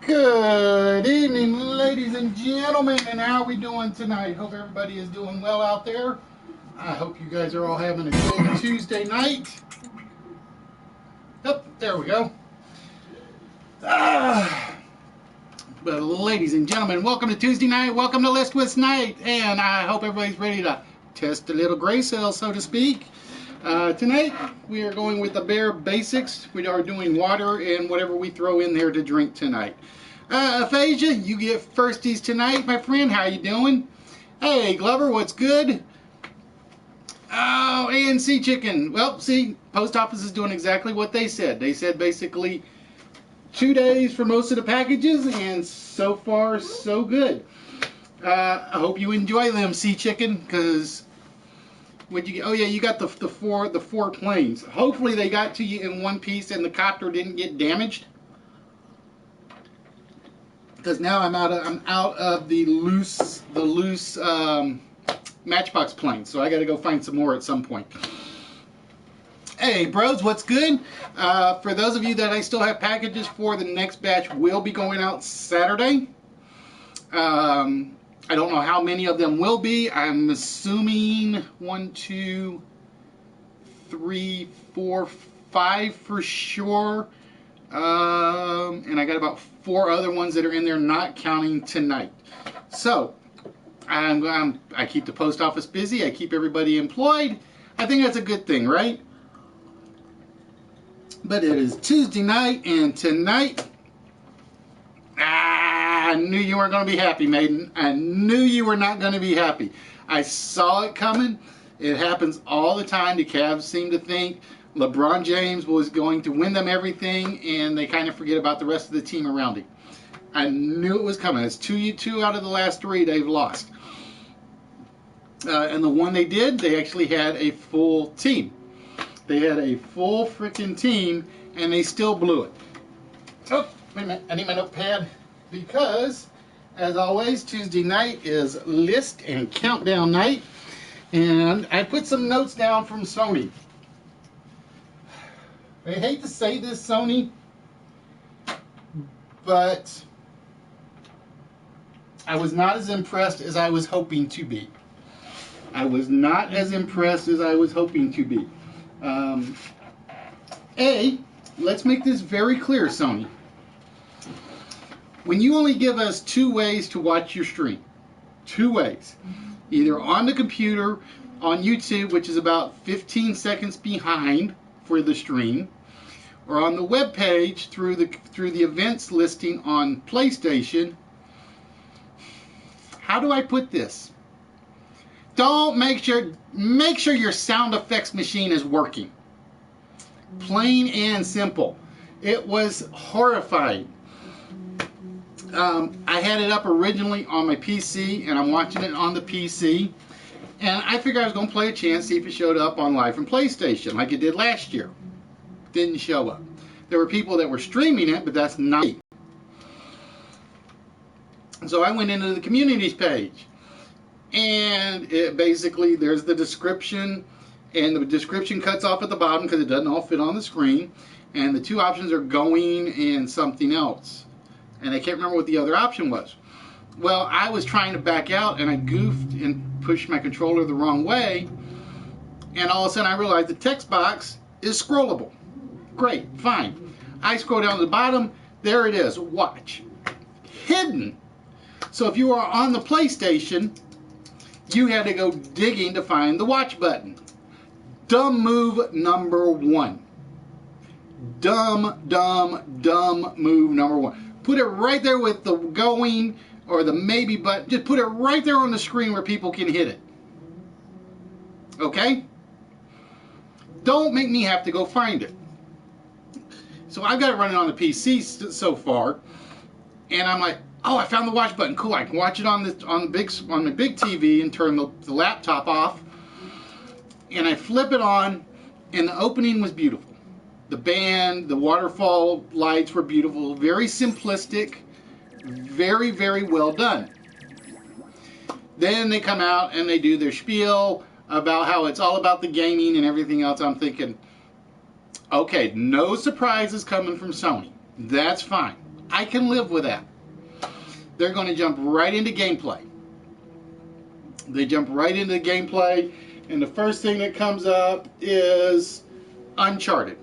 Good evening, ladies and gentlemen, and how are we doing tonight? Hope everybody is doing well out there. I hope you guys are all having a good Tuesday night. Yep, there we go. But ladies and gentlemen, welcome to Tuesday night. Welcome to List With Night, and I hope everybody's ready to test a little gray cell, so to speak. Tonight, we are going with the bare basics. We are doing water and whatever we throw in there to drink tonight. Aphasia, you get firsties tonight, my friend. How you doing? Hey, Glover, what's good? Oh, ANC Chicken. Well, see, Post Office is doing exactly what they said. They said basically 2 days for most of the packages, and so far, so good. I hope you enjoy them, Sea Chicken, because what you get? Oh yeah, you got the four planes. Hopefully they got to you in one piece and the copter didn't get damaged. Because now I'm out of the loose Matchbox planes, so I got to go find some more at some point. Hey bros, what's good? For those of you that I still have packages for, the next batch will be going out Saturday. I don't know how many of them will be. I'm assuming 1, 2, 3, 4, 5 for sure. And I got about 4 other ones that are in there, not counting tonight. So I keep the post office busy. I keep everybody employed. I think that's a good thing, right? But it is Tuesday night, and tonight, I knew you weren't going to be happy, maiden. I knew you were not going to be happy. I saw it coming, It happens all the time. The Cavs seem to think LeBron James was going to win them everything, and they kind of forget about the rest of the team around him. I knew it was coming. It's two out of the last three they've lost. And the one they did, they actually had a full team. They had a full freaking team, and they still blew it. Oh, wait a minute. I need my notepad because, as always, Tuesday night is list and countdown night. And I put some notes down from Sony. I hate to say this, Sony, but I was not as impressed as I was hoping to be. I was not as impressed as I was hoping to be. Let's make this very clear, Sony. When you only give us 2 ways to watch your stream, 2 ways, either on the computer, on YouTube, which is about 15 seconds behind for the stream, or on the web page through the events listing on PlayStation. How do I put this? Don't make sure your sound effects machine is working. Plain and simple. It was horrifying. I had it up originally on my PC, and I'm watching it on the PC. And I figured I was going to play a chance, see if it showed up on Live from PlayStation, like it did last year. Didn't show up. There were people that were streaming it, but that's not me. So I went into the communities page. And it basically, there's the description, and the description cuts off at the bottom because it doesn't all fit on the screen. And the 2 options are going and something else. And I can't remember what the other option was. Well, I was trying to back out, and I goofed and pushed my controller the wrong way. And all of a sudden I realized the text box is scrollable. Great, fine. I scroll down to the bottom. There it is. Watch. Hidden. So if you are on the PlayStation, you had to go digging to find the watch button. Dumb move number 1. Dumb move number 1. Put it right there with the going or the maybe button. Just put it right there on the screen where people can hit it. Okay? Don't make me have to go find it. So I've got it running on the PC so far, and I'm like, oh, I found the watch button. Cool, I can watch it on the big TV and turn the laptop off. And I flip it on, and the opening was beautiful. The band, the waterfall lights were beautiful, very simplistic, very, very well done. Then they come out and they do their spiel about how it's all about the gaming and everything else. I'm thinking, okay, no surprises coming from Sony. That's fine. I can live with that. They're going to jump right into gameplay. They jump right into gameplay, and the first thing that comes up is Uncharted.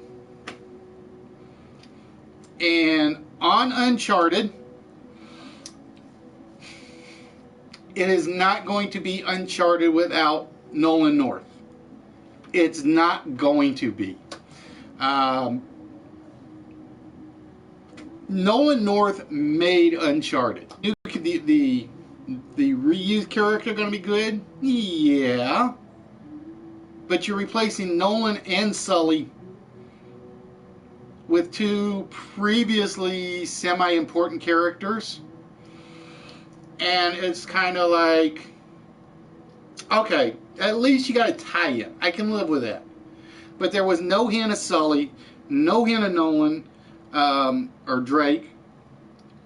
And on Uncharted, it is not going to be Uncharted without Nolan North. It's not going to be. Nolan North made Uncharted. The reused character going to be good? Yeah. But you're replacing Nolan and Sully with 2 previously semi-important characters. And it's kind of like, okay, at least you got a tie-in. I can live with that. But there was no hint of Sully, no hint of Nolan or Drake.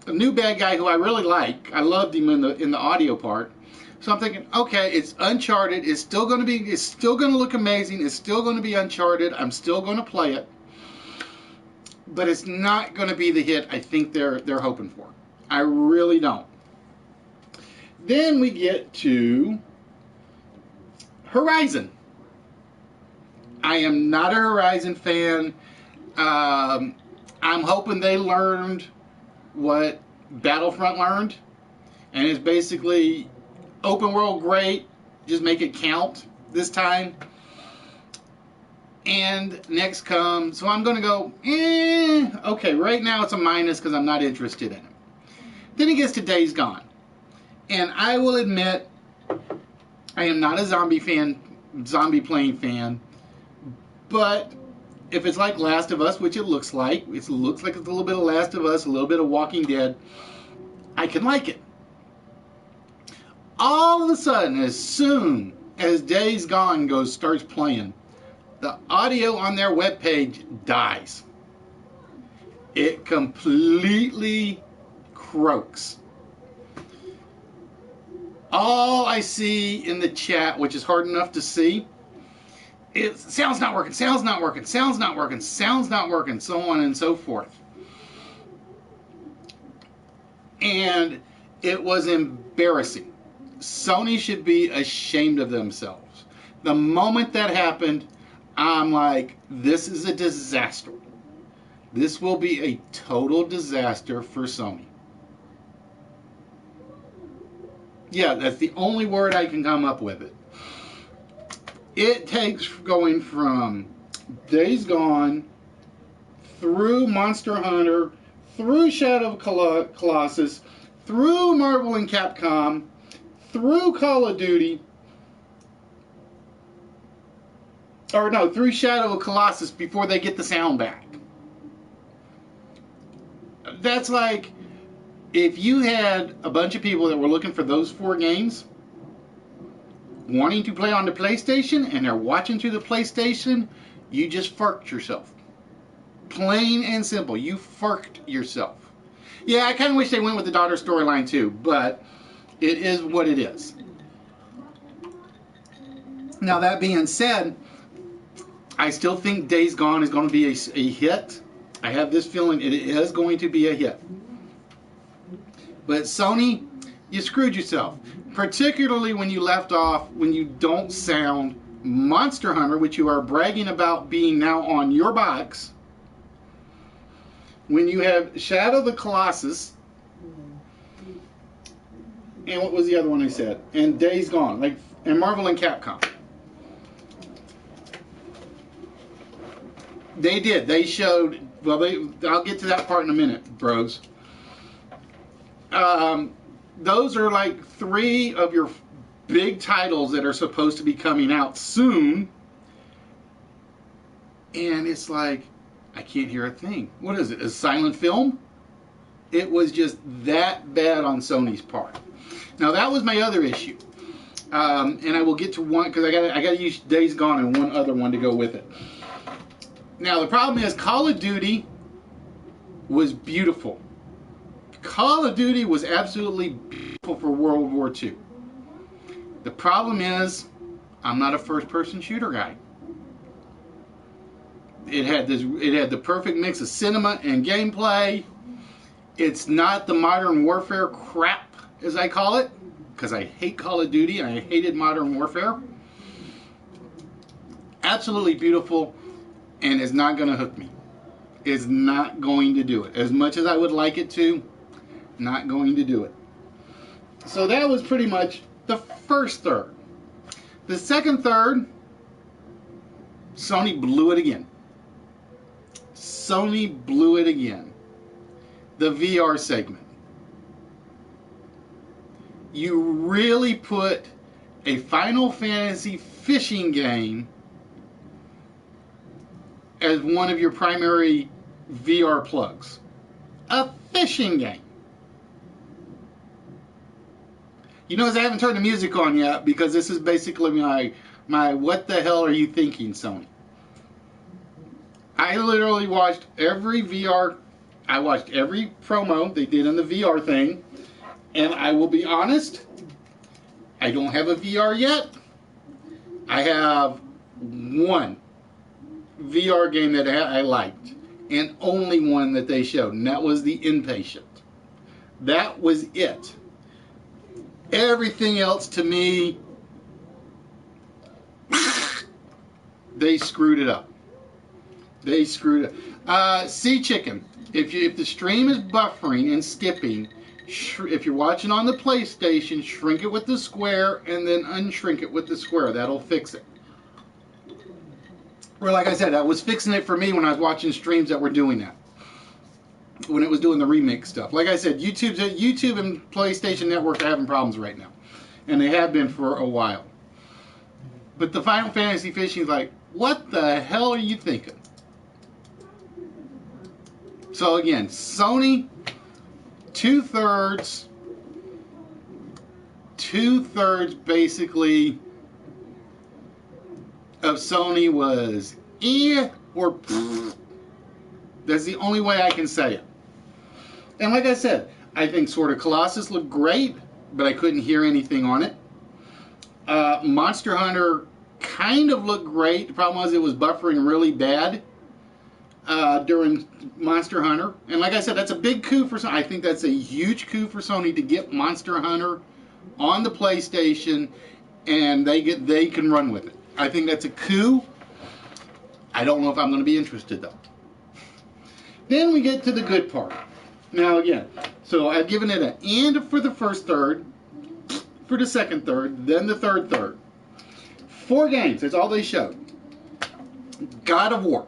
A new bad guy who I really like. I loved him in the audio part. So I'm thinking, okay, it's Uncharted. It's still going to look amazing. It's still going to be Uncharted. I'm still going to play it. But it's not going to be the hit I think they're hoping for. I really don't. Then we get to Horizon. I am not a Horizon fan. I'm hoping they learned what Battlefront learned, and it's basically open world great, just make it count this time. And next comes, so I'm going to go, okay, right now it's a minus because I'm not interested in it. Then it gets to Days Gone. And I will admit, I am not a zombie fan zombie playing fan. But if it's like Last of Us, which it looks like it's a little bit of Last of Us, a little bit of Walking Dead, I can like it. All of a sudden, as soon as Days Gone starts playing, the audio on their webpage dies. It completely croaks. All I see in the chat, which is hard enough to see, is sound's not working, sound's not working, sound's not working, sound's not working, so on and so forth. And it was embarrassing. Sony should be ashamed of themselves. The moment that happened, I'm like, this is a disaster. This will be a total disaster for Sony. Yeah, that's the only word I can come up with it. It takes going from Days Gone, through Monster Hunter, through Shadow of Colossus, through Marvel and Capcom, through Call of Duty, or no, through Shadow of Colossus before they get the sound back. That's like if you had a bunch of people that were looking for those 4 games, wanting to play on the PlayStation, and they're watching through the PlayStation, you just farked yourself. Plain and simple, you farked yourself. Yeah, I kind of wish they went with the daughter storyline too, but it is what it is. Now, that being said, I still think Days Gone is going to be a hit. I have this feeling it is going to be a hit. But Sony, you screwed yourself. Particularly when you left off, when you don't sound Monster Hunter, which you are bragging about being now on your box. When you have Shadow of the Colossus, and what was the other one I said? And Days Gone, and Marvel and Capcom. They did. They showed. Well, I'll get to that part in a minute, bros. Those are like 3 of your big titles that are supposed to be coming out soon, and it's like, I can't hear a thing. What is it? A silent film? It was just that bad on Sony's part. Now, that was my other issue, and I will get to one because I got to use Days Gone and one other one to go with it. Now, the problem is Call of Duty was beautiful. Call of Duty was absolutely beautiful for World War II. The problem is, I'm not a first-person shooter guy. It had the perfect mix of cinema and gameplay. It's not the Modern Warfare crap, as I call it, because I hate Call of Duty and I hated Modern Warfare. Absolutely beautiful, and it's not going to hook me. It's not going to do it. As much as I would like it to, not going to do it. So that was pretty much the first third. The second third, Sony blew it again. Sony blew it again. The VR segment. You really put a Final Fantasy fishing game as one of your primary VR plugs. A fishing game. You notice I haven't turned the music on yet because this is basically my what the hell are you thinking, Sony? I literally watched every VR, I watched every promo they did on the VR thing, and I will be honest, I don't have a VR yet. I have one VR game that I liked, and only one that they showed, and that was The Inpatient. That was it. Everything else, to me, they screwed it up. They screwed it up. Sea Chicken, if the stream is buffering and skipping, if you're watching on the PlayStation, shrink it with the square and then unshrink it with the square. That'll fix it. Or like I said, that was fixing it for me when I was watching streams that were doing that. When it was doing the remake stuff. Like I said, YouTube and PlayStation Network are having problems right now. And they have been for a while. But the Final Fantasy fishing is like, what the hell are you thinking? So again, Sony, two-thirds basically of Sony was or pfft. That's the only way I can say it. And like I said, I think Sword of Colossus looked great, but I couldn't hear anything on it. Monster Hunter kind of looked great. The problem was it was buffering really bad during Monster Hunter. And like I said, that's a big coup for Sony. I think that's a huge coup for Sony to get Monster Hunter on the PlayStation, and they can run with it. I think that's a coup. I don't know if I'm going to be interested though. Then we get to the good part. Now again, so I've given it an and for the first third, for the second third, then the third third. 4 games, that's all they showed. God of War.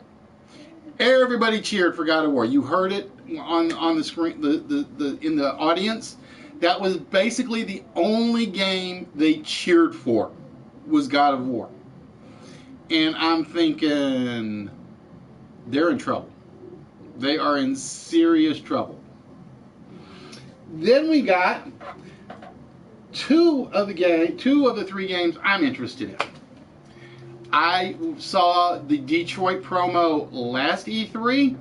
Everybody cheered for God of War. You heard it on the screen, in the audience. That was basically the only game they cheered for, was God of War. And I'm thinking, they're in trouble. They are in serious trouble. Then we got two of the 3 games I'm interested in. I saw the Detroit promo last E3.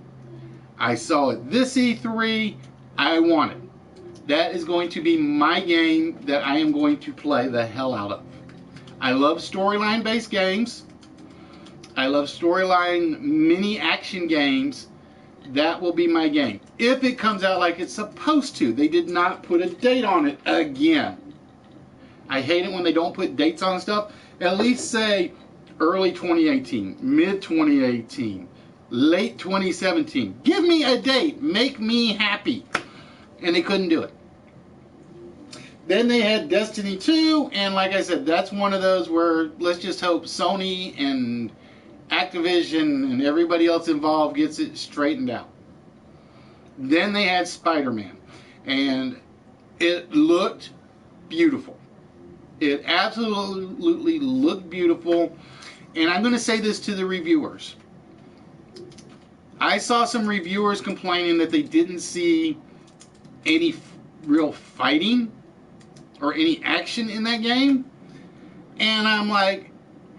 I saw it this E3. I want it. That is going to be my game that I am going to play the hell out of. I love storyline-based games. I love storyline mini action games. That will be my game. If it comes out like it's supposed to. They did not put a date on it again. I hate it when they don't put dates on stuff. At least say early 2018, mid 2018, late 2017. Give me a date. Make me happy. And they couldn't do it. Then they had Destiny 2, and like I said, that's one of those where let's just hope Sony and Activision and everybody else involved gets it straightened out. Then they had Spider-Man, and it looked beautiful. It absolutely looked beautiful. And I'm going to say this to the reviewers. I saw some reviewers complaining that they didn't see any real fighting or any action in that game. And I'm like,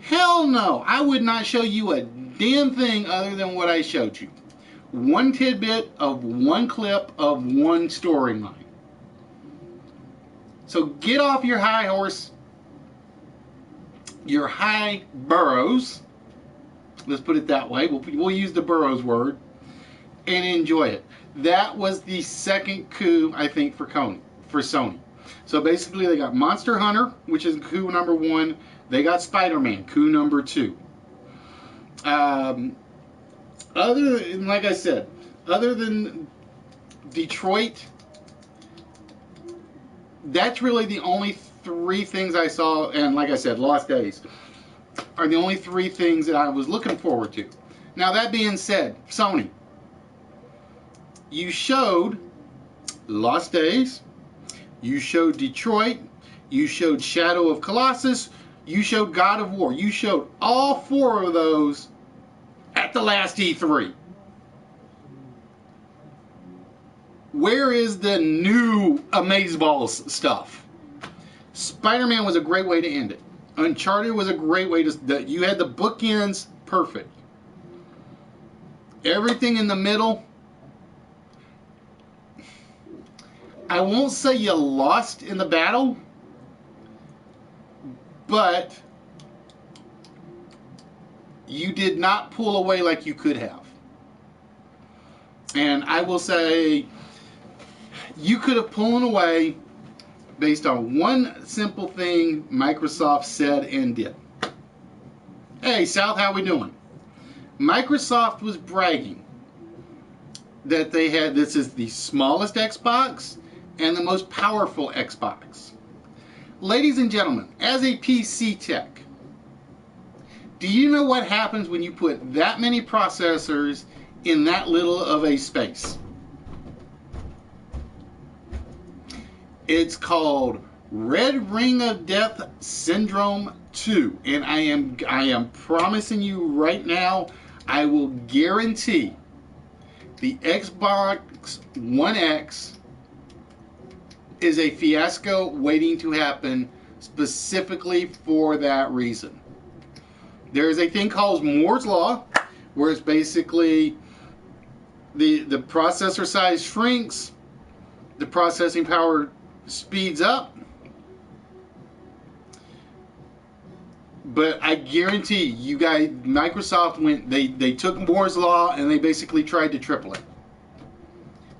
hell no. I would not show you a damn thing other than what I showed you. One tidbit of one clip of one storyline. So get off your high horse, your high burrows. Let's put it that way. We'll use the burrows word and enjoy it. That was the second coup, I think, for Sony. So basically, they got Monster Hunter, which is coup number 1. They got Spider-Man, coup number 2. Like I said, other than Detroit, that's really the only 3 things I saw, and like I said, Lost Days, are the only 3 things that I was looking forward to. Now, that being said, Sony, you showed Lost Days, you showed Detroit, you showed Shadow of Colossus, you showed God of War. You showed all 4 of those at the last E3. Where is the new Amazeballs stuff? Spider-Man was a great way to end it. Uncharted was a great way to... You had the bookends perfect. Everything in the middle... I won't say you lost in the battle, but you did not pull away like you could have. And I will say you could have pulled away based on one simple thing Microsoft said and did. Hey, South, how we doing? Microsoft was bragging that they had, this is the smallest Xbox and the most powerful Xbox. Ladies and gentlemen, as a PC tech, do you know what happens when you put that many processors in that little of a space? It's called Red Ring of Death Syndrome 2. And I am promising you right now, I will guarantee the Xbox One X is a fiasco waiting to happen specifically for that reason. There is a thing called Moore's Law, where it's basically the processor size shrinks, the processing power speeds up, but I guarantee you guys, Microsoft they took Moore's Law and they basically tried to triple it.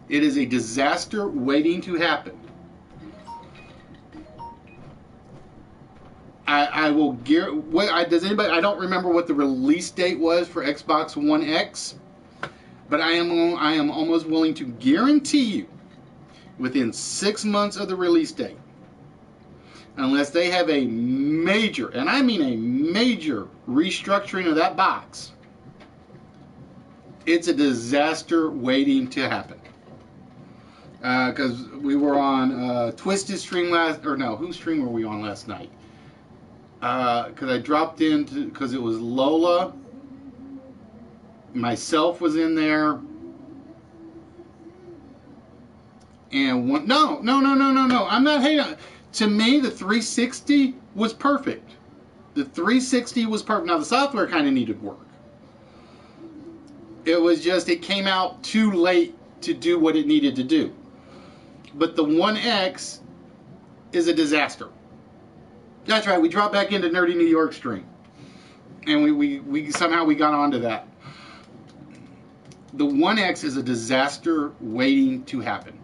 It is a disaster waiting to happen. I will does anybody? I don't remember what the release date was for Xbox One X, but I am almost willing to guarantee you, within 6 months of the release date, unless they have a major, and I mean a major, restructuring of that box, it's a disaster waiting to happen. Because we were on Twisted stream whose stream were we on last night? Because I dropped in because it was Lola, myself was in there, and no, I'm not hating. To me, the 360 was perfect. The 360 was perfect. Now the software kind of needed work. It was just, it came out too late to do what it needed to do. But the One X is a disaster. That's right, we dropped back into Nerdy New York stream. And we somehow we got onto that. The One X is a disaster waiting to happen.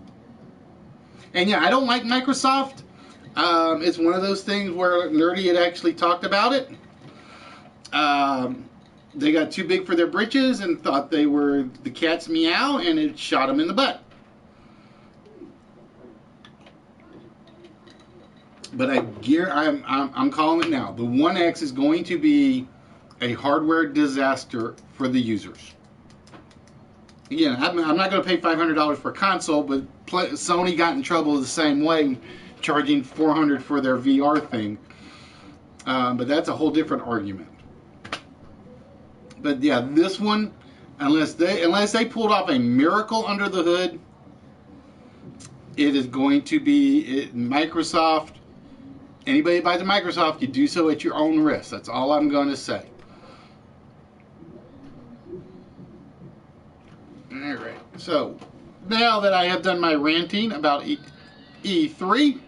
And yeah, I don't like Microsoft. It's one of those things where Nerdy had actually talked about it. They got too big for their britches and thought they were the cat's meow, and it shot them in the butt. But I'm calling it now. The One X is going to be a hardware disaster for the users. Again, I'm not going to pay $500 for a console, but Sony got in trouble the same way, charging $400 for their VR thing. But that's a whole different argument. But yeah, this one, unless they pulled off a miracle under the hood, it is going to be Microsoft. Anybody that buys a Microsoft, you do so at your own risk. That's all I'm going to say. Alright, so now that I have done my ranting about E3,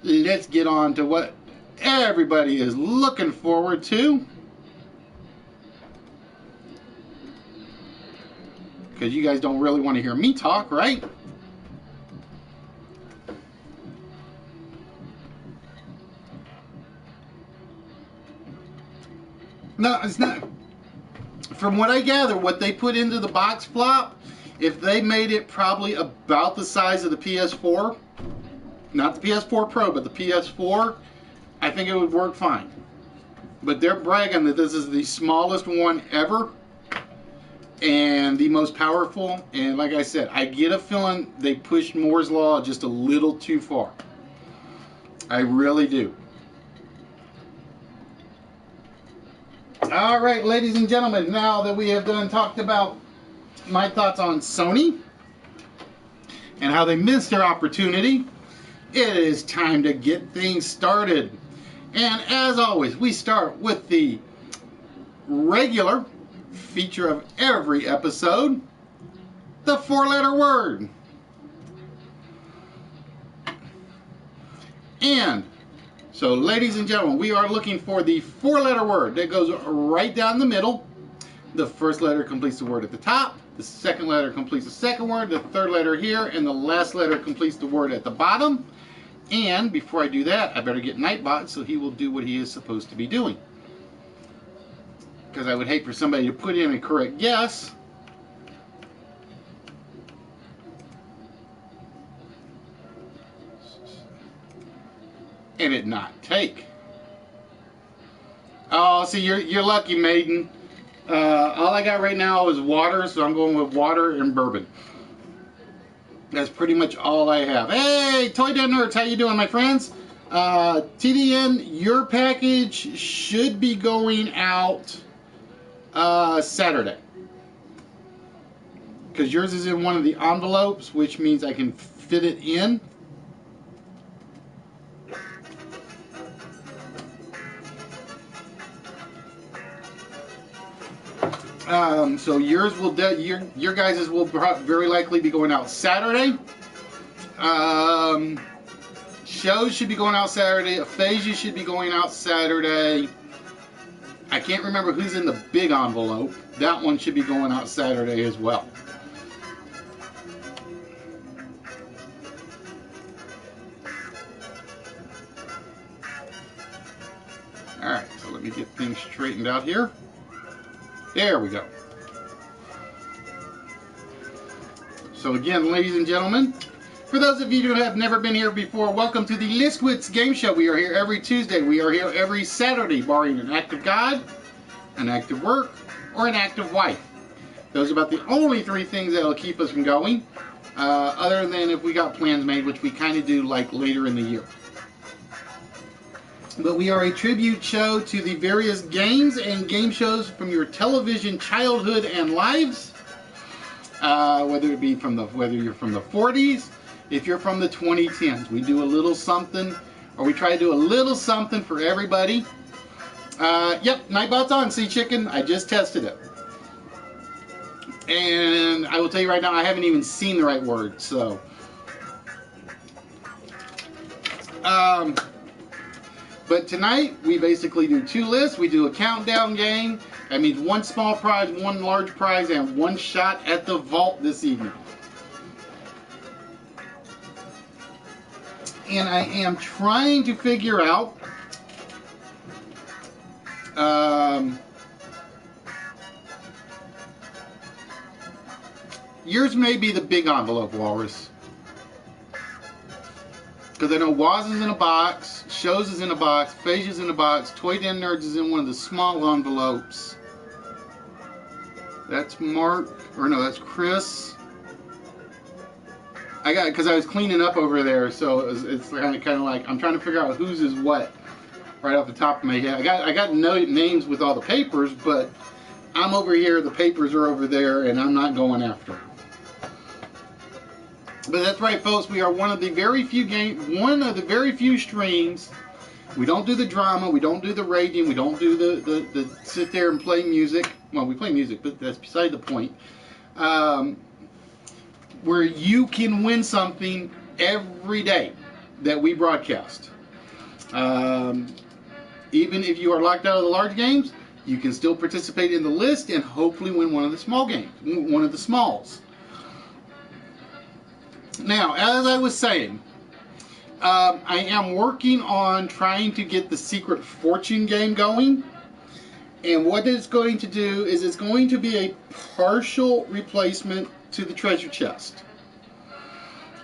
let's get on to what everybody is looking forward to. Because you guys don't really want to hear me talk, right? No, it's not. From what I gather, what they put into the box flop, if they made it probably about the size of the PS4, not the PS4 Pro, but the PS4, I think it would work fine. But they're bragging that this is the smallest one ever and the most powerful. And like I said, I get a feeling they pushed Moore's Law just a little too far. I really do. All right, ladies and gentlemen, now that we have talked about my thoughts on Sony and how they missed their opportunity, it is time to get things started. And as always, we start with the regular feature of every episode, the 4-letter word. And so, ladies and gentlemen, we are looking for the 4-letter word that goes right down the middle. The first letter completes the word at the top. The second letter completes the second word. The third letter here. And the last letter completes the word at the bottom. And before I do that, I better get Nightbot so he will do what he is supposed to be doing. Because I would hate for somebody to put in a correct guess. And it not take. Oh, see, you're lucky, maiden. All I got right now is water, so I'm going with water and bourbon. That's pretty much all I have. Hey, Toy Den Nerds, how you doing, my friends? TDN, your package should be going out Saturday. Because yours is in one of the envelopes, which means I can fit it in. So yours will, your guys's will very likely be going out Saturday. Shows should be going out Saturday. Aphasia should be going out Saturday. I can't remember who's in the big envelope. That one should be going out Saturday as well. Alright, so let me get things straightened out here. There we go. So again, ladies and gentlemen, for those of you who have never been here before, welcome to the Wits Game Show. We are here every Tuesday. We are here every Saturday, barring an act of God, an act of work, or an act of wife. Those are about the only three things that will keep us from going, other than if we got plans made, which we kind of do like later in the year. But we are a tribute show to the various games and game shows from your television childhood and lives. Whether it be whether you're from the 40s, if you're from the 2010s, we do a little something, or we try to do a little something for everybody. Yep, Nightbot's on, Sea Chicken. I just tested it. And I will tell you right now, I haven't even seen the right word, so. But tonight, we basically do two lists. We do a countdown game. That means one small prize, one large prize, and one shot at the vault this evening. And I am trying to figure out yours may be the big envelope, Walrus. Because I know Waz is in a box, Shows is in a box, Phasia's in a box, Toy Den Nerds is in one of the small envelopes. That's Mark, or no, that's Chris. I got it because I was cleaning up over there, so it's kind of like I'm trying to figure out whose is what right off the top of my head. I got names with all the papers, but I'm over here, the papers are over there, and I'm not going after them. But that's right, folks. We are one of the very few streams. We don't do the drama. We don't do the raging. We don't do the sit there and play music. Well, we play music, but that's beside the point. Where you can win something every day that we broadcast. Even if you are locked out of the large games, you can still participate in the list and hopefully win one of the small games, one of the smalls. Now, as I was saying, I am working on trying to get the Secret Fortune game going. And what it's going to do is it's going to be a partial replacement to the treasure chest.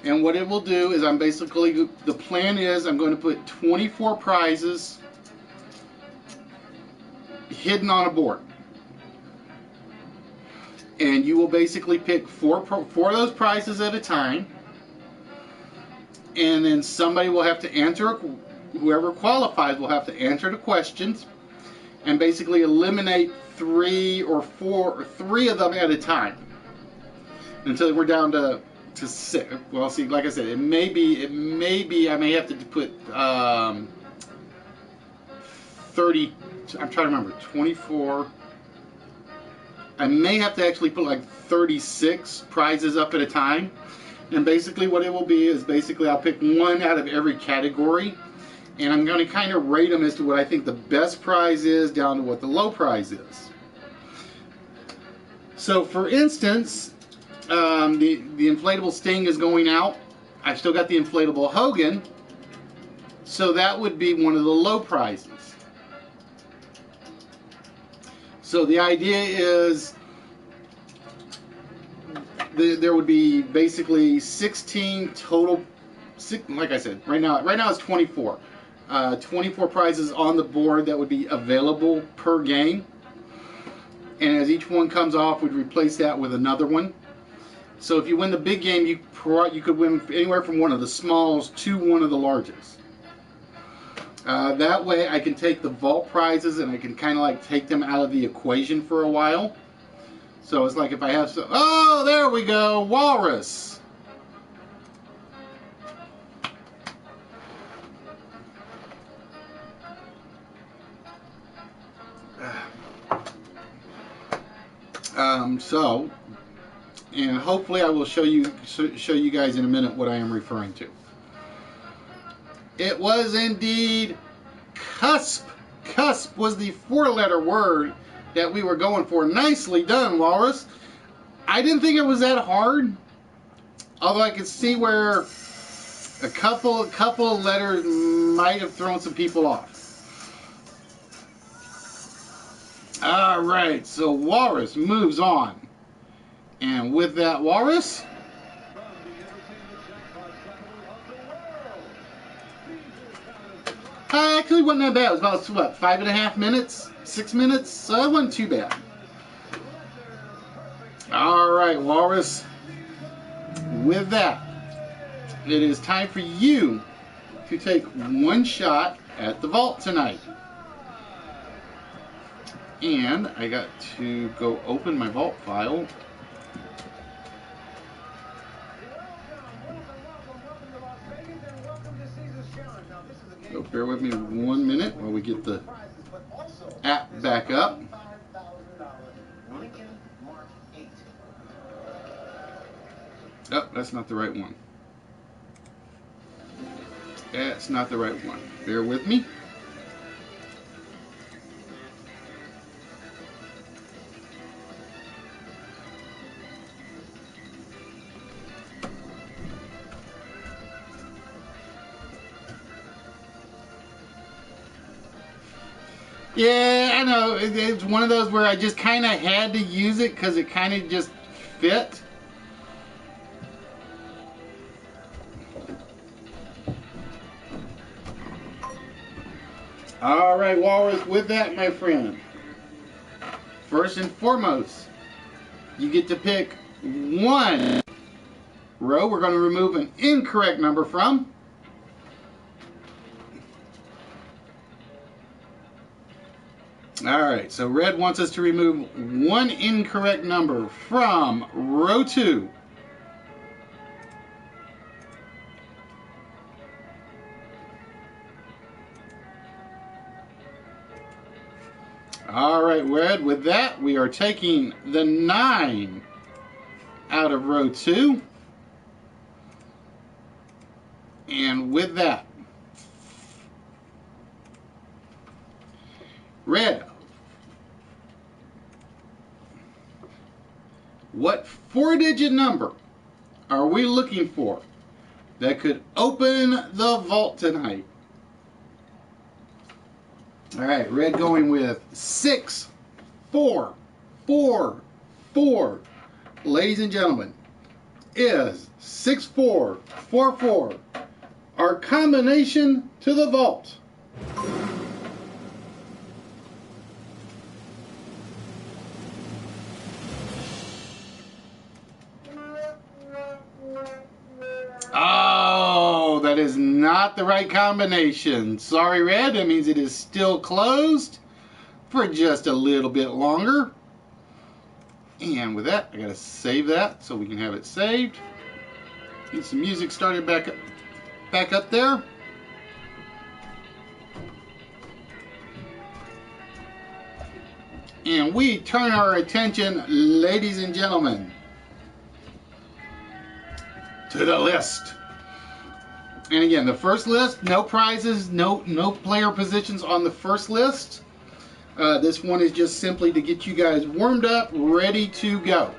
And what it will do is the plan is I'm going to put 24 prizes hidden on a board. And you will basically pick four of those prizes at a time. And then somebody will have to answer, whoever qualifies will have to answer the questions and basically eliminate three of them at a time until we're down to 6. Well, see, like I said, it may be I may have to put 30, I'm trying to remember, 24. I may have to actually put like 36 prizes up at a time. And basically what it will be is I'll pick one out of every category, and I'm going to kind of rate them as to what I think the best prize is down to what the low prize is. So for instance, the inflatable Sting is going out. I've still got the inflatable Hogan, so that would be one of the low prizes. So the idea is there would be basically 16 total, like I said, right now it's 24. 24 prizes on the board that would be available per game. And as each one comes off, we'd replace that with another one. So if you win the big game, you could win anywhere from one of the smalls to one of the largest. That way I can take the vault prizes and I can kind of like take them out of the equation for a while. So it's like if I have some... Oh, there we go. Walrus. And hopefully I will show you guys in a minute what I am referring to. It was indeed cusp. Cusp was the 4-letter word that we were going for. Nicely done, Walrus. I didn't think it was that hard, although I could see where a couple of letters might have thrown some people off. All right, so Walrus moves on. And with that, Walrus, actually wasn't that bad. It was about, what, 5.5 minutes? 6 minutes? So it wasn't too bad. All right, Walrus, with that, it is time for you to take one shot at the vault tonight. And I got to go open my vault file. So bear with me 1 minute while we get the app back up. Oh, that's not the right one. That's not the right one. Bear with me. Yeah, I know. It's one of those where I just kind of had to use it because it kind of just fit. All right, Walrus, with that, my friend, first and foremost, you get to pick one row we're going to remove an incorrect number from. Alright, so Red wants us to remove one incorrect number from row 2. Alright, Red, with that, we are taking the 9 out of row 2. And with that, Red, what 4-digit number are we looking for that could open the vault tonight? All right, Red going with 6444. Ladies and gentlemen, is 6444 our combination to the vault? Oh, that is not the right combination. Sorry, Red. That means it is still closed for just a little bit longer. And with that, I gotta save that so we can have it saved. Get some music started back up there. And we turn our attention, ladies and gentlemen, to the list. And again, the first list, no prizes, no player positions on the first list. This one is just simply to get you guys warmed up, ready to go.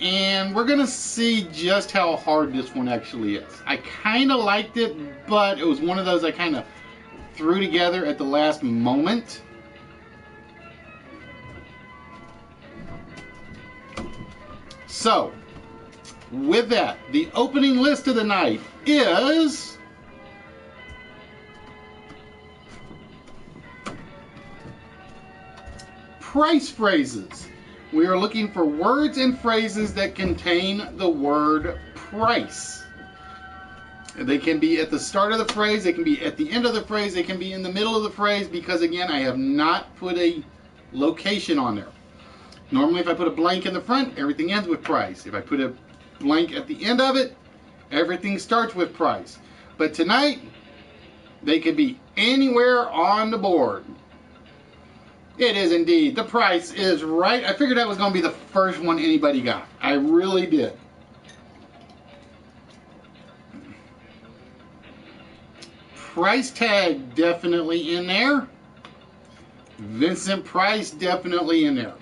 And we're going to see just how hard this one actually is. I kind of liked it, but it was one of those I kind of threw together at the last moment. So, with that, the opening list of the night is price phrases. We are looking for words and phrases that contain the word price. They can be at the start of the phrase, they can be at the end of the phrase, they can be in the middle of the phrase, because again, I have not put a location on there. Normally if I put a blank in the front, everything ends with price. If I put a blank at the end of it, everything starts with price. But tonight, they can be anywhere on the board. It is indeed. The price is right. I figured that was going to be the first one anybody got. I really did. Price tag definitely in there. Vincent Price definitely in there.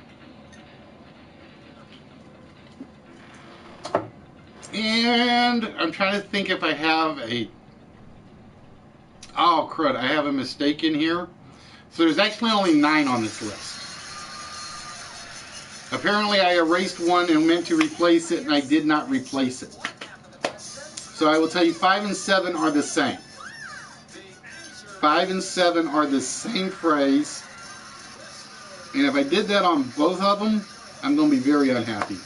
And I'm trying to think if I have a... Oh, crud. I have a mistake in here. So there's actually only 9 on this list. Apparently I erased one and meant to replace it, and I did not replace it. So I will tell you 5 and 7 are the same. 5 and 7 are the same phrase. And if I did that on both of them, I'm going to be very unhappy.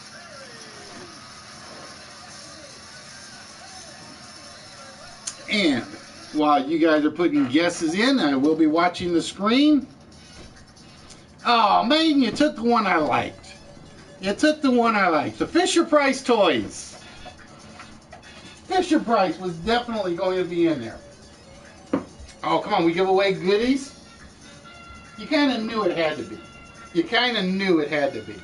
And while you guys are putting guesses in, I will be watching the screen. Oh, man, you took the one I liked. You took the one I liked. The Fisher-Price toys. Fisher-Price was definitely going to be in there. Oh, come on, we give away goodies? You kind of knew it had to be. You kind of knew it had to be.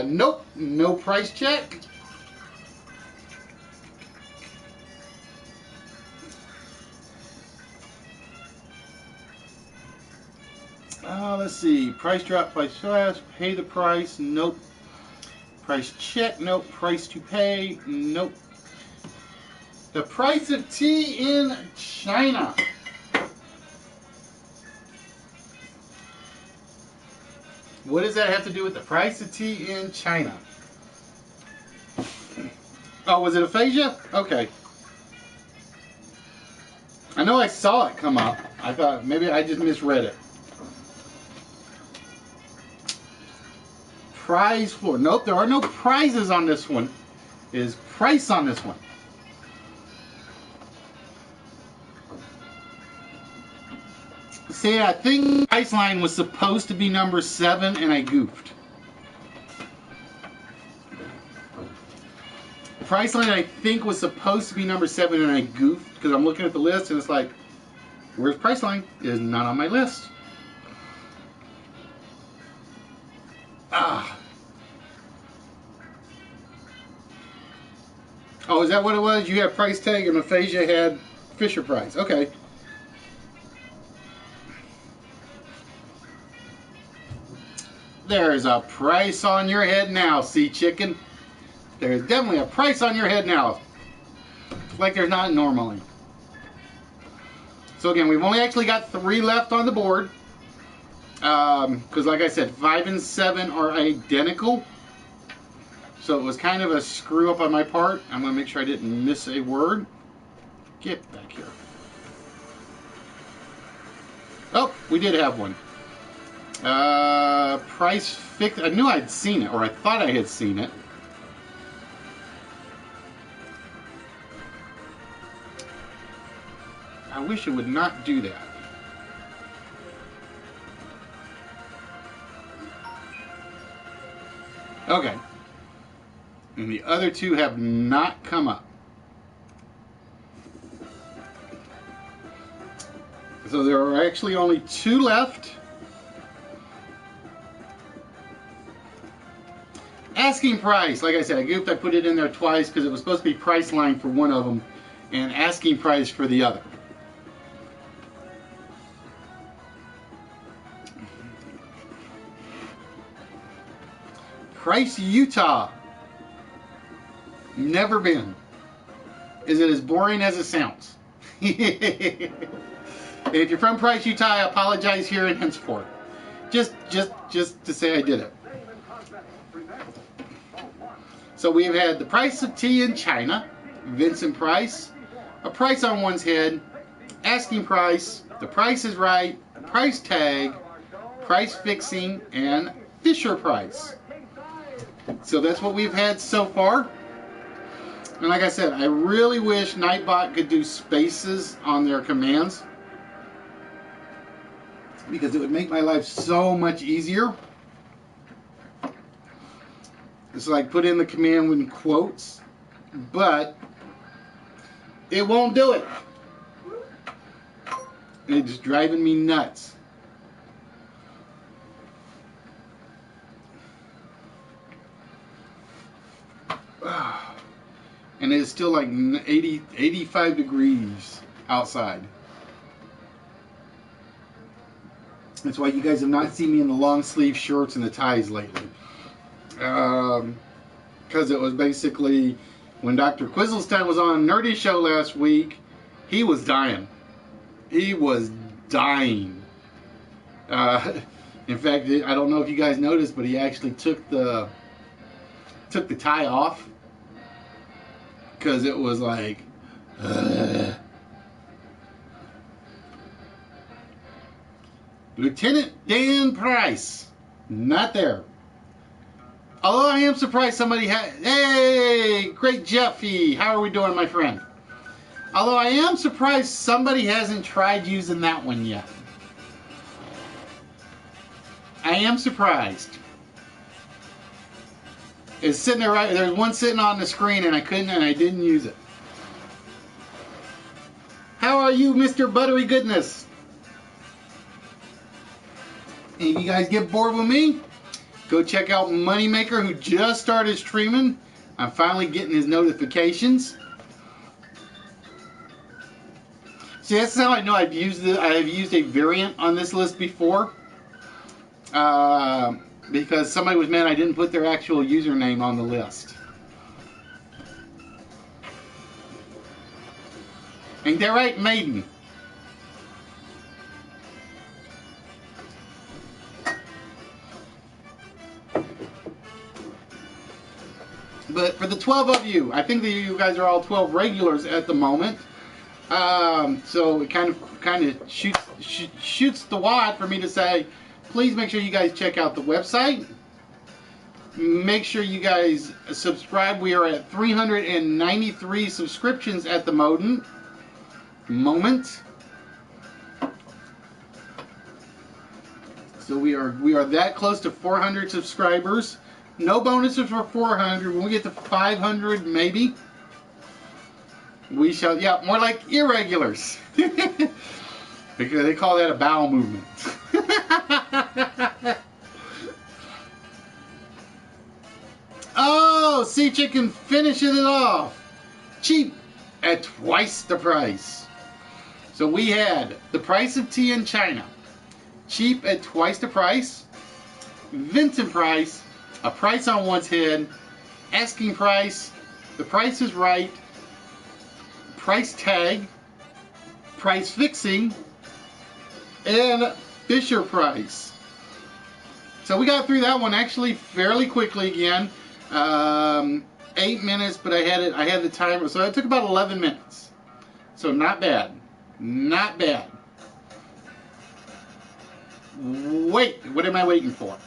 Nope, no price check. Let's see. Price drop, price slash, pay the price, nope. Price check, nope. Price to pay, nope. The price of tea in China. What does that have to do with the price of tea in China? Oh, was it aphasia? Okay. I know I saw it come up. I thought maybe I just misread it. Prize floor. Nope, there are no prizes on this one. It is price on this one. See, I think price line was supposed to be number 7 and I goofed. Price line I think was supposed to be number 7 and I goofed because I'm looking at the list and it's like, where's price line? It is not on my list. Ah. Oh, is that what it was? You had price tag and aphasia had Fisher Price. Okay. There's a price on your head now, sea chicken. There's definitely a price on your head now. Like there's not normally. So again, we've only actually got 3 left on the board. Because like I said, 5 and 7 are identical. So it was kind of a screw up on my part. I'm going to make sure I didn't miss a word. Get back here. Oh, we did have one. Price fixed. I knew I'd seen it, or I thought I had seen it. I wish it would not do that. Okay. And the other 2 have not come up. So there are actually only 2 left. Asking price. Like I said, I goofed. I put it in there twice because it was supposed to be price line for one of them and asking price for the other. Price, Utah. Never been. Is it as boring as it sounds? If you're from Price, Utah, I apologize here and henceforth. Just to say I did it. So we've had the price of tea in China, Vincent Price, a price on one's head, asking price, the price is right, price tag, price fixing, and Fisher Price. So that's what we've had so far. And like I said, I really wish Nightbot could do spaces on their commands, because it would make my life so much easier. It's like put in the command in quotes, but it won't do it. And it's just driving me nuts. And it's still like 85 degrees outside. That's why you guys have not seen me in the long sleeve shorts and the ties lately. Because it was basically when Dr. Quizzlestein was on Nerdy Show last week, he was dying. He was dying. In fact, I don't know if you guys noticed, but he actually took the tie off, because it was like, Lieutenant Dan Price, not there. Although I am surprised somebody had, hey, great Jeffy, how are we doing, my friend? Although I am surprised somebody hasn't tried using that one yet. I am surprised. It's sitting there right, there's one sitting on the screen and I didn't use it. How are you, Mr. Buttery Goodness? If you guys get bored with me, go check out Moneymaker, who just started streaming. I'm finally getting his notifications. See, that's how I know I've used a variant on this list before. Because somebody was mad I didn't put their actual username on the list. Ain't that right, Maiden? But for the 12 of you, I think that you guys are all 12 regulars at the moment. So it kind of shoots the wad for me to say, please make sure you guys check out the website. Make sure you guys subscribe. We are at 393 subscriptions at the moment. So we are that close to 400 subscribers. No bonuses for 400. When we get to 500, maybe we shall. Yeah, more like irregulars. Because they call that a bowel movement. Oh, Sea Chicken finishing it off. Cheap at twice the price. So we had the price of tea in China. Cheap at twice the price. Vincent price. A price on one's head. Asking price. The price is right. Price tag. Price fixing. And Fisher price. So we got through that one actually fairly quickly again. 8 minutes, but I had the timer, so it took about 11 minutes. So not bad. Not bad. Wait, what am I waiting for?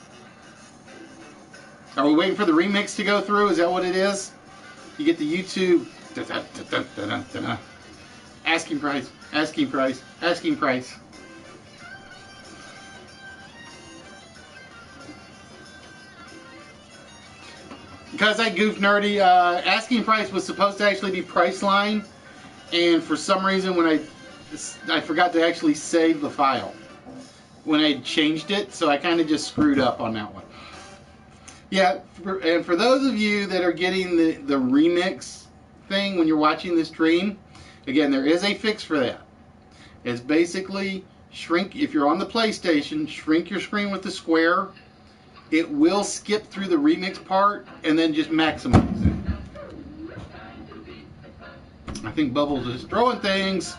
Are we waiting for the remix to go through? Is that what it is? You get the YouTube asking price, asking price, asking price. Because I goofed nerdy, asking price was supposed to actually be Priceline, and for some reason when I forgot to actually save the file when I changed it, so I kind of just screwed up on that one. Yeah, and for those of you that are getting the remix thing when you're watching the stream, again, there is a fix for that. It's basically shrink, if you're on the PlayStation, shrink your screen with the square. It will skip through the remix part and then just maximize it. I think Bubbles is throwing things.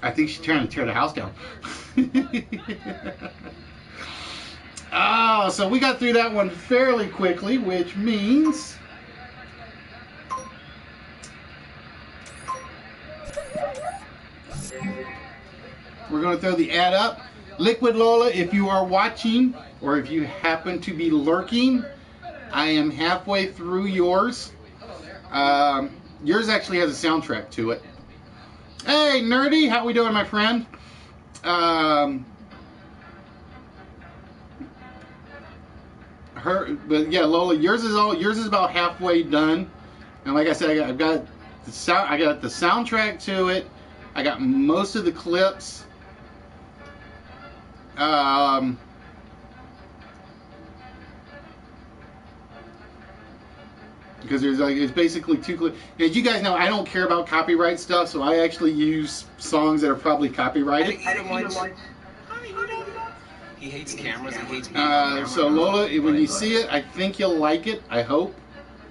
I think she's trying to tear the house down. Oh, so we got through that one fairly quickly, which means we're going to throw the ad up. Liquid Lola, if you are watching or if you happen to be lurking, I am halfway through yours. Yours actually has a soundtrack to it. Hey, Nerdy, how we doing, my friend? But yeah, Lola, yours is about halfway done. And like I said, I've got the soundtrack to it. I got most of the clips. Because it's basically 2 clips. As you guys know, I don't care about copyright stuff, so I actually use songs that are probably copyrighted. He hates cameras. He hates people. So Lola, when you see it, I think you'll like it. I hope.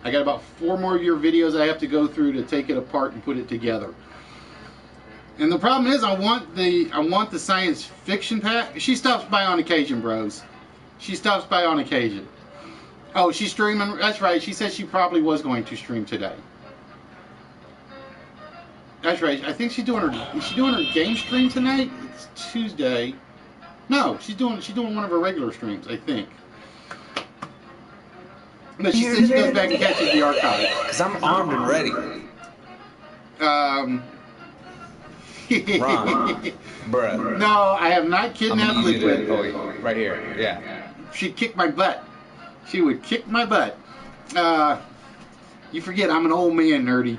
I got about 4 more of your videos I have to go through to take it apart and put it together. And the problem is, I want the science fiction pack. She stops by on occasion, bros. She stops by on occasion. Oh, she's streaming. That's right. She said she probably was going to stream today. That's right. I think she's doing her. Is she doing her game stream tonight? It's Tuesday. No, she's doing one of her regular streams, I think. But she said she goes back and catches the archive. Because I'm armed and ready. Ron, bruh. No, I have not kidnapped Liquid. Oh, right here. Yeah. She'd kick my butt. She would kick my butt. You forget I'm an old man, Nerdy.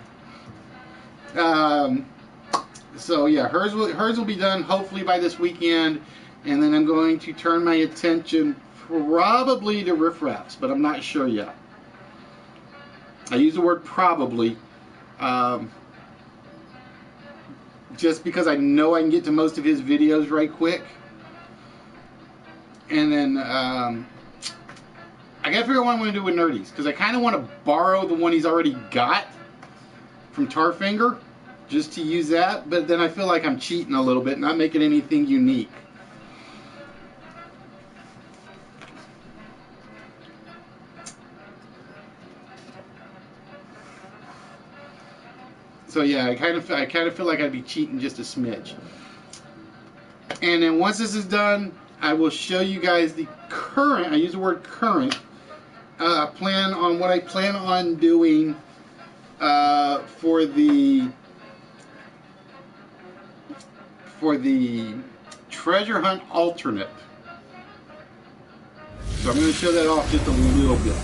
So yeah, hers will be done hopefully by this weekend, and then I'm going to turn my attention probably to riffraffs, but I'm not sure yet. I use the word probably, just because I know I can get to most of his videos right quick, and then I gotta figure out what I'm going to do with Nerdy's, because I kind of want to borrow the one he's already got from Tarfinger, just to use that, but then I feel like I'm cheating a little bit, not making anything unique. So yeah, I kind of feel like I'd be cheating just a smidge. And then once this is done, I will show you guys the current. I use the word current. Plan on what I plan on doing for the treasure hunt alternate. So I'm going to show that off just a little bit.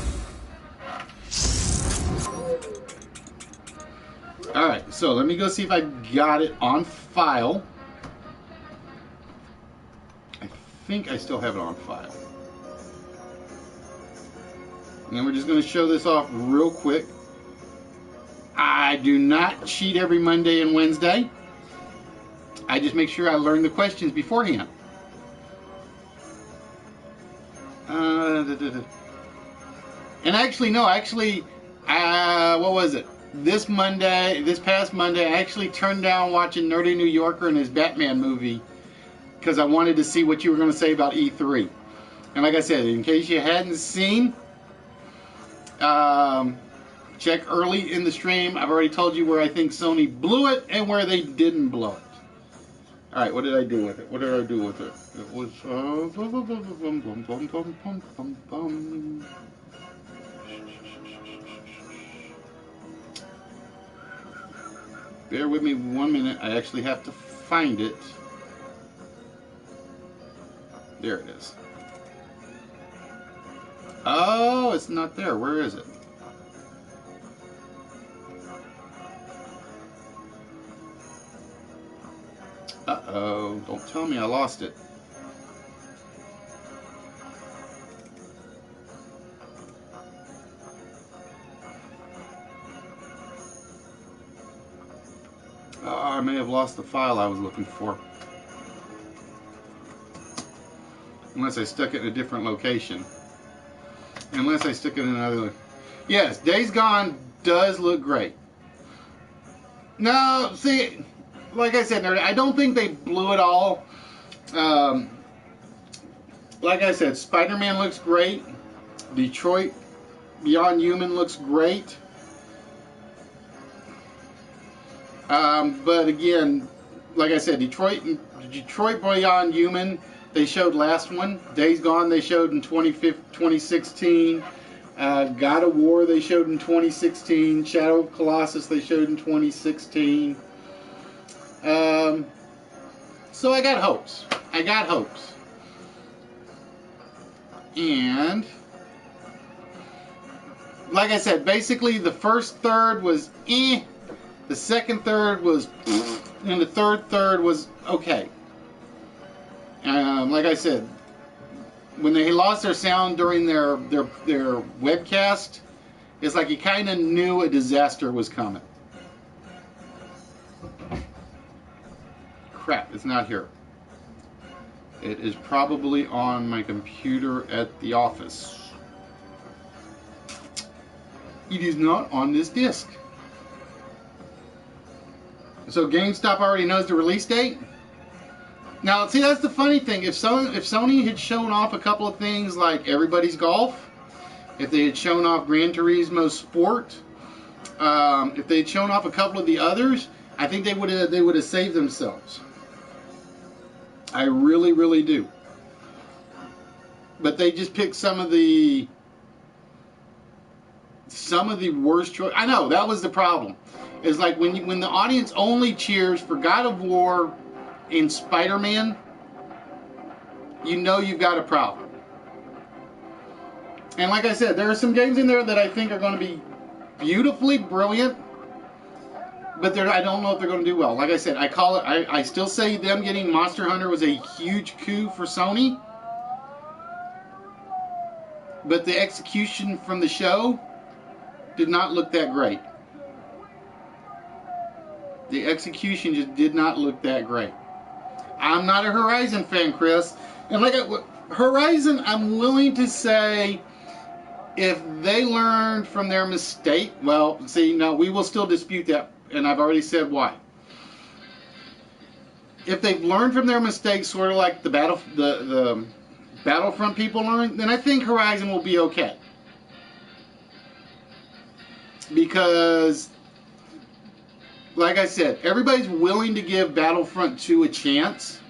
Alright, so let me go see if I got it on file. I think I still have it on file. And then we're just going to show this off real quick. I do not cheat every Monday and Wednesday. I just make sure I learn the questions beforehand. And actually, no, what was it? This past Monday, I actually turned down watching Nerdy New Yorker and his Batman movie because I wanted to see what you were going to say about E3. And like I said, in case you hadn't seen, check early in the stream. I've already told you where I think Sony blew it and where they didn't blow it. Alright, what did I do with it? What did I do with it? It was... Bear with me 1 minute. I actually have to find it. There it is. Oh, it's not there. Where is it? Uh-oh. Don't tell me I lost it. Oh, I may have lost the file I was looking for. Unless I stuck it in a different location. Unless I stick it in another... Yes, Days Gone does look great. No, see, like I said, Nerd, I don't think they blew it all. Like I said, Spider-Man looks great. Detroit Beyond Human looks great. But again, like I said, Detroit Beyond Human, they showed last one. Days Gone, they showed in 2016. God of War they showed in 2016. Shadow of Colossus they showed in 2016. So I got hopes. And like I said, basically the first third was the second third was and the third was okay. Like I said, when they lost their sound during their webcast, it's like you kind of knew a disaster was coming. Crap, it's not here. It is probably on my computer at the office. It is not on this disc. So GameStop already knows the release date. Now, see, that's the funny thing. If Sony had shown off a couple of things like Everybody's Golf, if they had shown off Gran Turismo Sport, if they had shown off a couple of the others, I think they would have saved themselves. I really, really do. But they just picked some of the worst choice. I know that was the problem. It's like when the audience only cheers for God of War and Spider-Man, you know you've got a problem. And like I said, there are some games in there that I think are going to be beautifully brilliant, but I don't know if they're going to do well. Like I said, I still say them getting Monster Hunter was a huge coup for Sony, but the execution from the show did not look that great. The execution just did not look that great. I'm not a Horizon fan, Chris. And Horizon, I'm willing to say, if they learned from their mistake, well, see, no, we will still dispute that, and I've already said why. If they've learned from their mistakes, sort of like the Battlefront people learned, then I think Horizon will be okay. Because, like I said, everybody's willing to give Battlefront 2 a chance,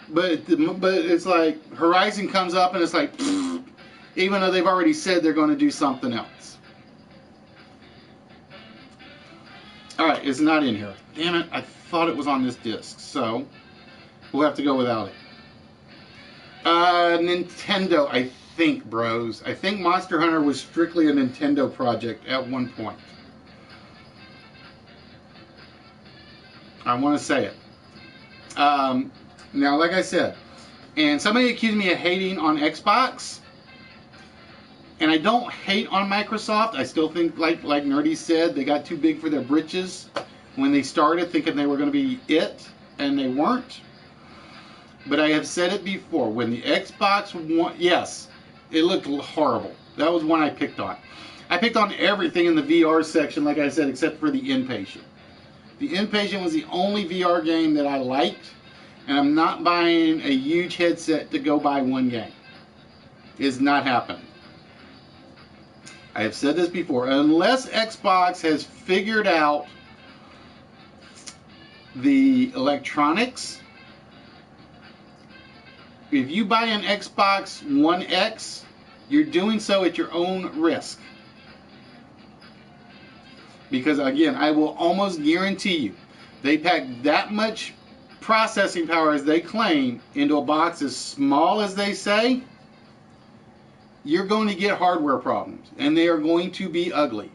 but it's like Horizon comes up and it's like, pfft, even though they've already said they're going to do something else. Alright, it's not in here. Damn it, I thought it was on this disc, so we'll have to go without it. Nintendo, I think, bros. I think Monster Hunter was strictly a Nintendo project at one point. I want to say it. Now, like I said, and somebody accused me of hating on Xbox, and I don't hate on Microsoft. I still think, like Nerdy said, they got too big for their britches when they started, thinking they were going to be it, and they weren't. But I have said it before, when the Xbox One, yes, it looked horrible. That was one I picked on. I picked on everything in the VR section, like I said, except for the Inpatient. The Inpatient was the only VR game that I liked, and I'm not buying a huge headset to go buy one game. It's not happening. I have said this before, unless Xbox has figured out the electronics. If you buy an Xbox One X, you're doing so at your own risk. Because again, I will almost guarantee you, they pack that much processing power as they claim into a box as small as they say, you're going to get hardware problems. And they are going to be ugly.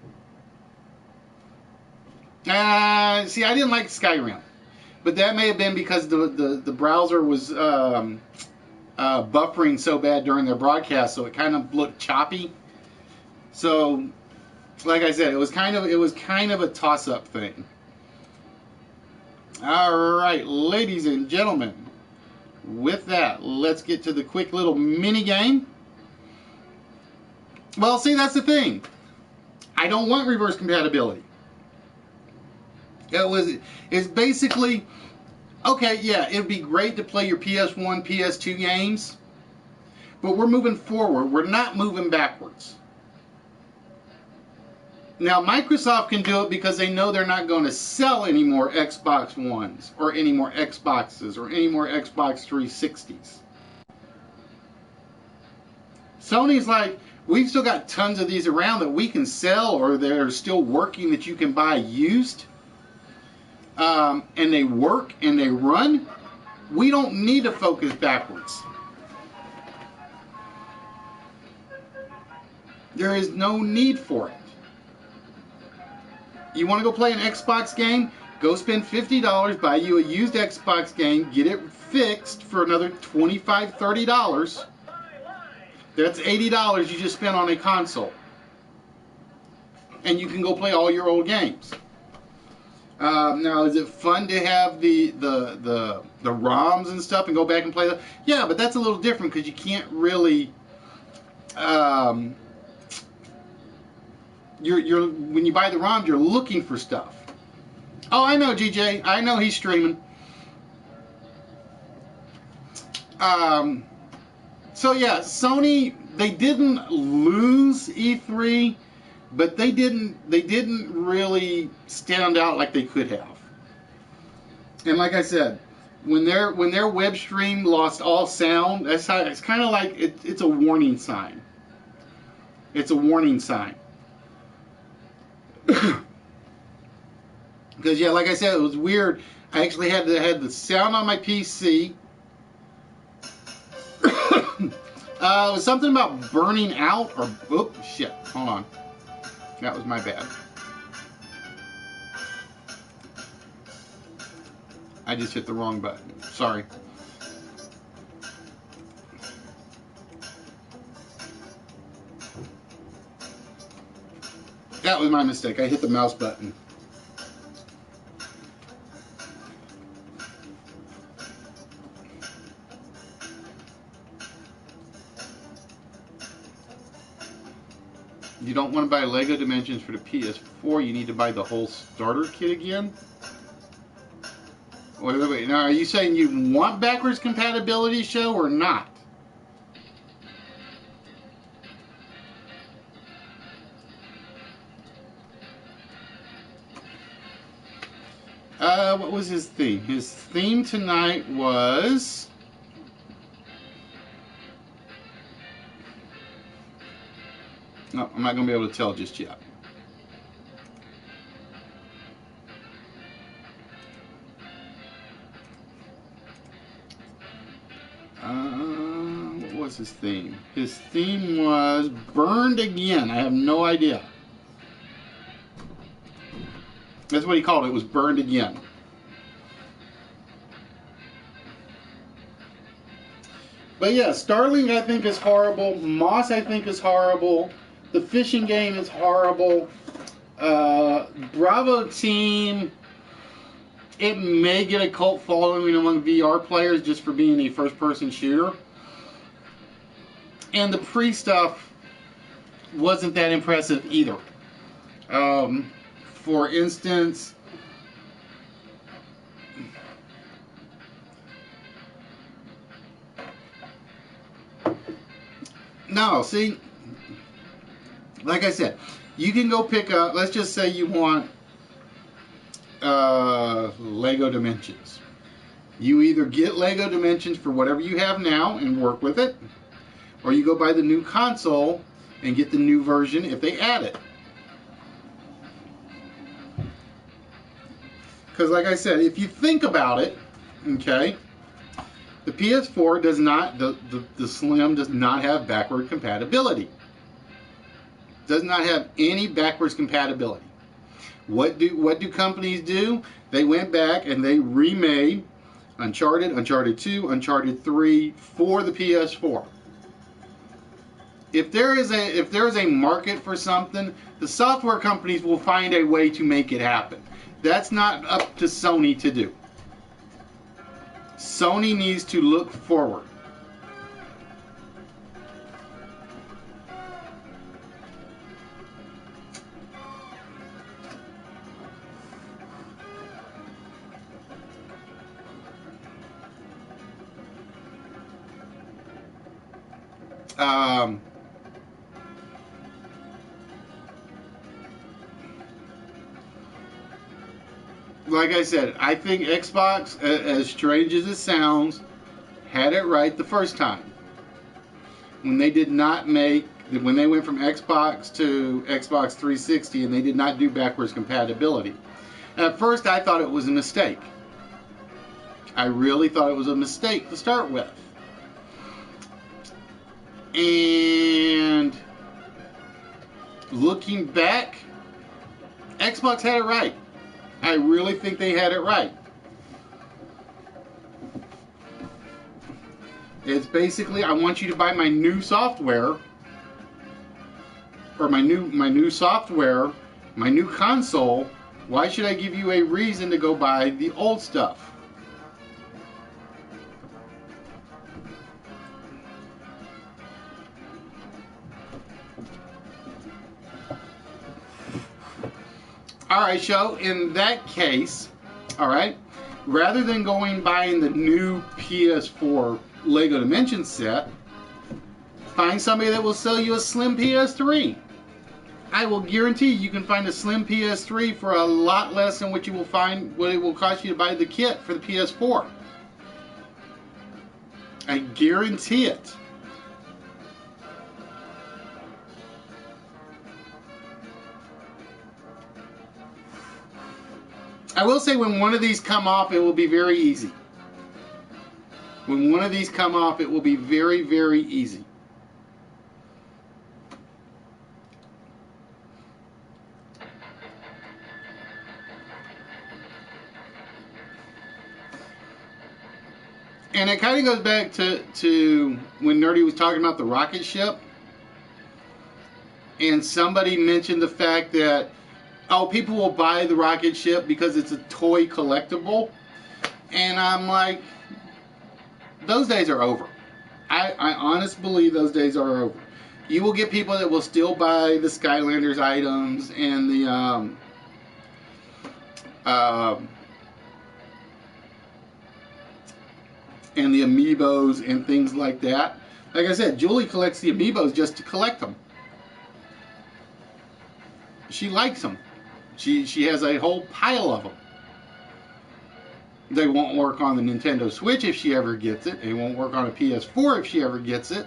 See, I didn't like Skyrim. But that may have been because the browser was buffering so bad during their broadcast, so it kind of looked choppy. So, like I said, it was kind of a toss-up thing. All right, ladies and gentlemen, with that, let's get to the quick little mini game. Well, see, that's the thing. I don't want reverse compatibility. It's basically, okay, yeah, it'd be great to play your PS1, PS2 games, but we're moving forward. We're not moving backwards. Now, Microsoft can do it because they know they're not going to sell any more Xbox Ones or any more Xboxes or any more Xbox 360s. Sony's like, We've still got tons of these around that we can sell, or they're still working that you can buy used. And they work and they run. We don't need to focus backwards. There is no need for it. You want to go play an Xbox game? Go spend $50, buy you a used Xbox game, get it fixed for another $25, $30. That's $80 you just spent on a console. And you can go play all your old games. Now, is it fun to have the ROMs and stuff and go back and play them? Yeah, but that's a little different because you can't really... when you buy the ROMs, you're looking for stuff. Oh, I know, GJ. I know he's streaming. So yeah, Sony, they didn't lose E3, but they didn't really stand out like they could have. And like I said, when their web stream lost all sound, it's kind of like it's a warning sign. It's a warning sign. Because yeah, like I said, it was weird. I actually had the sound on my PC. It was something about burning out, or oops, shit. Hold on, that was my bad. I just hit the wrong button. Sorry. That was my mistake. I hit the mouse button. You don't want to buy Lego Dimensions for the PS4. You need to buy the whole starter kit again. Wait. Now, are you saying you want backwards compatibility, show, or not? What was his theme? His theme tonight was... No, I'm not going to be able to tell just yet. What was his theme? His theme was Burned Again. I have no idea. That's what he called it. It was Burned Again. But yeah, Starlink I think is horrible. Moss I think is horrible. The fishing game is horrible. Bravo Team, it may get a cult following among VR players just for being a first-person shooter. And the pre-stuff wasn't that impressive either. For instance, no, see, like I said, you can go pick up, let's just say you want Lego Dimensions. You either get Lego Dimensions for whatever you have now and work with it, or you go buy the new console and get the new version if they add it. Because like I said, if you think about it, okay, the PS4 does not, the Slim does not have backward compatibility. Does not have any backwards compatibility. What do companies do? They went back and they remade Uncharted, Uncharted 2, Uncharted 3 for the PS4. If there is a market for something, the software companies will find a way to make it happen. That's not up to Sony to do. Sony needs to look forward. Like I said, I think Xbox, as strange as it sounds, had it right the first time. When they did not make when they went from Xbox to Xbox 360, and they did not do backwards compatibility. At first, I thought it was a mistake. I really thought it was a mistake to start with. And looking back, Xbox had it right. I really think they had it right. It's basically, I want you to buy my new software, or my new software, my new console. Why should I give you a reason to go buy the old stuff? Alright, so in that case, alright, rather than going buying the new PS4 Lego Dimension set, find somebody that will sell you a slim PS3. I will guarantee you can find a slim PS3 for a lot less than what you will find, what it will cost you to buy the kit for the PS4. I guarantee it. I will say when one of these come off, it will be very easy. When one of these come off, it will be very, very easy. And it kind of goes back to when Nerdy was talking about the rocket ship. And somebody mentioned the fact that, oh, people will buy the rocket ship because it's a toy collectible. And I'm like, those days are over. I honestly believe those days are over. You will get people that will still buy the Skylanders items and the amiibos and things like that. Like I said, Julie collects the amiibos just to collect them. She likes them. She has a whole pile of them. They won't work on the Nintendo Switch if she ever gets it. They won't work on a PS4 if she ever gets it.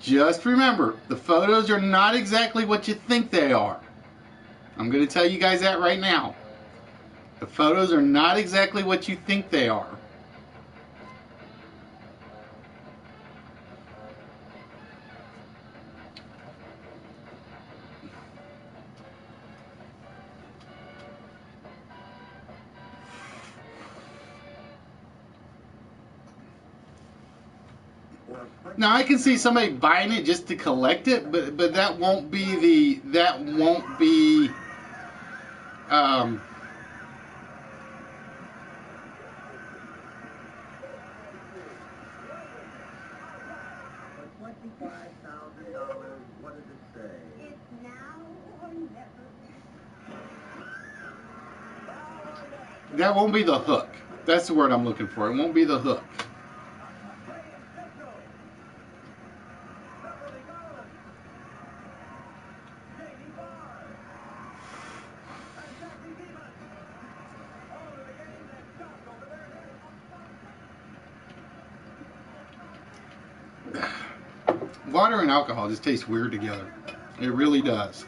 Just remember, the photos are not exactly what you think they are. I'm going to tell you guys that right now. The photos are not exactly what you think they are. Now I can see somebody buying it just to collect it, but that won't be What does it say? It's now or never. that won't be the hook. That's the word I'm looking for. It won't be the hook. Water and alcohol just taste weird together. It really does.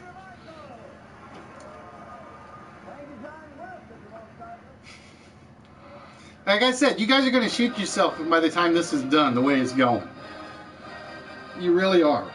Like I said, you guys are going to shoot yourself by the time this is done, the way it's going. You really are.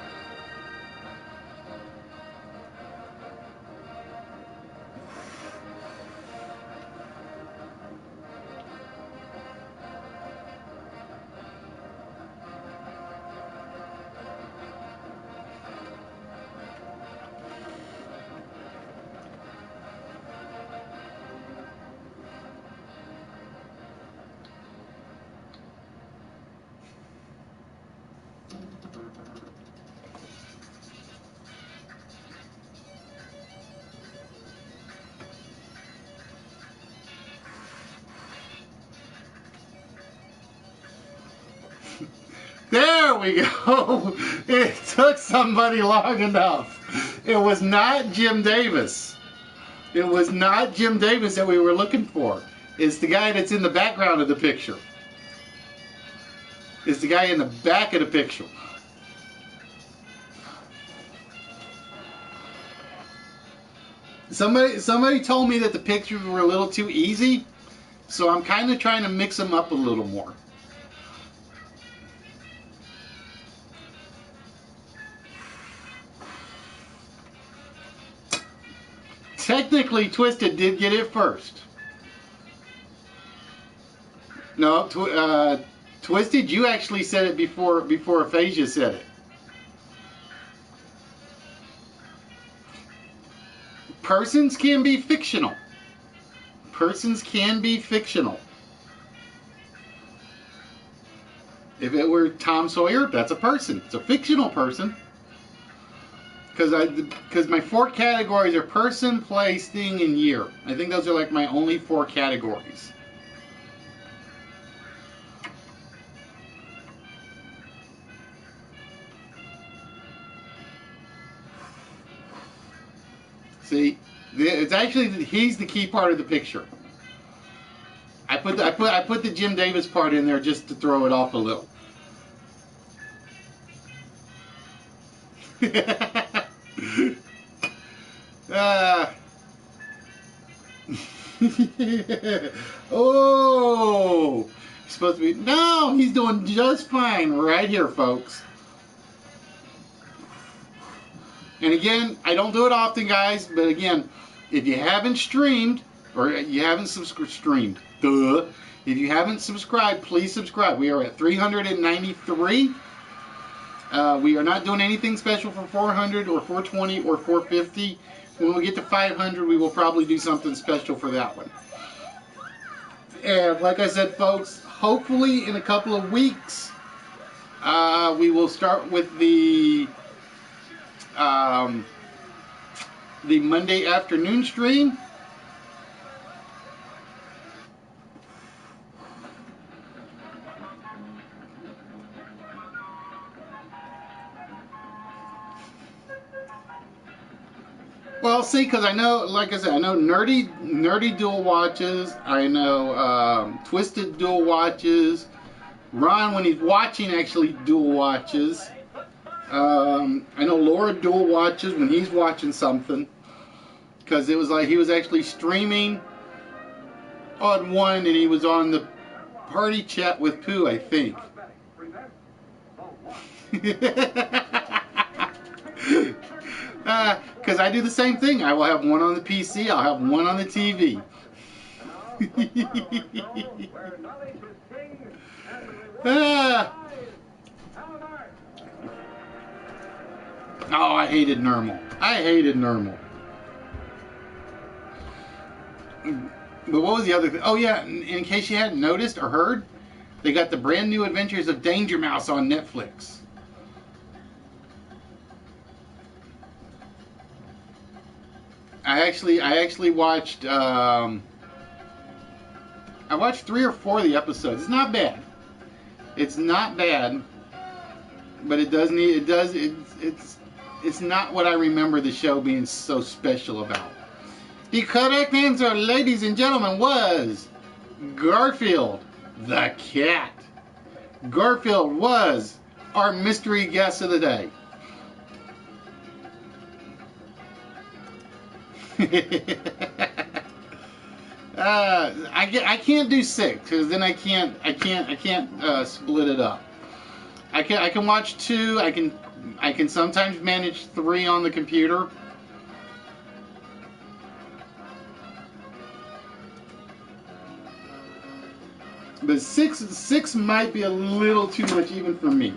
we go. It took somebody long enough. It was not Jim Davis. It was not Jim Davis that we were looking for. It's the guy that's in the background of the picture. It's the guy in the back of the picture. Somebody told me that the pictures were a little too easy, so I'm kind of trying to mix them up a little more. Technically, Twisted did get it first. No, Twisted, you actually said it before Aphasia said it. Persons can be fictional. Persons can be fictional. If it were Tom Sawyer, that's a person. It's a fictional person. Because my 4 categories are person, place, thing, and year. I think those are like my only 4 categories. See, it's actually, he's the key part of the picture. I put the Jim Davis part in there just to throw it off a little. Oh, he's supposed to be. No, he's doing just fine right here, folks. And again, I don't do it often, guys, but again, if you haven't streamed, or you haven't streamed, if you haven't subscribed, please subscribe. We are at 393. We are not doing anything special for 400 or 420 or 450. When we get to 500, we will probably do something special for that one. And like I said, folks, hopefully in a couple of weeks, we will start with the Monday afternoon stream. Well, see, because I know, like I said, I know nerdy dual watches. I know Twisted dual watches. Ron, when he's watching, actually dual watches. I know Laura dual watches when he's watching something, because it was like he was actually streaming on one and he was on the party chat with Pooh, I think. Because I do the same thing. I will have one on the PC, I'll have one on the TV. Oh, I hated normal. I hated normal. But what was the other thing? Oh yeah, in case you hadn't noticed or heard, they got the brand new Adventures of Danger Mouse on Netflix. I actually watched I watched 3 or 4 of the episodes. It's not bad. It's not bad, but it's not what I remember the show being so special about. The correct answer, ladies and gentlemen, was Garfield the cat. Garfield was our mystery guest of the day. I can't do 6 because then I can't split it up. I can watch 2. I can sometimes manage 3 on the computer. But 6 might be a little too much even for me.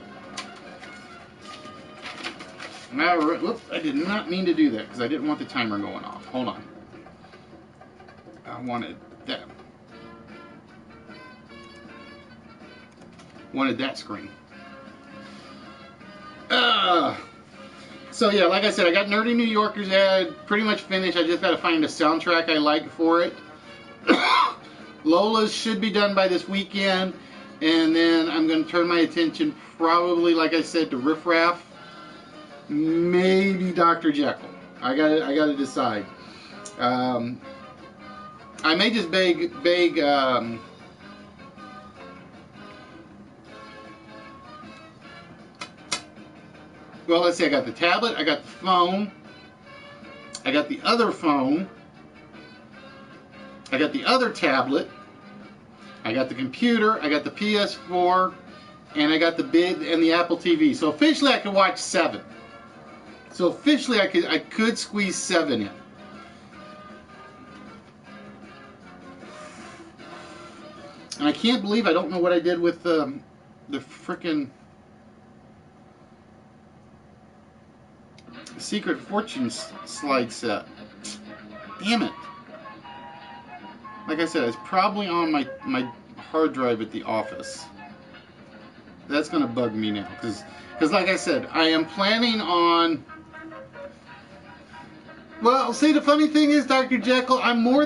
Alright, whoops, I did not mean to do that because I didn't want the timer going off. Hold on. I wanted that. Wanted that screen. So yeah, like I said, I got Nerdy New Yorkers ad pretty much finished. I just got to find a soundtrack I like for it. Lola's should be done by this weekend. And then I'm going to turn my attention probably, like I said, to Riff Raff. Maybe Dr. Jekyll. I gotta decide. I may just beg well, let's see, I got the tablet, I got the phone, I got the other phone, I got the other tablet, I got the computer, I got the PS4, and I got the bid and the Apple TV. So officially I could watch 7. So officially I could squeeze 7 in. And I can't believe I don't know what I did with the frickin' Secret Fortune slide set. Damn it. Like I said, it's probably on my hard drive at the office. That's going to bug me now. Because like I said, I am planning on... Well, see, the funny thing is, Dr. Jekyll, I'm more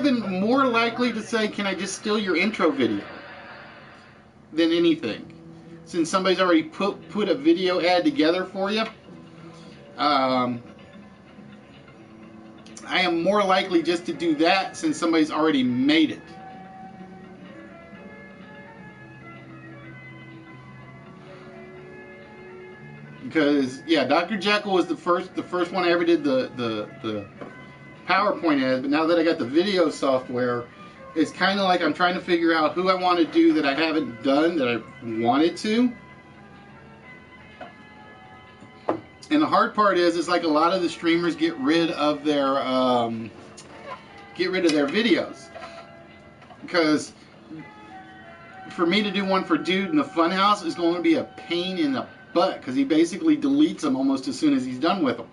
likely to say, can I just steal your intro video? Than anything. Since somebody's already put a video ad together for you. I am more likely just to do that since somebody's already made it. Because yeah, Dr. Jekyll was the first one I ever did the PowerPoint ad, but now that I got the video software, it's kind of like I'm trying to figure out who I want to do that I haven't done that I wanted to. And the hard part is, it's like a lot of the streamers get rid of their videos, because for me to do one for Dude in the Funhouse is going to be a pain in the butt, because he basically deletes them almost as soon as he's done with them.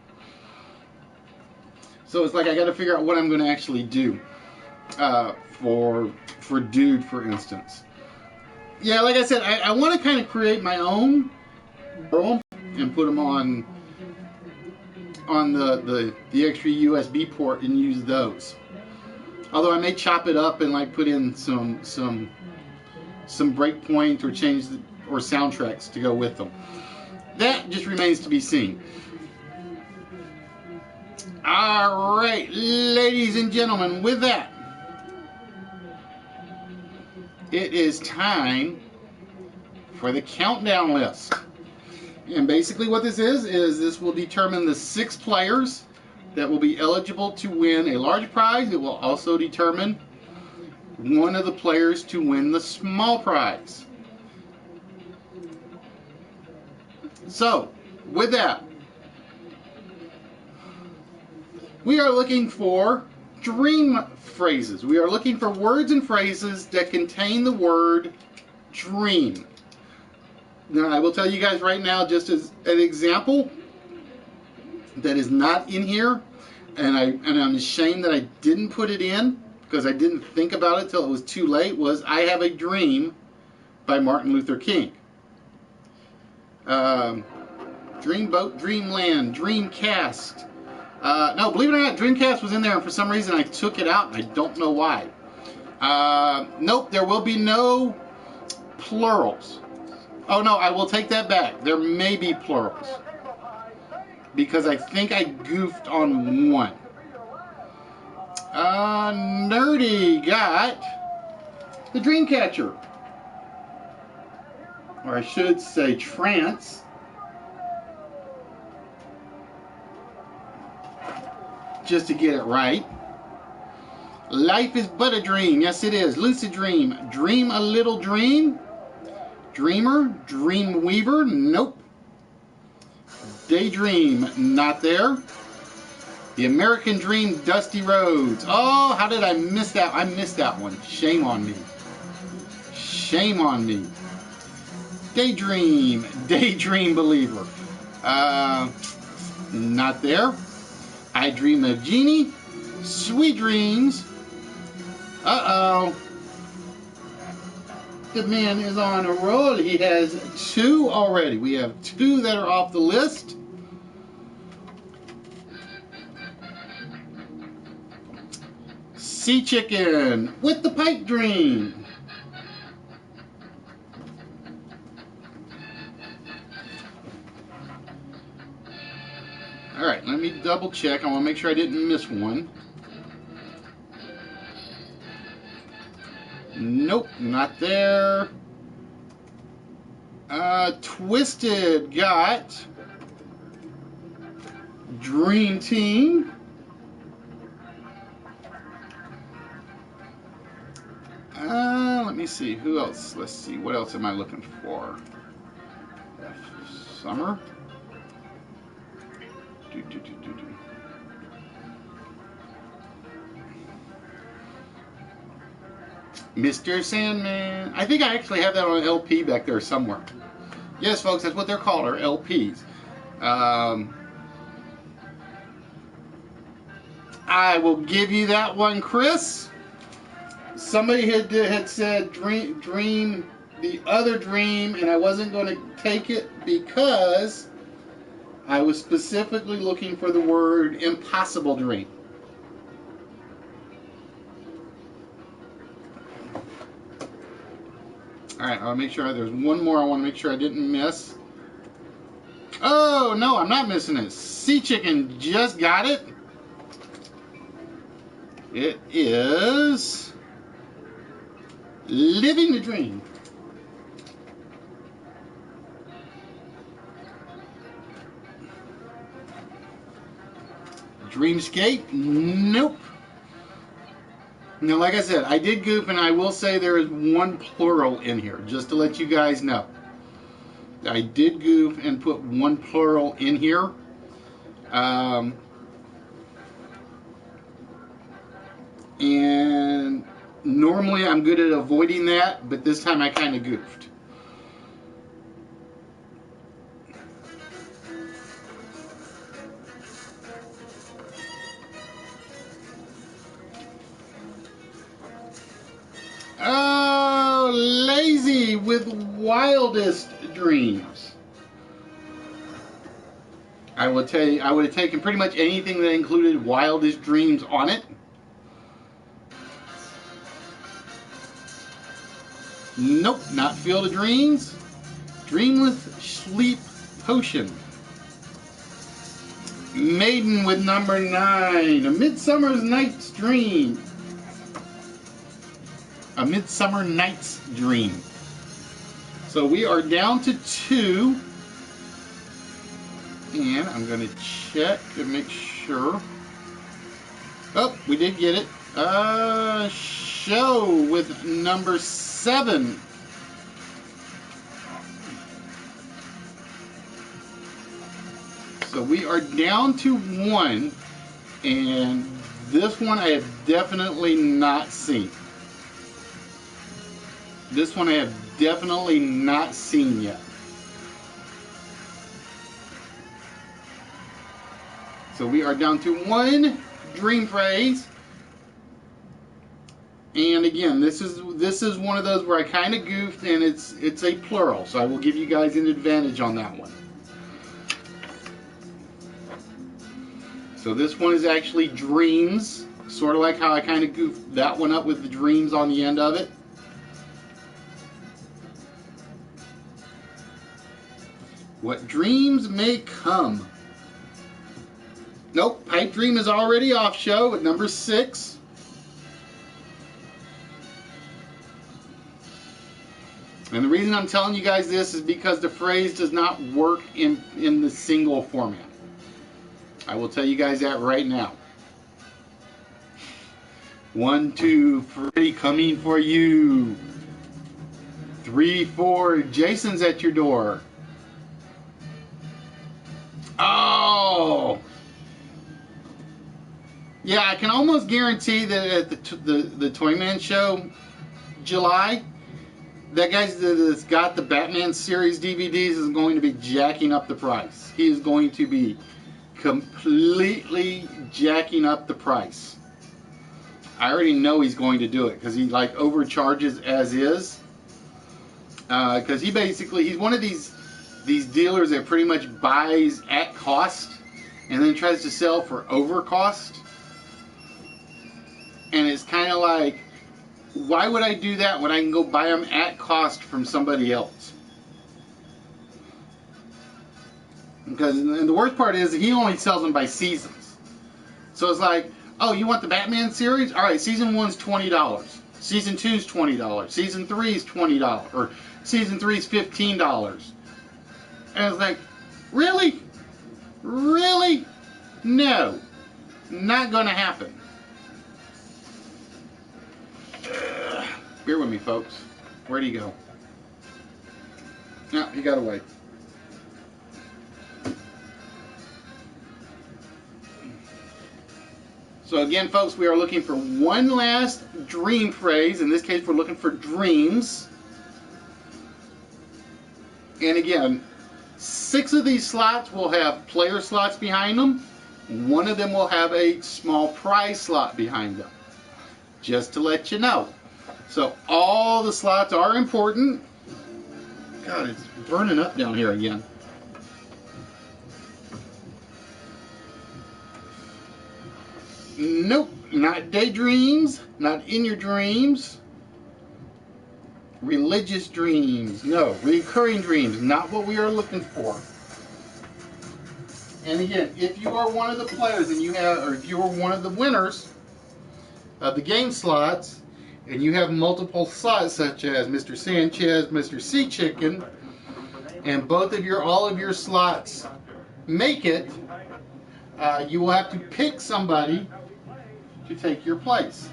So it's like I got to figure out what I'm going to actually do for Dude, for instance. Yeah, like I said, I want to kind of create my own and put them on the extra USB port and use those. Although I may chop it up and like put in some breakpoint or change or soundtracks to go with them. That just remains to be seen. All right, ladies and gentlemen, with that, it is time for the countdown list. And basically what this is this will determine the 6 players that will be eligible to win a large prize. It will also determine one of the players to win the small prize. So, with that, we are looking for dream phrases. We are looking for words and phrases that contain the word dream. Now, I will tell you guys right now, just as an example that is not in here, and I'm ashamed that I didn't put it in because I didn't think about it till it was too late, was I Have a Dream by Martin Luther King. Dreamboat, Dreamland, Dreamcast. No, believe it or not, Dreamcast was in there, and for some reason I took it out, and I don't know why. Nope, there will be no plurals. Oh no, I will take that back. There may be plurals, because I think I goofed on one. Nerdy got the Dreamcatcher. Or I should say Trance. Just to get it right. Life is but a dream. Yes, it is. Lucid Dream. Dream a little dream. Dreamer. Dream Weaver. Nope. Daydream. Not there. The American Dream. Dusty Roads. Oh, how did I miss that? I missed that one. Shame on me. Shame on me. Daydream. Daydream Believer. Not there. I Dream of Jeannie. Sweet Dreams. Uh-oh. The man is on a roll. He has 2 already. We have 2 that are off the list. Sea Chicken with the Pipe Dream. double check. I want to make sure I didn't miss one. Nope, not there. Twisted got Dream Team. Let me see. Who else? Let's see. What else am I looking for? Summer. Mr. Sandman. I think I actually have that on an LP back there somewhere. Yes, folks, that's what they're called, are LPs. I will give you that one, Chris. Somebody had said dream the other dream, and I wasn't going to take it because I was specifically looking for the word impossible dream. Alright, I'll make sure there's one more I want to make sure I didn't miss. Oh, no, I'm not missing it. Sea Chicken just got it. It is Living the Dream. Dreamscape? Nope. Now, like I said, I did goof, and I will say there is one plural in here, just to let you guys know. I did goof and put one plural in here. And normally I'm good at avoiding that, but this time I kind of goofed. Oh, Lazy with Wildest Dreams. I will tell you, I would have taken pretty much anything that included Wildest Dreams on it. Nope, not Field of Dreams. Dreamless Sleep Potion. Maiden with number 9. A Midsummer's Night's Dream. A Midsummer Night's Dream. So we are down to 2. And I'm going to check to make sure. Oh, we did get it. Show with number 7. So we are down to 1. And this one I have definitely not seen. This one I have definitely not seen yet. So we are down to 1 dream phrase. And again, this is one of those where I kind of goofed, and it's a plural, so I will give you guys an advantage on that one. So this one is actually dreams, sort of like how I kind of goofed that one up with the dreams on the end of it. What dreams may come. Nope, Pipe Dream is already off show at number 6. And the reason I'm telling you guys this is because the phrase does not work in the single format. I will tell you guys that right now. 1, 2, 3, coming for you. 3, 4, Jason's at your door. Oh! Yeah, I can almost guarantee that at the Toyman show, July, that guy that's got the Batman series DVDs is going to be jacking up the price. He is going to be completely jacking up the price. I already know he's going to do it because he like overcharges as is. Because he's one of these dealers that pretty much buys at cost and then tries to sell for over cost. And it's kind of like, why would I do that when I can go buy them at cost from somebody else? Because, and the worst part is, he only sells them by seasons. So it's like, oh, you want the Batman series? All right, season 1's $20. Season 2's $20. Season 3's $20. Or season 3's $15. And it's like, really? Really? No. Not going to happen. Bear with me, folks. Where'd he go? No, he got away. So again, folks, we are looking for one last dream phrase. In this case, we're looking for dreams. And again, 6 of these slots will have player slots behind them. One of them will have a small prize slot behind them. Just to let you know. So all the slots are important. God, it's burning up down here again. Nope, not daydreams, not in your dreams. Religious dreams, no. Recurring dreams, not what we are looking for. And again, if you are one of the players and you have, or if you are one of the winners of the game slots, and you have multiple slots such as Mr. Sanchez, Mr. Sea Chicken, and both of all of your slots make it, you will have to pick somebody to take your place.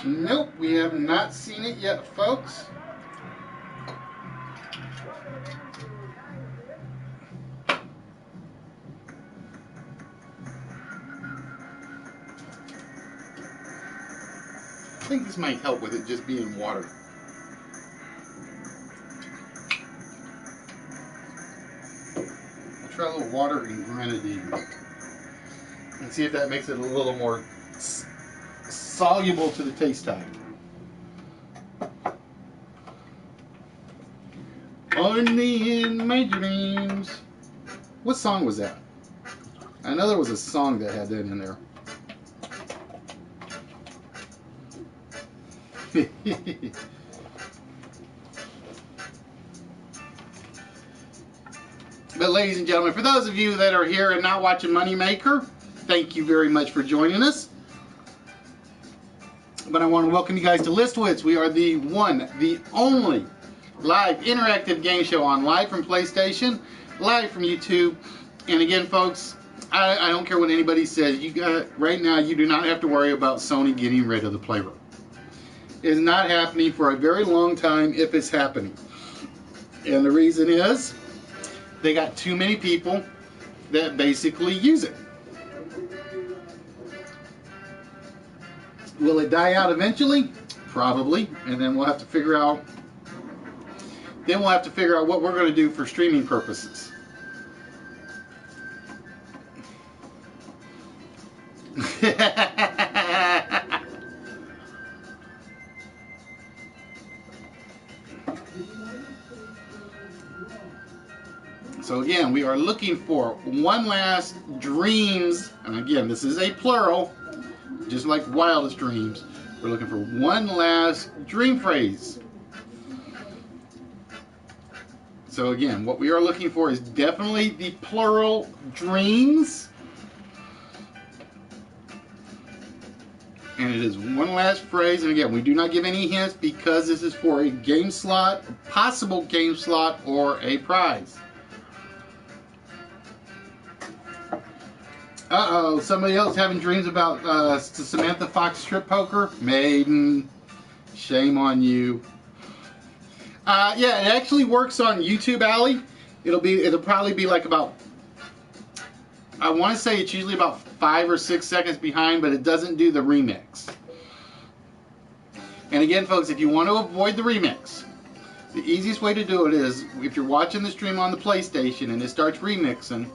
Nope, we have not seen it yet, folks. I think this might help with it just being water. I'll try a little water and grenadine and see if that makes it a little more soluble to the taste time. Only in my dreams. What song was that? I know there was a song that had that in there. But ladies and gentlemen, for those of you that are here and not watching Moneymaker, thank you very much for joining us. But I want to welcome you guys to Wits. We are the one, the only live interactive game show on live from PlayStation, live from YouTube. And again, folks, I don't care what anybody says. Right now, you do not have to worry about Sony getting rid of the Playroom. It's not happening for a very long time, if it's happening. And the reason is, they got too many people that basically use it. Will it die out eventually? Probably. And then we'll have to figure out what we're going to do for streaming purposes. So again, we are looking for one last dreams, and again, this is a plural, just like wildest dreams. We're looking for one last dream phrase. So again, what we are looking for is definitely the plural dreams. And it is one last phrase, and again, we do not give any hints because this is for a game slot, possible game slot, or a prize. Uh-oh, somebody else having dreams about Samantha Fox strip poker? Maiden, shame on you. Yeah, it actually works on YouTube, Allie. It'll probably be like about, I want to say it's usually about 5 or 6 seconds behind, but it doesn't do the remix. And again, folks, if you want to avoid the remix, the easiest way to do it is, if you're watching the stream on the PlayStation and it starts remixing,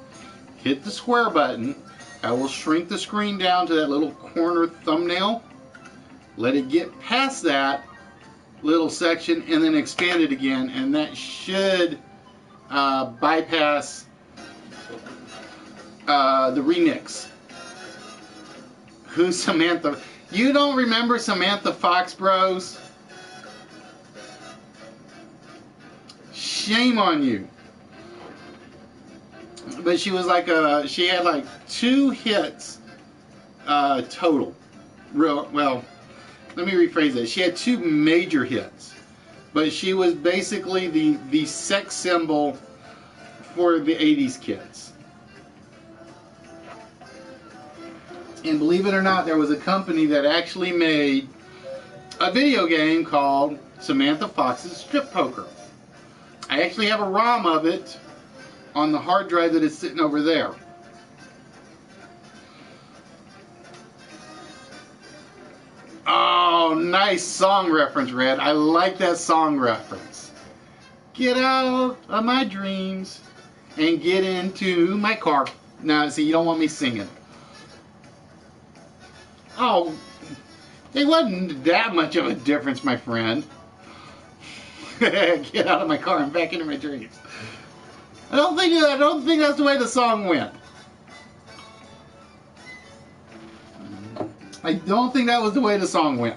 hit the square button. I will shrink the screen down to that little corner thumbnail. Let it get past that little section and then expand it again, and that should bypass the remix. Who's Samantha? You don't remember Samantha Fox, bros? shame on you. But she was like, she had like 2 hits total. Well, let me rephrase that. She had 2 major hits, but she was basically the sex symbol for the 80s kids. And believe it or not, there was a company that actually made a video game called Samantha Fox's Strip Poker. I actually have a ROM of it on the hard drive that is sitting over there. Oh, nice song reference, Red. I like that song reference. Get out of my dreams and get into my car. Now, see, you don't want me singing. Oh, it wasn't that much of a difference, my friend. Get out of my car and back into my dreams. I don't think that's the way the song went. I don't think that was the way the song went.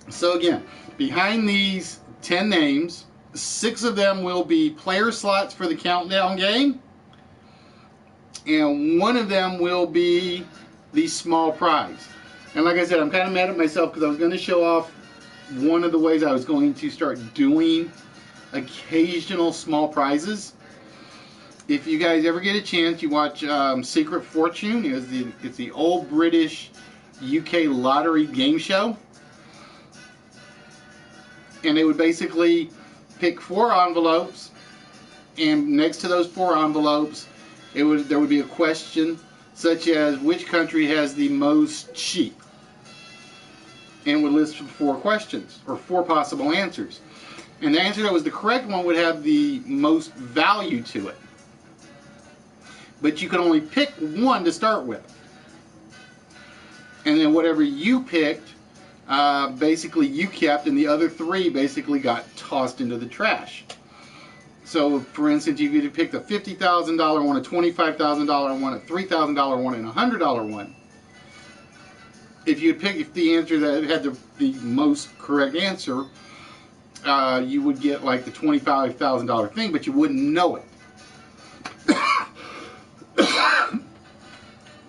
So again, behind these 10 names, 6 of them will be player slots for the countdown game, and 1 of them will be the small prize. And like I said, I'm kind of mad at myself because I was going to show off one of the ways I was going to start doing occasional small prizes. If you guys ever get a chance, you watch Secret Fortune. It's the old British UK lottery game show. And they would basically pick 4 envelopes, and next to those 4 envelopes, there would be a question such as which country has the most sheep, and would list 4 questions or 4 possible answers, and the answer that was the correct one would have the most value to it. But you could only pick 1 to start with, and then whatever you picked, basically you kept, and the other 3 basically got tossed into the trash. So for instance, you could have picked a $50,000 one, a $25,000 one, a $3,000 one, and a $100 one. If you picked the answer that had the most correct answer, you would get like the $25,000 thing, but you wouldn't know it.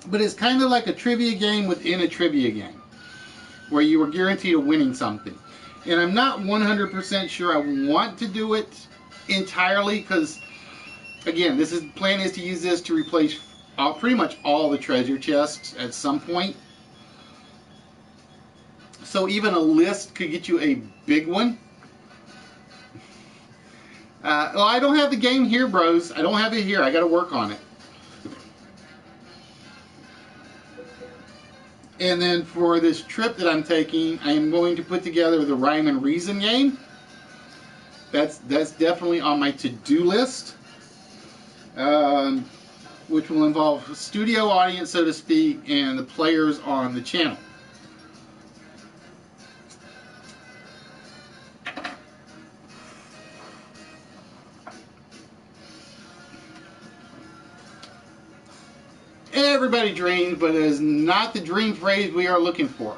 But it's kind of like a trivia game within a trivia game, where you were guaranteed a winning something. And I'm not 100% sure I want to do it entirely, because again, plan is to use this to replace pretty much all the treasure chests at some point. So even a list could get you a big one. Well, I don't have the game here, bros. I don't have it here. I got to work on it. And then for this trip that I'm taking, I am going to put together the Rhyme and Reason game. That's definitely on my to-do list, which will involve a studio audience, so to speak, and the players on the channel. Everybody dreams, but it is not the dream phrase we are looking for.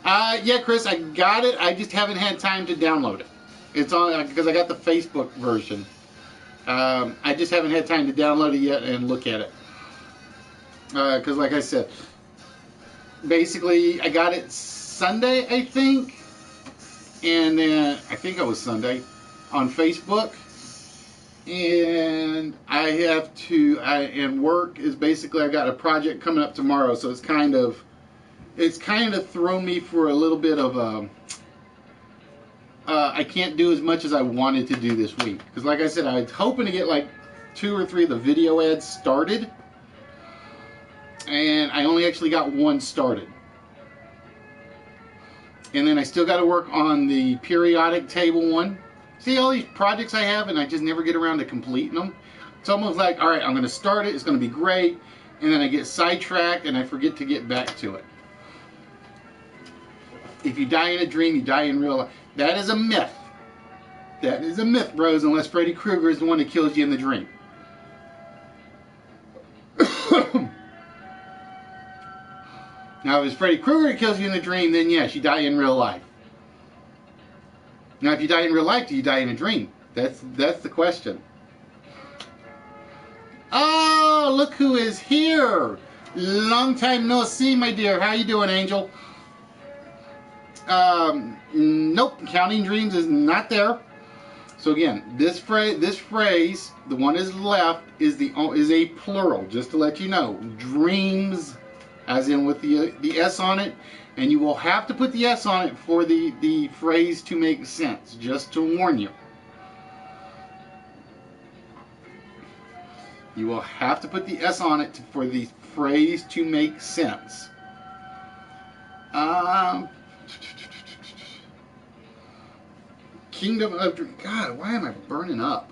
Yeah, Chris, I got it. I just haven't had time to download it. It's on because I got the Facebook version. I just haven't had time to download it yet and look at it. Because like I said, basically I got it Sunday, I think. And then I think it was Sunday on Facebook. And I have to, and work is basically, I got a project coming up tomorrow, so it's kind of thrown me for a little bit of I can't do as much as I wanted to do this week. Because like I said, I was hoping to get like 2 or 3 of the video ads started. And I only actually got 1 started. And then I still got to work on the periodic table one. See all these projects I have, and I just never get around to completing them. It's almost like, all right, I'm going to start it, it's going to be great, and then I get sidetracked and I forget to get back to it. If you die in a dream, you die in real life. That is a myth. That is a myth, bros, unless Freddy Krueger is the one that kills you in the dream. Now, if it's Freddy Krueger that kills you in the dream, then yes, you die in real life. Now, if you die in real life, do you die in a dream? That's the question. Oh, look who is here. Long time no see, my dear. How you doing, Angel? Nope, counting dreams is not there. So again, this phrase, the one is left, is a plural. Just to let you know, dreams, as in with the S on it, and you will have to put the S on it for the phrase to make sense. Just to warn you, you will have to put the S on it for the phrase to make sense. Kingdom of Dreams. God, why am I burning up?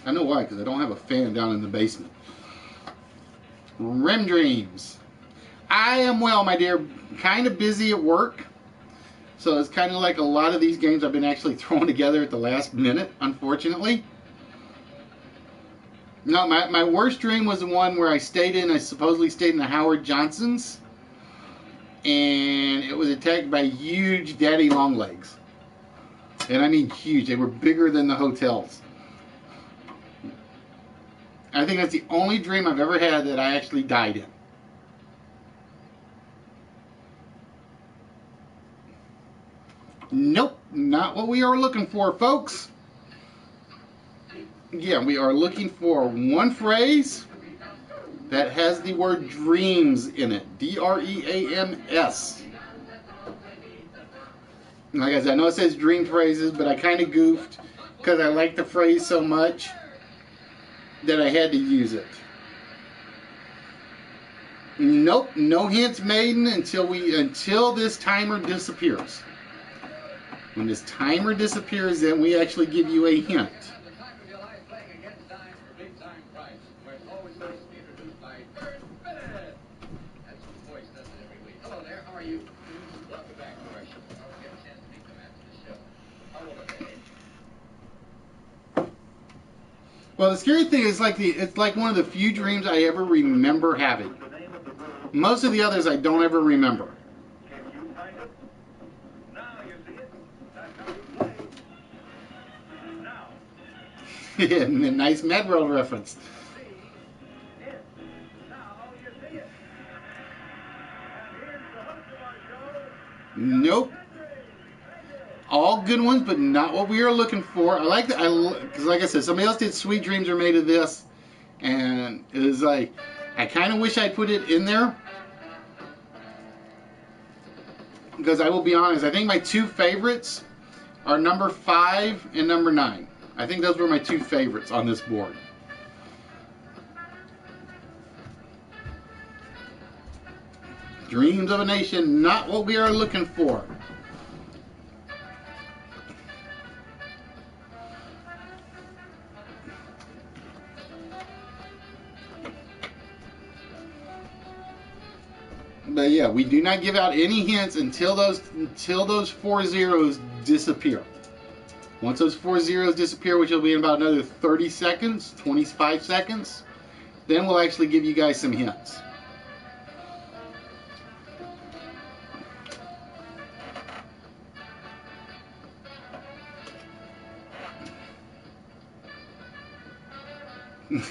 I know why, because I don't have a fan down in the basement. REM Dreams. I am well, my dear. Kind of busy at work. So it's kind of like a lot of these games I've been actually throwing together at the last minute, unfortunately. No, my worst dream was the one where I supposedly stayed in the Howard Johnson's. And it was attacked by huge daddy long legs. And I mean huge. They were bigger than the hotels. I think that's the only dream I've ever had that I actually died in. Nope, not what we are looking for, folks. Yeah, we are looking for one phrase that has the word dreams in it. D-R-E-A-M-S. Like I said, I know it says dream phrases, but I kind of goofed because I like the phrase so much that I had to use it. Nope, no hints made until this timer disappears. When this timer disappears, then we actually give you a hint. Well, the scary thing is it's like one of the few dreams I ever remember having. Most of the others I don't ever remember. Nice Mad World reference. Nope. All good ones, but not what we are looking for. I like that, because like I said, somebody else did Sweet Dreams Are Made of This, and it was like, I kind of wish I'd put it in there, because I will be honest, I think my two favorites are number 5 and number 9. I think those were my two favorites on this board. Dreams of a Nation, not what we are looking for. But yeah, we do not give out any hints until those 4 zeros disappear. Once those 4 zeros disappear, which will be in about another 30 seconds, 25 seconds, then we'll actually give you guys some hints.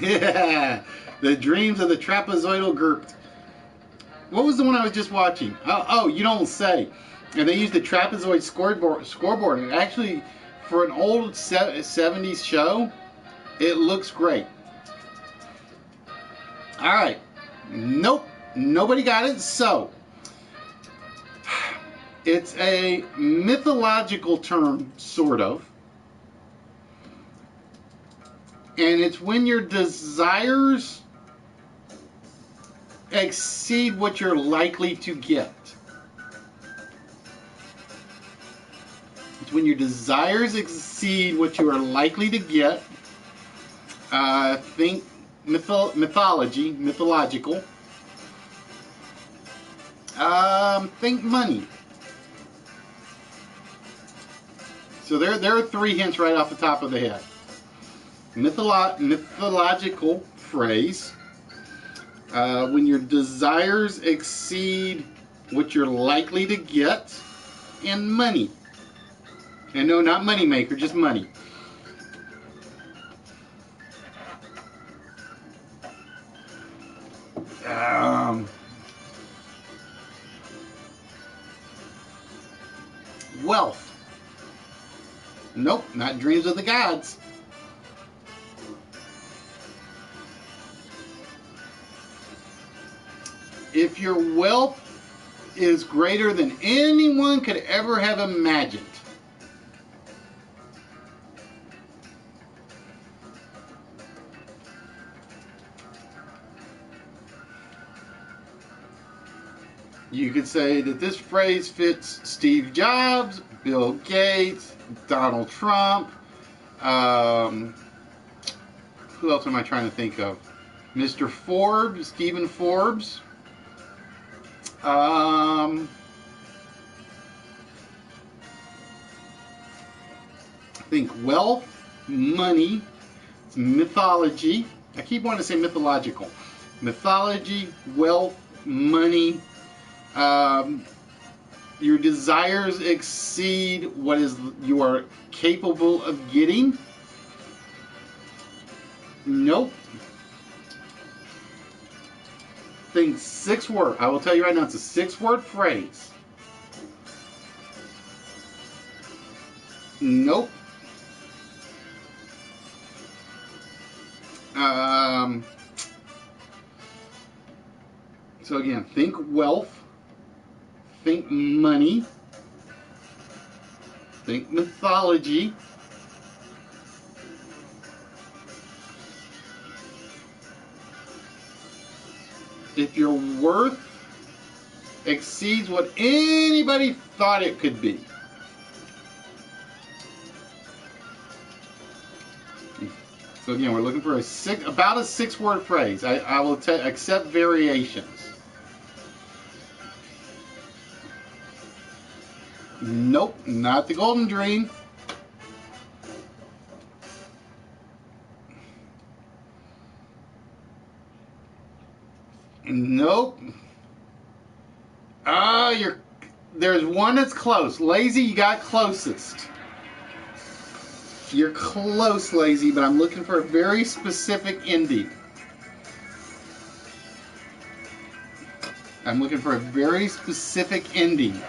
Yeah, the dreams of the trapezoidal group. What was the one I was just watching? Oh, you don't say. And they used the trapezoid scoreboard. And actually, for an old 70s show, it looks great. All right. Nope. Nobody got it. So, it's a mythological term, sort of. And it's when your desires exceed what you're likely to get. It's when your desires exceed what you are likely to get. Think mythological. think money. So there are 3 hints right off the top of the head. Mythological phrase. When your desires exceed what you're likely to get. And money. And no, not money maker, just money. Wealth. Nope, not dreams of the gods. If your wealth is greater than anyone could ever have imagined. You could say that this phrase fits Steve Jobs, Bill Gates, Donald Trump. Who else am I trying to think of? Mr. Forbes, Stephen Forbes. Think wealth, money, mythology. I keep wanting to say mythological. Mythology, wealth, money. Your desires exceed what is you are capable of getting. Nope. Think 6 word. I will tell you right now, it's a 6-word phrase. Nope. So again, think wealth, think money, think mythology, if your worth exceeds what anybody thought it could be. So again, we're looking for about a 6-word phrase. I will accept variations. Nope, not the golden dream. Nope. There's one that's close. Lazy, you got closest. You're close, Lazy, but I'm looking for a very specific ending. I'm looking for a very specific ending.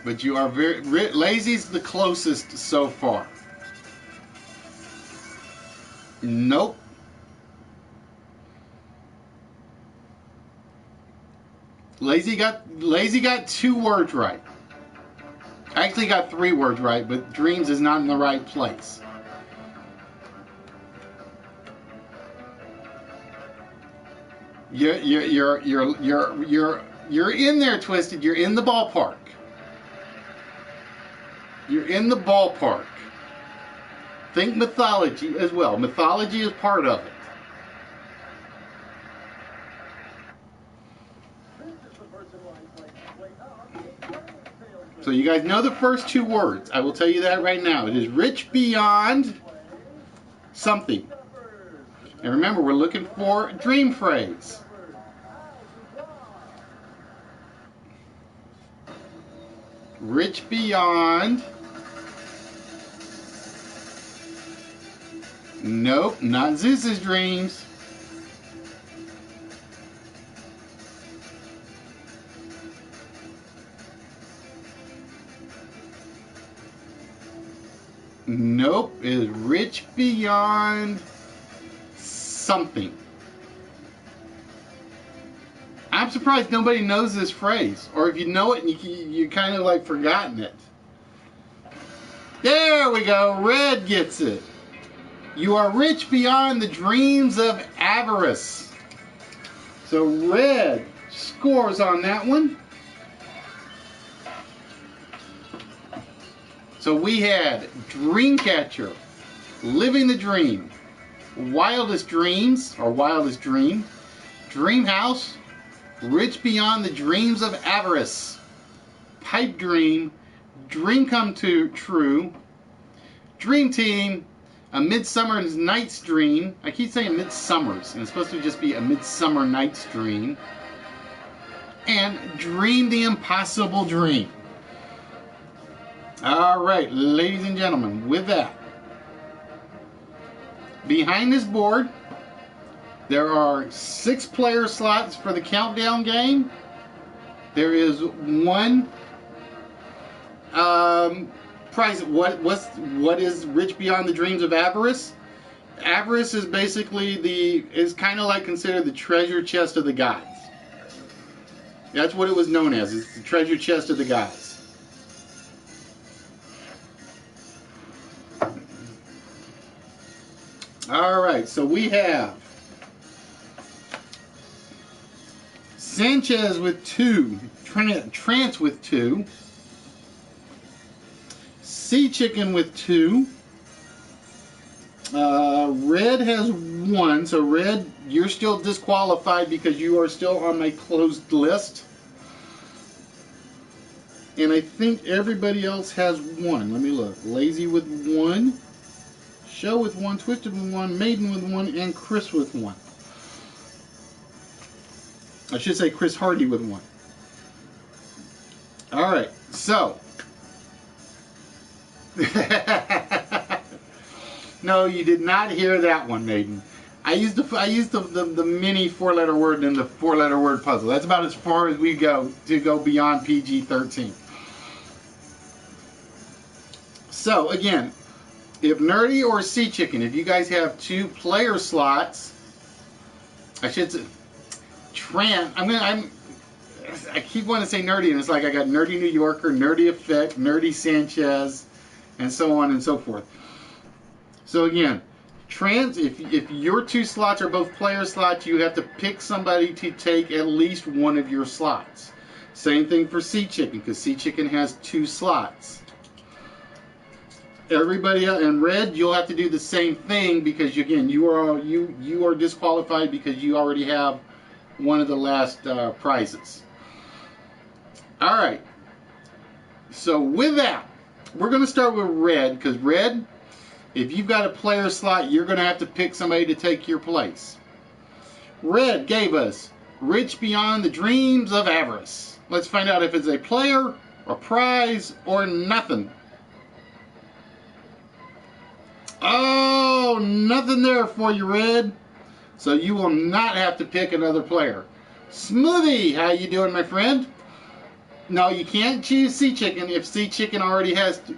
But you are Lazy's the closest so far. Nope. Lazy got 2 words right. Actually got 3 words right, but dreams is not in the right place. You're in there, Twisted. You're in the ballpark. You're in the ballpark. Think mythology as well. Mythology is part of it. So you guys know the first 2 words. I will tell you that right now. It is rich beyond something. And remember, we're looking for a dream phrase. Rich beyond. Nope, not Zeus's dreams. Nope, is rich beyond something. I'm surprised nobody knows this phrase, or if you know it, you kind of like forgotten it. There we go. Red gets it. You are rich beyond the dreams of avarice. So Red scores on that one. So we had Dreamcatcher, Living the Dream, Wildest Dreams, or Wildest Dream, Dream House, Rich Beyond the Dreams of Avarice, Pipe Dream, Dream Come True, Dream Team, A Midsummer Night's Dream. I keep saying Midsummer's, and it's supposed to just be A Midsummer Night's Dream. And Dream the Impossible Dream. Alright, ladies and gentlemen, with that, behind this board, there are 6 player slots for the countdown game. There is one prize. What is Rich Beyond the Dreams of Avarice? Avarice is basically is kind of like considered the treasure chest of the gods. That's what it was known as. It's the treasure chest of the gods. Alright, so we have Sanchez with 2, Trance with 2, Sea Chicken with 2, Red has 1, so Red, you're still disqualified because you are still on my closed list. And I think everybody else has 1. Let me look. Lazy with 1. Show with 1, Twisted with 1, Maiden with 1, and Chris with 1. I should say Chris Hardy with 1. Alright, so. No, you did not hear that one, Maiden. I used the mini 4-letter word in the 4-letter word puzzle. That's about as far as we go to go beyond PG-13. So, again, if Nerdy or Sea Chicken, if you guys have 2 player slots, I should say, I keep wanting to say Nerdy, and it's like I got Nerdy New Yorker, Nerdy Effect, Nerdy Sanchez, and so on and so forth. So again, if your 2 slots are both player slots, you have to pick somebody to take at least one of your slots. Same thing for Sea Chicken, because Sea Chicken has 2 slots. Everybody else, and Red, you'll have to do the same thing because again, you are disqualified because you already have one of the last prizes. All right. So with that, we're going to start with Red, because Red, if you've got a player slot, you're going to have to pick somebody to take your place. Red gave us Rich Beyond the Dreams of Avarice. Let's find out if it's a player, a prize, or nothing. Oh, nothing there for you, Red. So you will not have to pick another player. Smoothie, how you doing, my friend? No, you can't choose Sea Chicken if Sea Chicken already has to.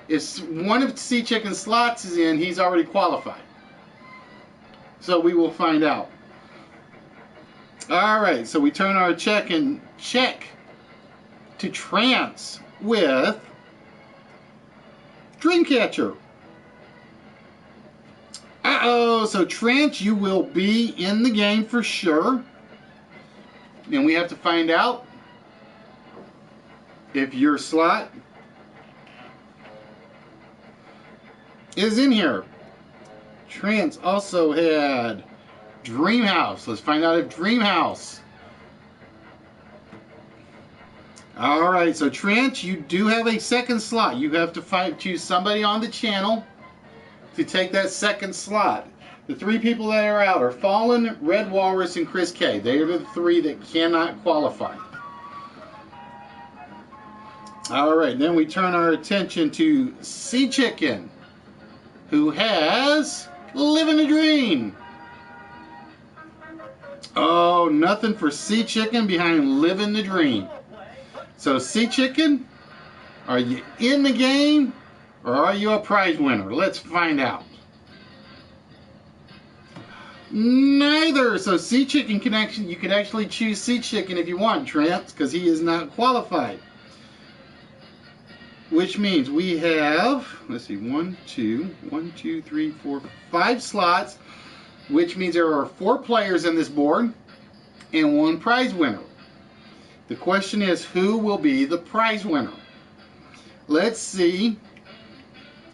If one of Sea Chicken's slots is in, he's already qualified. So we will find out. Alright, so we turn our check to Trance with Dreamcatcher. Uh-oh, so Trance, you will be in the game for sure. And we have to find out if your slot is in here. Trance also had Dreamhouse. Let's find out if Dreamhouse. Alright, so Trance, you do have a second slot. You have to choose somebody on the channel to take that second slot. The 3 people that are out are Fallen, Red Walrus, and Chris K. They are the 3 that cannot qualify. Alright, then we turn our attention to Sea Chicken, who has Living the Dream. Oh, nothing for Sea Chicken behind Living the Dream. So Sea Chicken, are you in the game or are you a prize winner? Let's find out. Neither. So Sea Chicken you can actually choose Sea Chicken if you want, Trance, because he is not qualified. Which means we have, let's see, 1, 2, 3, 4, 5 slots, which means there are 4 players in this board and 1 prize winner. The question is, who will be the prize winner? Let's see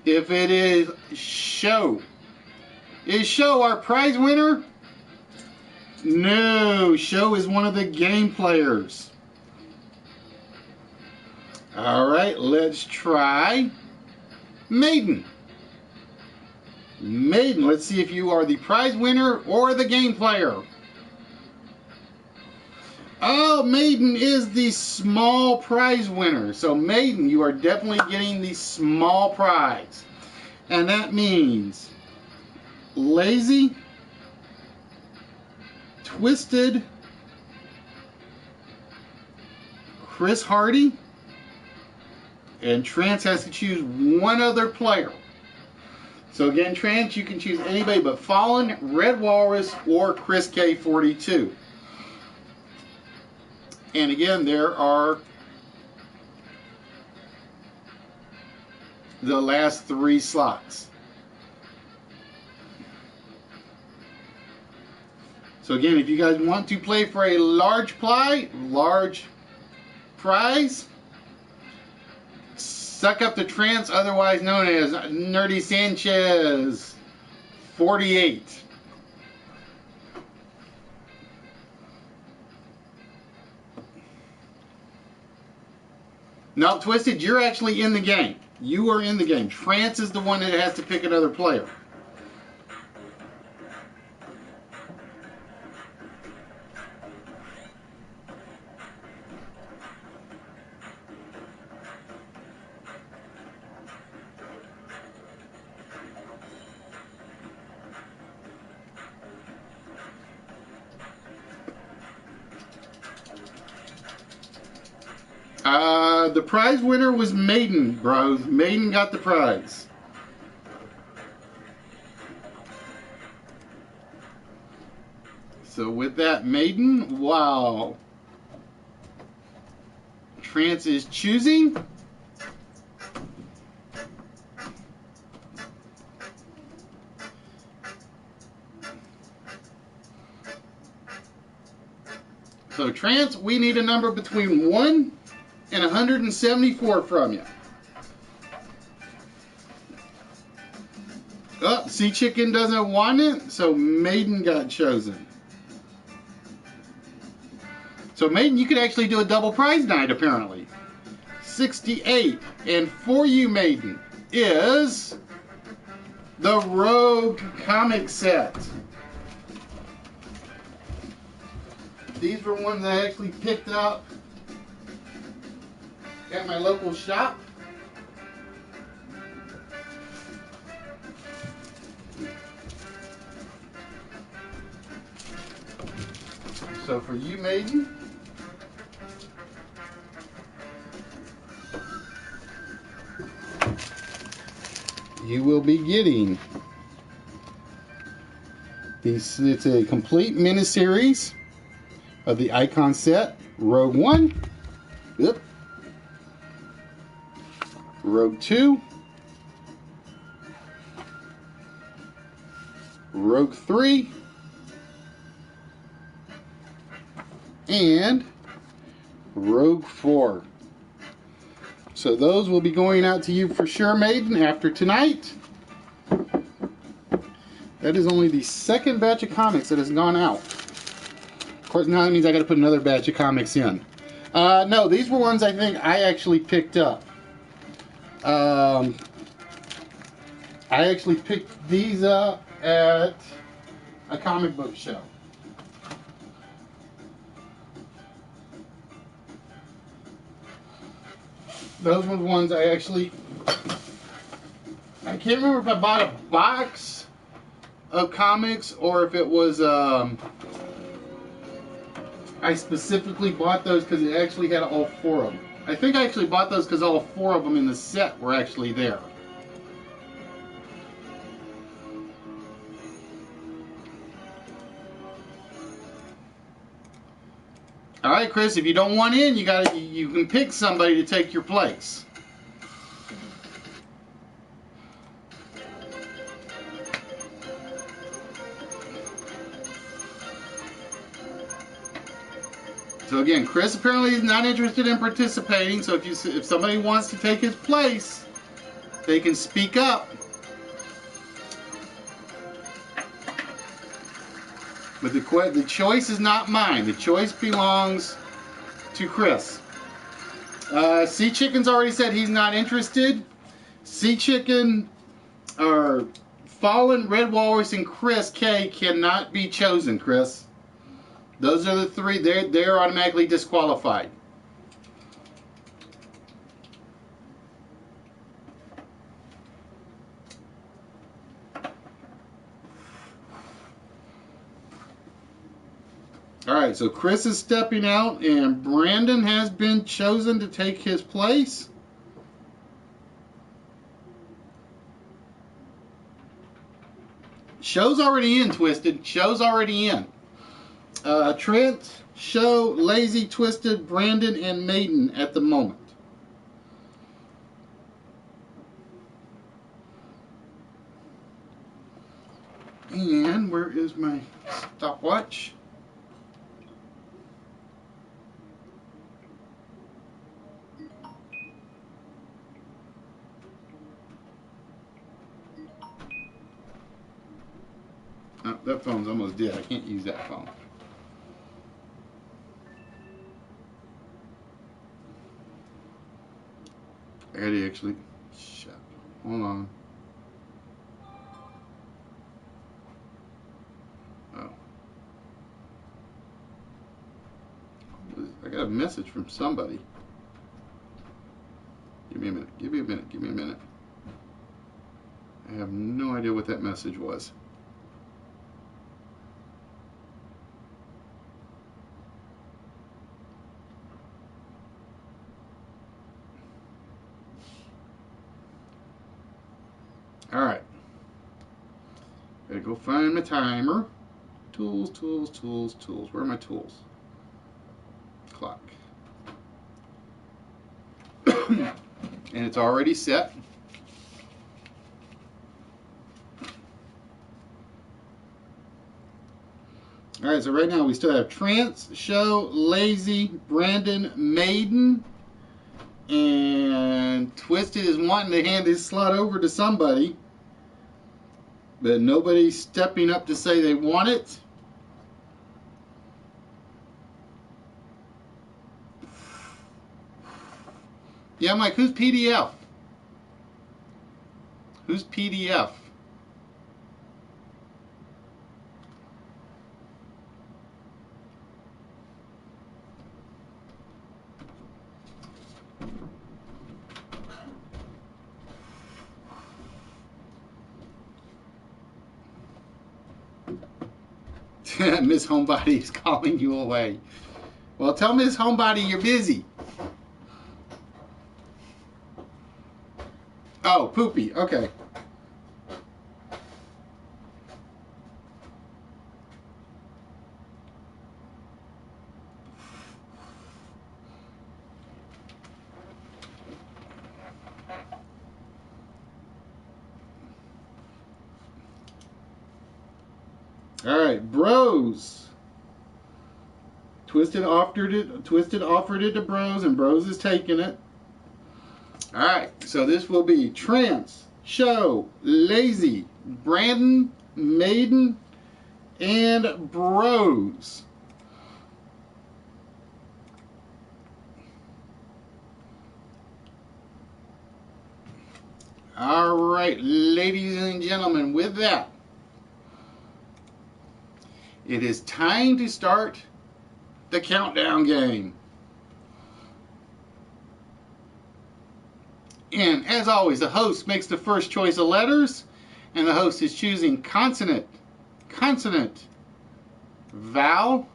if it is Show. Is Show our prize winner? No, Show is one of the game players. Alright, let's try Maiden. Maiden, let's see if you are the prize winner or the game player. Oh, Maiden is the small prize winner. So Maiden, you are definitely getting the small prize. And that means Lazy, Twisted, Chris Hardy, and Trance has to choose one other player. So again, Trance, you can choose anybody but Fallen, Red Walrus, or Chris K42. And again, there are the last 3 slots. So again, if you guys want to play for a large prize, suck up the Trance, otherwise known as Nerdy Sanchez 48. Now, Twisted, you're actually in the game. You are in the game. Trance is the one that has to pick another player. The prize winner was Maiden, bros. Maiden got the prize. So with that, Maiden, wow. Trance is choosing. So Trance, we need a number between 1 and 174 from you. Oh, Sea Chicken doesn't want it, so Maiden got chosen. So Maiden, you could actually do a double prize night apparently. 68. And for you, Maiden, is the Rogue comic set. These were ones I actually picked up at my local shop. So for you, Maiden, you will be getting these. It's a complete miniseries of the Icon set, Rogue 1. Yep. Rogue 2, Rogue 3, and Rogue 4. So those will be going out to you for sure, Maiden, after tonight. That is only the second batch of comics that has gone out. Of course, now that means I got to put another batch of comics in. No, these were ones I think I actually picked up. I actually picked these up at a comic book show. Those were the ones I actually... I can't remember if I bought a box of comics or if it was... I specifically bought those because it actually had all 4 of them. I think I actually bought those because all 4 of them in the set were actually there. All right, Chris. If you don't want in, you can pick somebody to take your place. So again, Chris apparently is not interested in participating. So if somebody wants to take his place, they can speak up. But the choice is not mine. The choice belongs to Chris. Sea Chicken's already said he's not interested. Sea Chicken, or Fallen, Red Walrus, and Chris K cannot be chosen, Chris. Those are the three. They're automatically disqualified. Alright, so Chris is stepping out and Brandon has been chosen to take his place. Show's already in, Twisted. Show's already in. Trent, Show, Lazy, Twisted, Brandon, and Maiden at the moment. And where is my stopwatch? Oh, that phone's almost dead. I can't use that phone. I gotta actually... Shut up. Hold on. Oh. I got a message from somebody. Give me a minute. Give me a minute. Give me a minute. I have no idea what that message was. Alright. Gotta go find my timer. Tools, tools, tools, tools. Where are my tools? Clock. And it's already set. Alright, so right now we still have Trance, Show, Lazy, Brandon, Maiden, and Twisted is wanting to hand his slot over to somebody, but nobody's stepping up to say they want it. Yeah, Mike, who's PDF? Who's PDF? Miss Homebody is calling you away. Well, tell Miss Homebody you're busy. Oh, Poopy. Okay. All right, Bros. Twisted offered it to Bros, and Bros is taking it. All right, so this will be Trance, Show, Lazy, Brandon, Maiden, and Bros. All right, ladies and gentlemen, with that, it is time to start the countdown game. And as always, the host makes the first choice of letters, and the host is choosing consonant, consonant, vowel,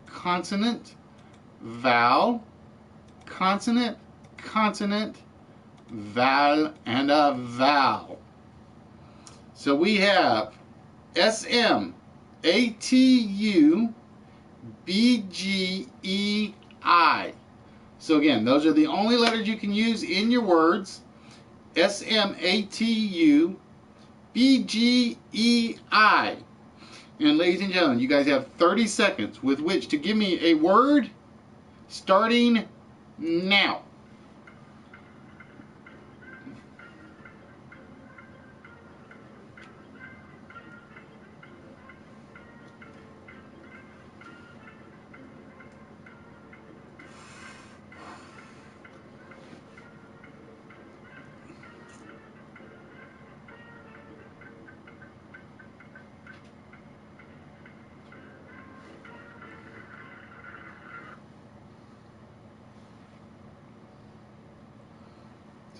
consonant, vowel, consonant, consonant, vowel, and a vowel. So we have SM, ATU, BGEI. So again, those are the only letters you can use in your words. SMATU, BGEI. And ladies and gentlemen, you guys have 30 seconds with which to give me a word starting now.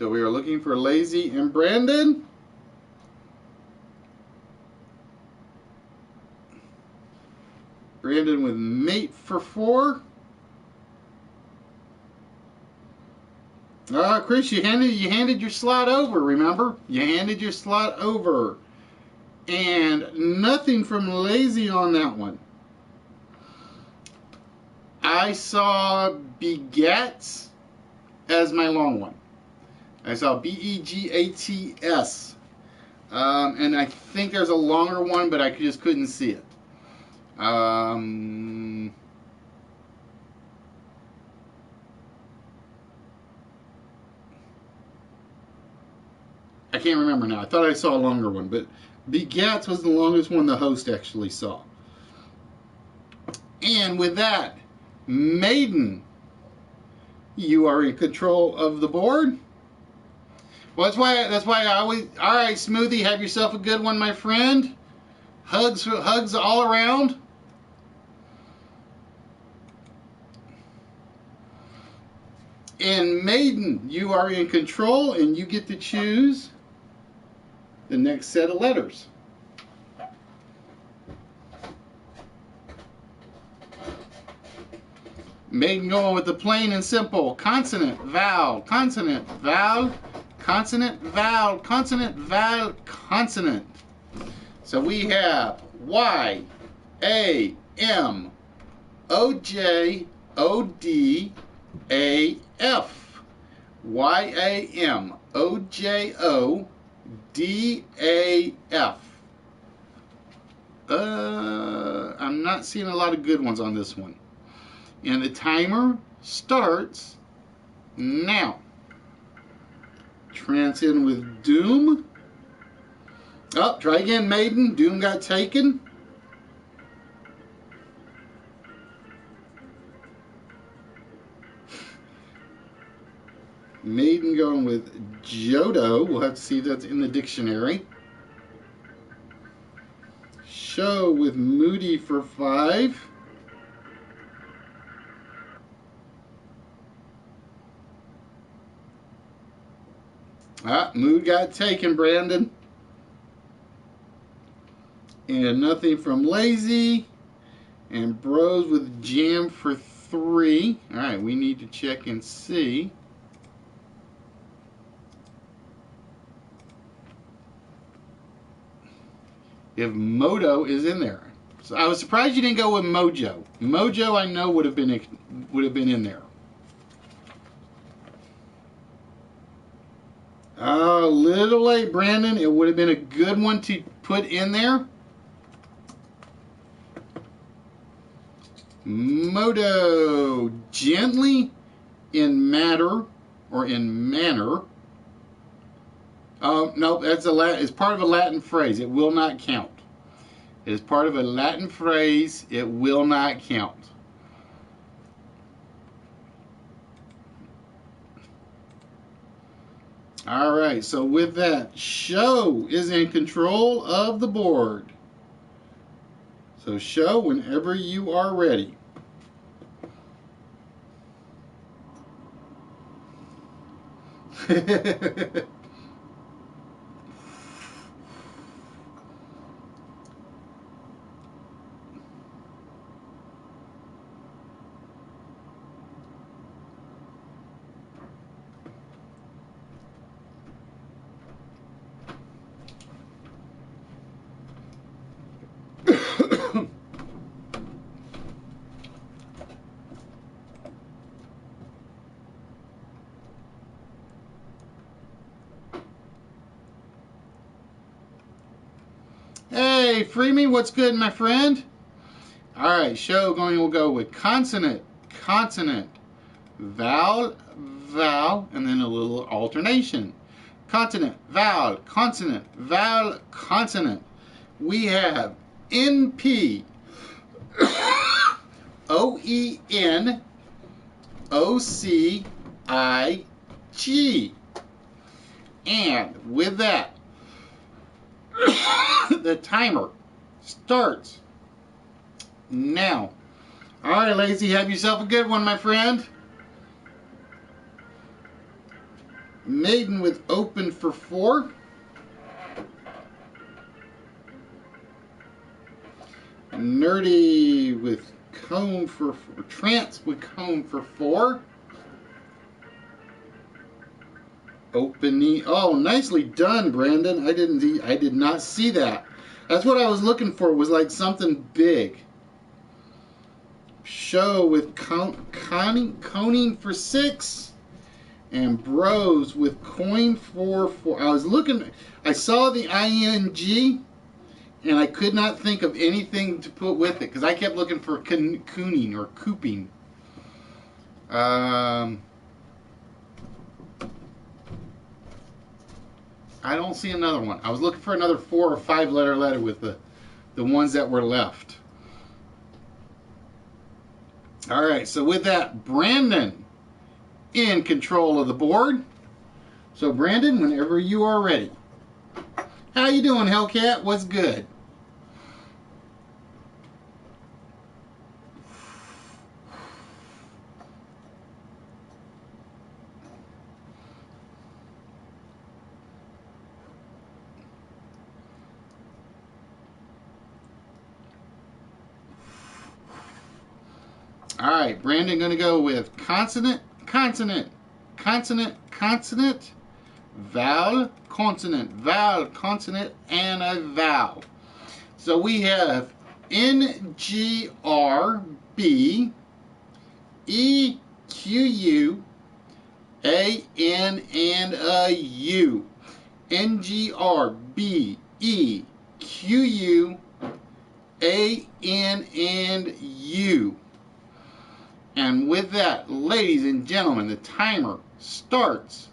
So we are looking for Lazy and Brandon. Brandon with mate for 4. Chris, you handed your slot over, remember? You handed your slot over. And nothing from Lazy on that one. I saw Begats as my long one. I saw Begats. And I think there's a longer one, but I just couldn't see it. I can't remember now. I thought I saw a longer one, but Begats was the longest one the host actually saw. And with that, Maiden, you are in control of the board. Well, that's why I always. All right, Smoothie, have yourself a good one, my friend. Hugs all around. And Maiden, you are in control, and you get to choose the next set of letters. Maiden going with the plain and simple consonant, vowel, consonant, vowel, consonant, vowel, consonant, vowel, consonant. So we have Y, A, M, O, J, O, D, A, F. Y, A, M, O, J, O, D, A, F. I'm not seeing a lot of good ones on this one. And the timer starts now. Trance in with Doom. Oh, try again, Maiden. Doom got taken. Maiden going with Jodo. We'll have to see if that's in the dictionary. Show with Moody for 5. Mood got taken, Brandon. And nothing from Lazy. And Bros with Jam for 3. Alright, we need to check and see. If Moto is in there. So I was surprised you didn't go with Mojo. Mojo I know would have been in there. A little late, Brandon. It would have been a good one to put in there. Moto, gently in matter or in manner. Oh, no, that's it's part of a Latin phrase. It will not count. It is part of a Latin phrase. It will not count. All right, so with that, Show is in control of the board. So Show, whenever you are ready. Hey, Freemy, what's good, my friend? All right, Show will go with consonant, consonant, vowel, vowel, and then a little alternation. Consonant, vowel, consonant, vowel, consonant. We have NP, OEN, OCIG. And with that, the timer starts now. All right, Lazy, have yourself a good one, my friend. Maiden with open for 4. Nerdy with cone for 4. Trance with cone for 4. Opening. Oh, nicely done, Brandon. I did not see that. That's what I was looking for. Was like something big. Show with coning for 6. And bros with coin for 4. I saw the ing, and I could not think of anything to put with it because I kept looking for cooning or cooping. I don't see another one. I was looking for another 4 or 5 letter with the ones that were left. All right, so with that, Brandon in control of the board. So Brandon, whenever you are ready. How you doing, Hellcat? What's good? All right, Brandon going to go with consonant, consonant, consonant, consonant, vowel, consonant, vowel, consonant, and a vowel. So we have N, G, R, B, E, Q, U, A, N, and a U. N, G, R, B, E, Q, U, A, N, and U. And with that, ladies and gentlemen, the timer starts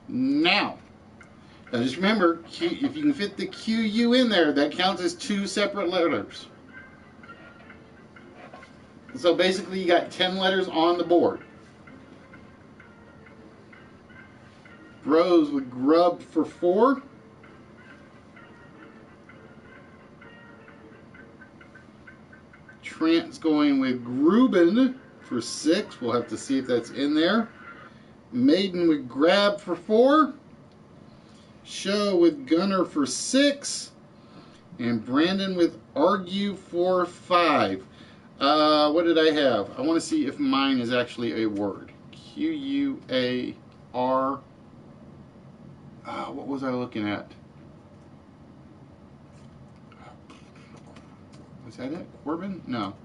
now. Now just remember, if you can fit the QU in there, that counts as 2 separate letters. So basically you got 10 letters on the board. Bros with grub for 4. Trant's going with Gruben for 6. We'll have to see if that's in there. Maiden with grab for 4. Show with gunner for 6. And Brandon with argue for 5. What did I have? I want to see if mine is actually a word. Q-U-A-R. What was I looking at? Was that it? Corbin? No.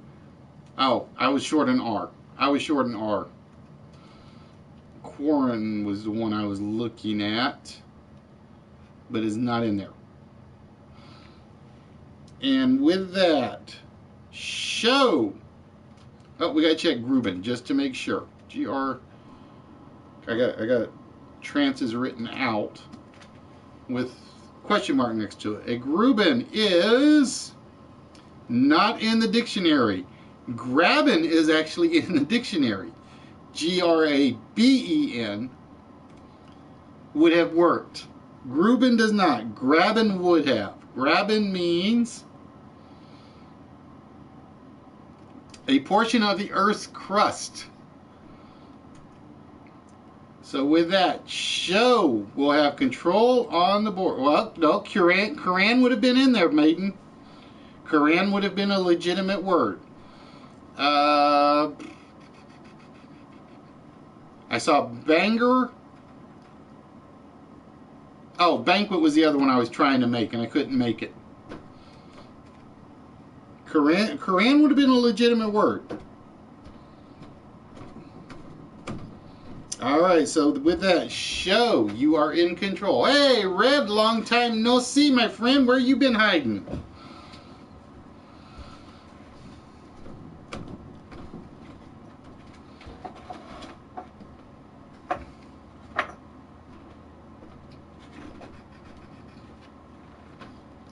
Oh, I was short an R. I was short an R. Quarren was the one I was looking at, but is not in there. And with that, show. Oh, we gotta check Gruben just to make sure. G-R. I got trance is written out with question mark next to it. A Gruben is not in the dictionary. Graben is actually in the dictionary. G-R-A-B-E-N would have worked. Gruben does not. Graben would have. Graben means a portion of the Earth's crust. So with that, show will have control on the board. Well, no, Quran would have been in there, maiden. Quran would have been a legitimate word. I saw banger. Oh, banquet was the other one I was trying to make, and I couldn't make it. Quran would have been a legitimate word. All right, so with that, show, you are in control. Hey, Red, long time no see, my friend. Where you been hiding?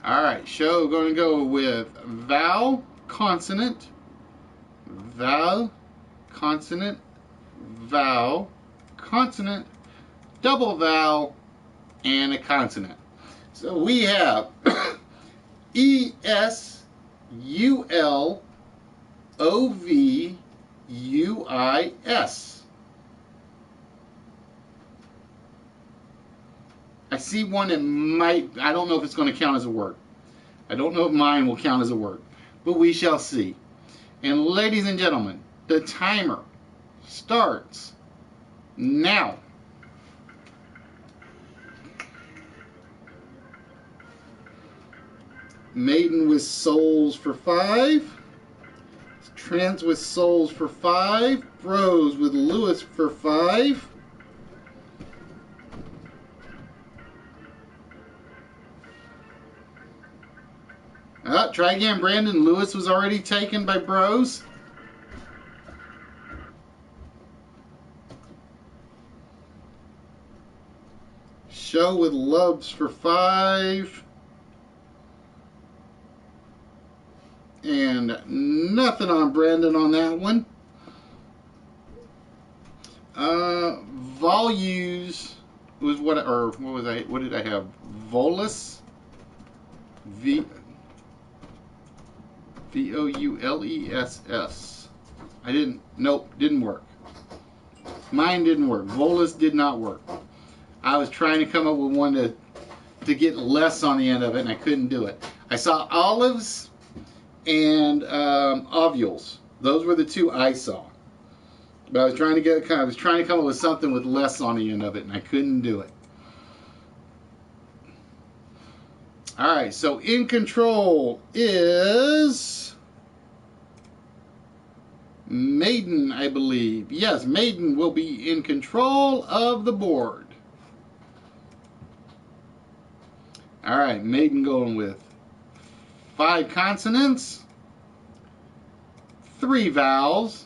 All right, show going to go with vowel, consonant, vowel, consonant, vowel, consonant, double vowel, and a consonant. So we have E-S-U-L-O-V-U-I-S. I see one that might, I don't know if it's going to count as a word. I don't know if mine will count as a word, but we shall see. And ladies and gentlemen, the timer starts now. Maiden with souls for 5. Trance with souls for 5. Bros with Lewis for 5. Try again, Brandon. Lewis was already taken by Bros. Show with Loves for 5. And nothing on Brandon on that one. Volues was what, or what was I? What did I have? Volus. Voless. I didn't. Nope, didn't work. Mine didn't work. Volus did not work. I was trying to come up with one to get less on the end of it, and I couldn't do it. I saw olives and ovules. Those were the two I saw. But I was trying to come up with something with less on the end of it, and I couldn't do it. All right, so in control is Maiden, I believe. Yes, Maiden will be in control of the board. All right, Maiden going with 5 consonants, 3 vowels,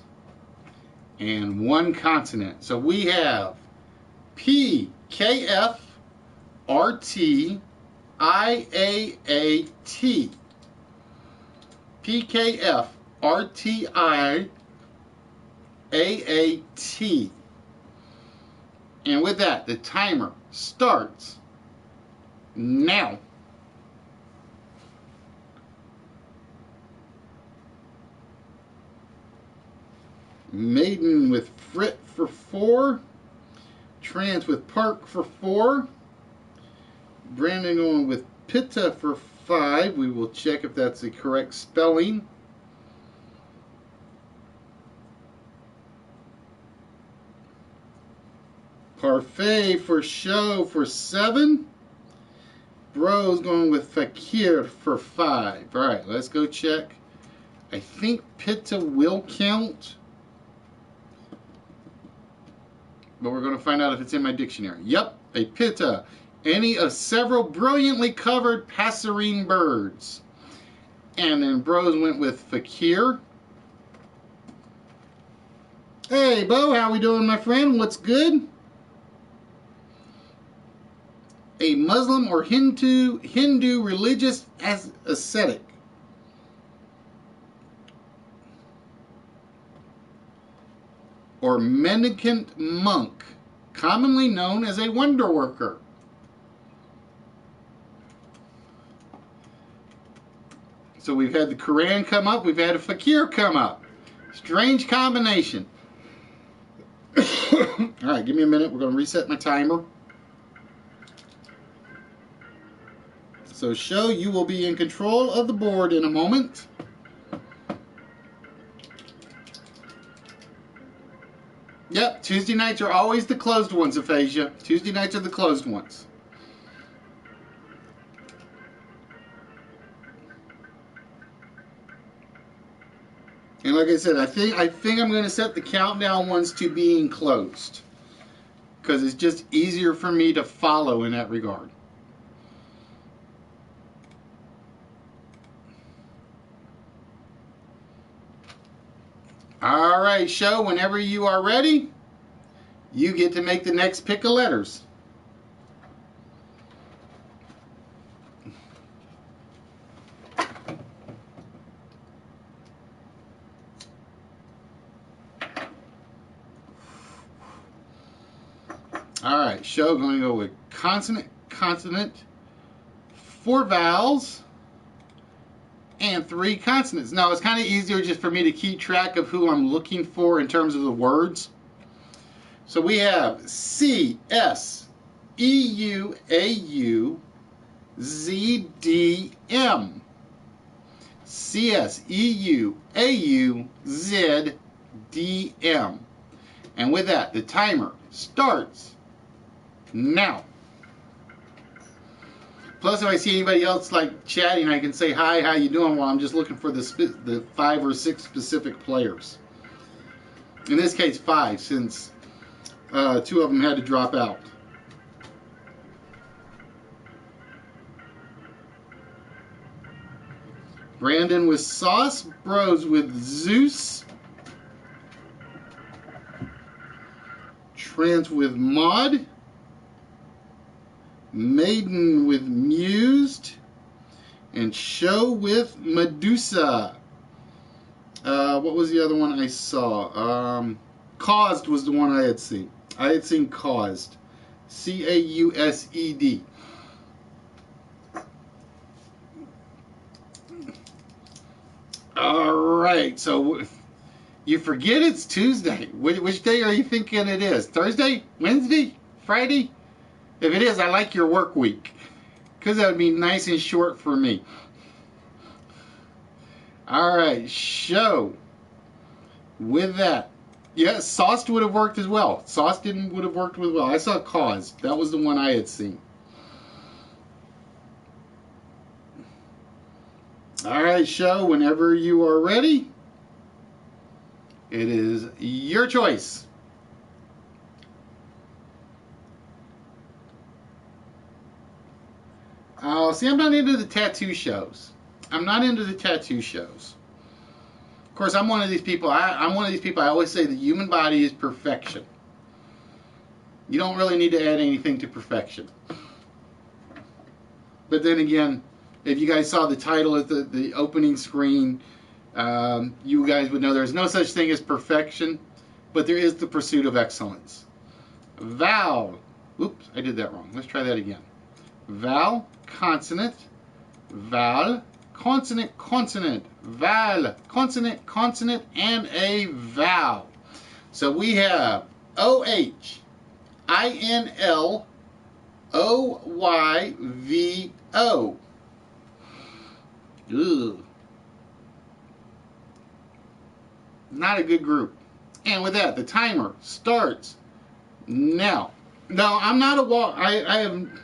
and 1 consonant. So we have P, K, F, R, T, I, A, T. P, K, F, R, T, I, A, T. And with that, the timer starts now. Maiden with Frit for 4. Trance with Park for 4. Brandon going with Pitta for 5. We will check if that's the correct spelling. Parfait for Show for 7. Bros going with Fakir for 5. All right, let's go check. I think Pitta will count, but we're going to find out if it's in my dictionary. Yep, a pitta, any of several brilliantly covered passerine birds. And then Bros went with fakir. Hey, Bo, how we doing, my friend? What's good? A Muslim or Hindu religious ascetic. Or mendicant monk, commonly known as a wonder worker. So we've had the Quran come up, we've had a fakir come up. Strange combination. All right, give me a minute. We're going to reset my timer. So Show, you will be in control of the board in a moment. Yep, Tuesday nights are always the closed ones, Aphasia. Tuesday nights are the closed ones. And like I said, I think I'm going to set the countdown ones to being closed, because it's just easier for me to follow in that regard. All right, Show, whenever you are ready, you get to make the next pick of letters. All right, Show, going to go with consonant, 4 vowels, and 3 consonants. Now, it's kind of easier just for me to keep track of who I'm looking for in terms of the words. So we have C, S, CSEUAUZDM. CSEUAUZDM. And with that, the timer starts now. Plus, if I see anybody else like chatting, I can say hi, how you doing? While I'm just looking for the 5 or 6 specific players. In this case, 5, since 2 of them had to drop out. Brandon with Sauce, Bros with Zeus, Trans with Mod, Maiden with Mused, and Show with Medusa. What was the other one I saw? Caused was the one I had seen. I had seen Caused. CAUSED. Alright, so you forget it's Tuesday. Which day are you thinking it is? Thursday? Wednesday? Friday? If it is, I like your work week, because that would be nice and short for me. Alright, show. With that. Yeah, Sauced would have worked as well. Sauced would have worked as well. I saw Caused. That was the one I had seen. Alright, show. Whenever you are ready, it is your choice. See, I'm not into the tattoo shows. I'm not into the tattoo shows. Of course, I'm one of these people. I'm one of these people. I always say the human body is perfection. You don't really need to add anything to perfection. But then again, if you guys saw the title at the opening screen, you guys would know there's no such thing as perfection, but there is the pursuit of excellence. Vowel. Oops, I did that wrong. Let's try that again. Vowel, consonant, vowel, consonant, consonant, vowel, consonant, consonant, and a vowel. So we have OHINLOYVO. Ugh. Not a good group. And with that, the timer starts now. No, I'm not a I am.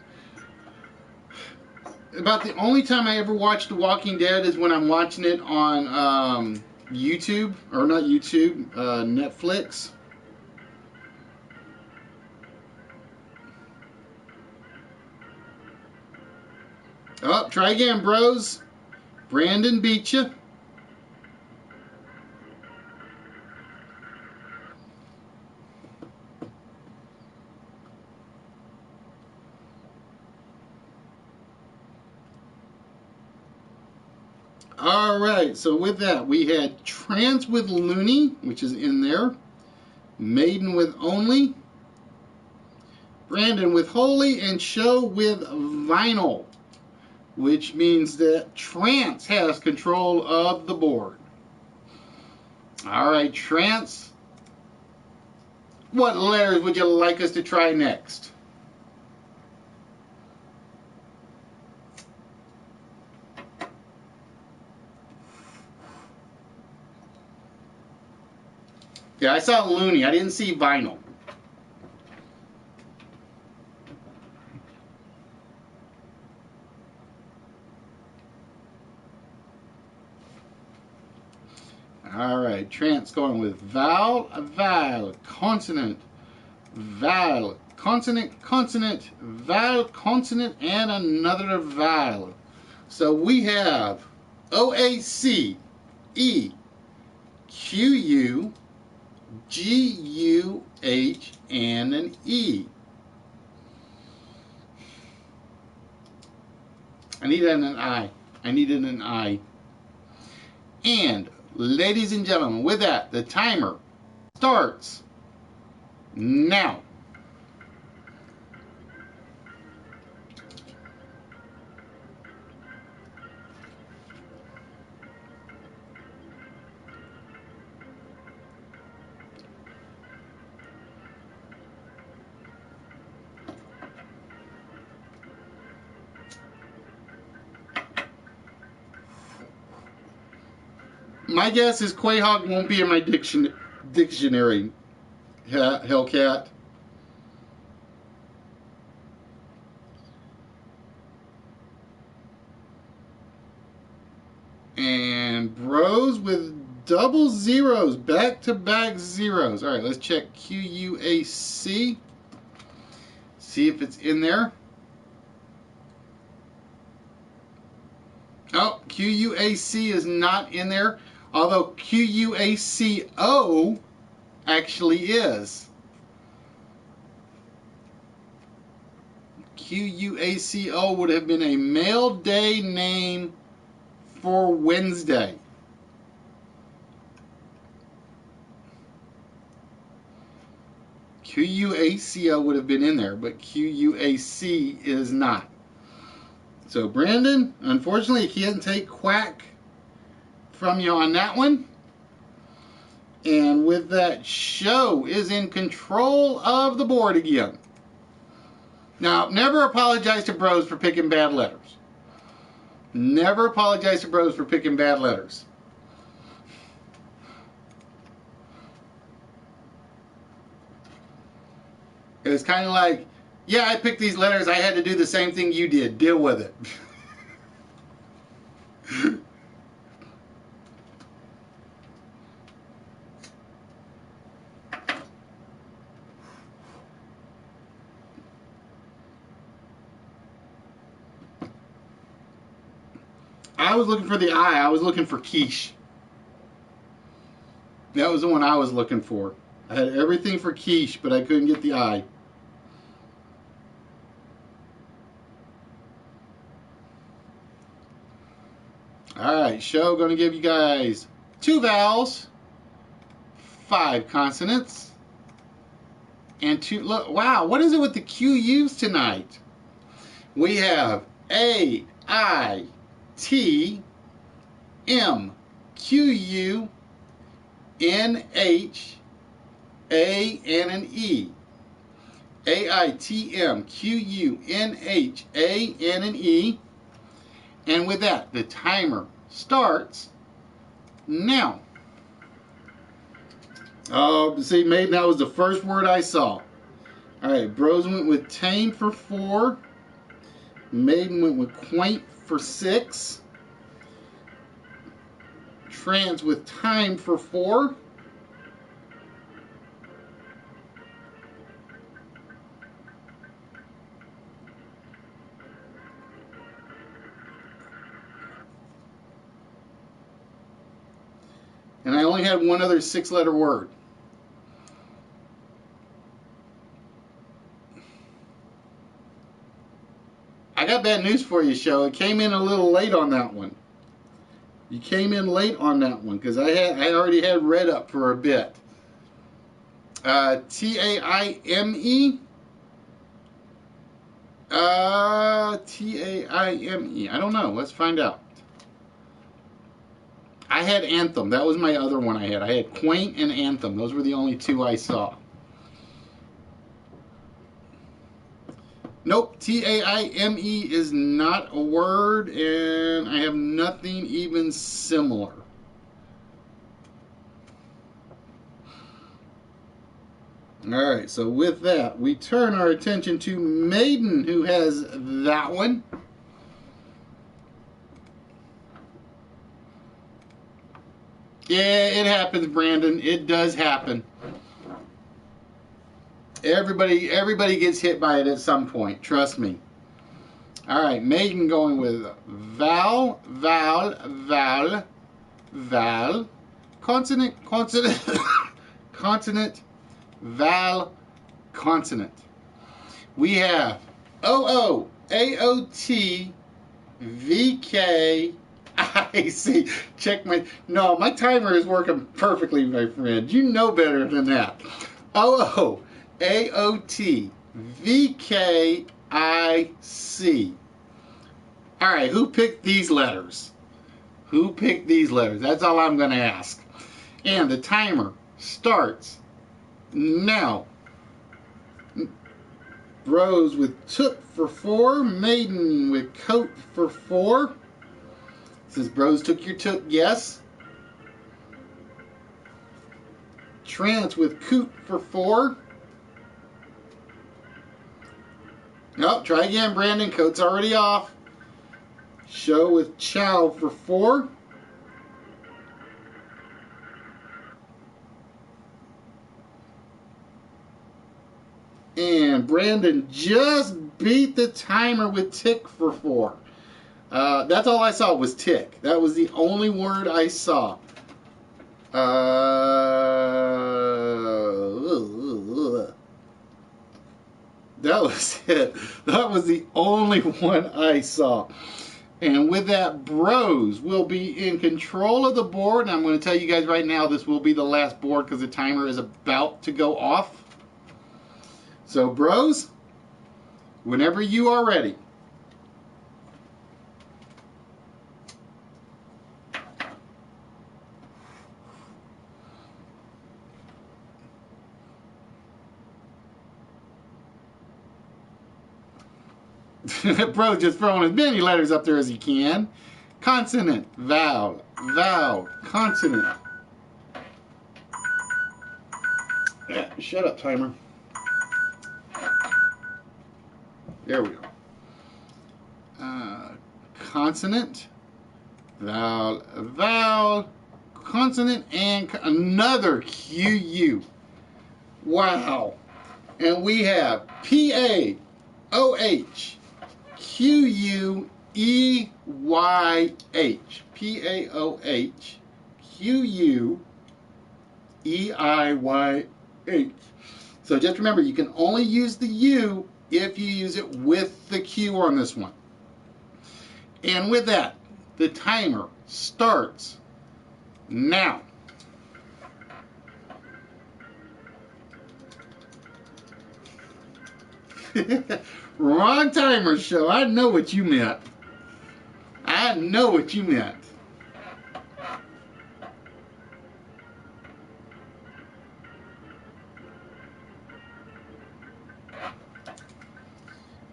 About the only time I ever watched The Walking Dead is when I'm watching it on YouTube, or not YouTube, Netflix. Oh, try again, bros. Brandon beat you. Alright, so with that, we had Trans with Looney, which is in there. Maiden with Only. Brandon with Holy, and Show with Vinyl, which means that Trance has control of the board. Alright, Trance, what letters would you like us to try next? Yeah, I saw Looney. I didn't see Vinyl. Alright, Trance going with vowel, vowel, consonant, vowel, consonant, consonant, vowel, consonant, and another vowel. So we have OACEQU, GUH, and an E. I needed an I. I needed an I. And, ladies and gentlemen, with that, the timer starts now. My guess is Quahog won't be in my dictionary, Hellcat. And Bros with double zeros, back-to-back zeros. All right, let's check QUAC. See if it's in there. Oh, QUAC is not in there, although QUACO actually is. QUACO would have been a mail day name for Wednesday. QUACO would have been in there, but QUAC is not. So Brandon, unfortunately, he can't take quack from you on that one. And with that, Show is in control of the board again. Now, never apologize to Bros for picking bad letters. Never apologize to Bros for picking bad letters. It was kind of like, yeah, I picked these letters. I had to do the same thing you did. Deal with it. I was looking for the I. I was looking for quiche. That was the one I was looking for. I had everything for quiche, but I couldn't get the I. Alright, Show, going to give you guys 2 vowels, 5 consonants, and 2, look, wow, what is it with the QUs tonight? We have A, I, T, M, QU, N, H, A, N, and E. A, I, T, M, QU, N, H, A, N, and E. And with that, the timer starts now. Oh, see, Maiden, that was the first word I saw. All right, Bros went with tame for 4. Maiden went with quaint for 6. Trans with time for 4. And I only had one other 6-letter word. I got bad news for you, Show. It came in a little late on that one. You came in late on that one because I already had red up for a bit. T-A-I-M-E. T-A-I-M-E. I don't know. Let's find out. I had Anthem. That was my other one I had. I had Quaint and Anthem. Those were the only 2 I saw. Nope. T-A-I-M-E is not a word, and I have nothing even similar. Alright, so with that, we turn our attention to Maiden, who has that one. Yeah, it happens, Brandon. It does happen. Everybody gets hit by it at some point. Trust me. All right, Maiden going with vowel, vowel, vowel, vowel, consonant, consonant, consonant, vowel, consonant. We have O-O, A-O-T, V-K, I see. Check my timer is working perfectly, my friend. You know better than that. O-O-A-O-T V-K-I-C. All right, who picked these letters? Who picked these letters? That's all I'm going to ask. And the timer starts now. Bros with took for 4. Maiden with coat for 4. Says Bros took your took, yes. Trance with Coot for 4. Nope, try again, Brandon. Coat's already off. Show with Chow for 4. And Brandon just beat the timer with Tick for 4. That's all I saw was Tick. That was the only word I saw. That was it. That was the only one I saw. And with that, Bros will be in control of the board. And I'm going to tell you guys right now, this will be the last board because the timer is about to go off. So, Bros, whenever you are ready. Bro just throwing as many letters up there as he can. Consonant, vowel, vowel, consonant. Yeah, shut up, timer. There we go. Consonant, vowel, vowel, consonant, and another QU. Wow. And we have PAOH. Q-U-E-Y-H. P-A-O-H. Q-U-E-I-Y-H. So just remember, you can only use the U if you use it with the Q on this one. And with that, the timer starts now. Wrong timer, show. I know what you meant. I know what you meant.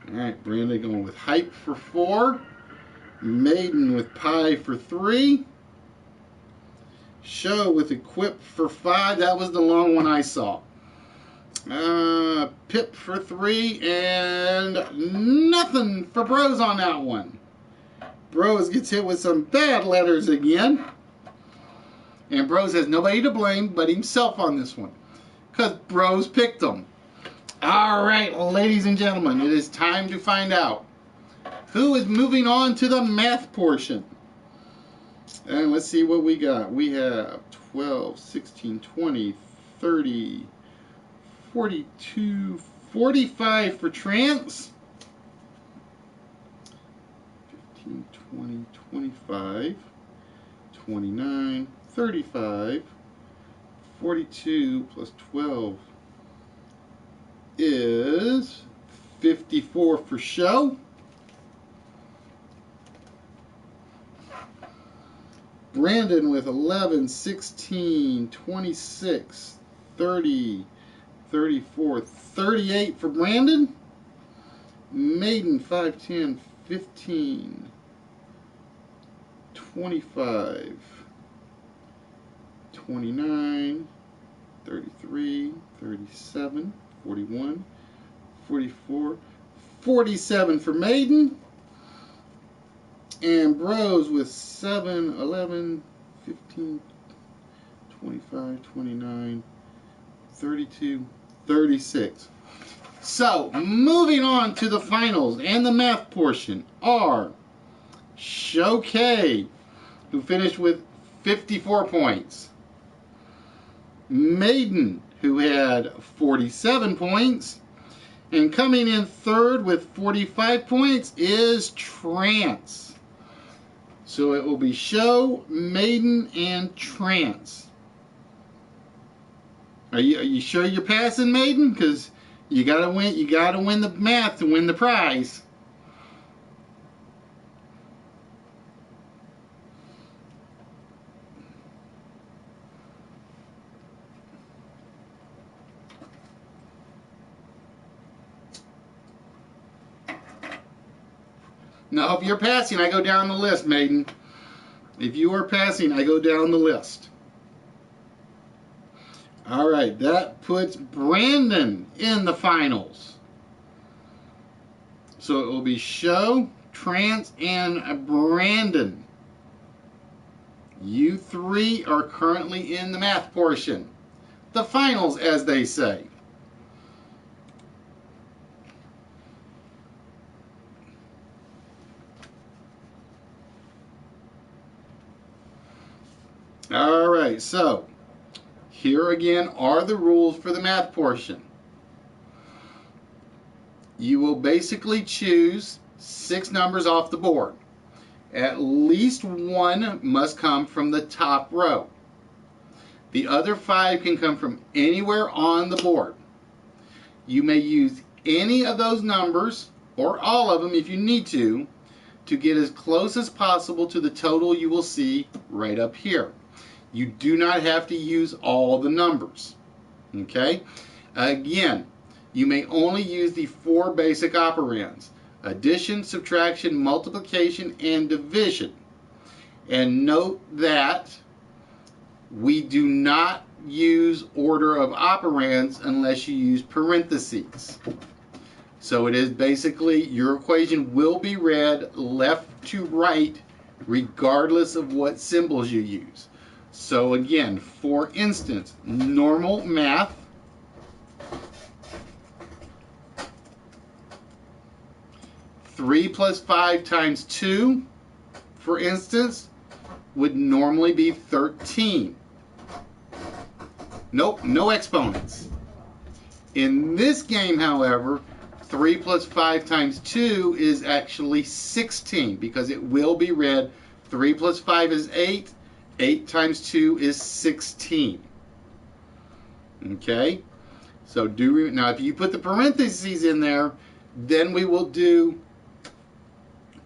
Alright, Brandon going with Hype for 4. Maiden with Pie for 3. Show with Equip for 5. That was the long one I saw. Pip for 3, and nothing for Bros on that one. Bros gets hit with some bad letters again. And Bros has nobody to blame but himself on this one, because Bros picked them. Alright, ladies and gentlemen, it is time to find out who is moving on to the math portion. And let's see what we got. We have 12, 16, 20, 30, 42, 45 for Trance. 15, 20, 25, 29, 35, 42 plus 12 is 54 for Show. Brandon with 11, 16, 26, 30, 34, 38 for Brandon. Maiden 5, 10, 15, 25, 29, 33, 37, 41, 44, 47 for Maiden. And Bros with 7, 11, 15, 25, 29, 32, 36. So, moving on to the finals and the math portion are Show K, who finished with 54 points. Maiden, who had 47 points. And coming in third with 45 points is Trance. So it will be Show, Maiden, and Trance. Are you sure you're passing, Maiden? Because you gotta win the math to win the prize. Now, if you're passing, I go down the list, Maiden. If you are passing, I go down the list. All right, that puts Brandon in the finals. So it will be Show, Trance, and Brandon. You three are currently in the math portion. The finals, as they say. All right, so here again are the rules for the math portion. You will basically choose 6 numbers off the board. At least one must come from the top row. The other 5 can come from anywhere on the board. You may use any of those numbers, or all of them if you need to get as close as possible to the total you will see right up here. You do not have to use all the numbers. Okay? Again, you may only use the 4 basic operands: addition, subtraction, multiplication, and division. And note that we do not use order of operands unless you use parentheses. So it is basically, your equation will be read left to right regardless of what symbols you use. So again, for instance, normal math, three plus 5 times 2, for instance, would normally be 13. Nope, no exponents. In this game, however, 3 plus 5 times 2 is actually 16, because it will be read 3 plus 5 is 8, 8 times 2 is 16. Okay? So now if you put the parentheses in there, then we will do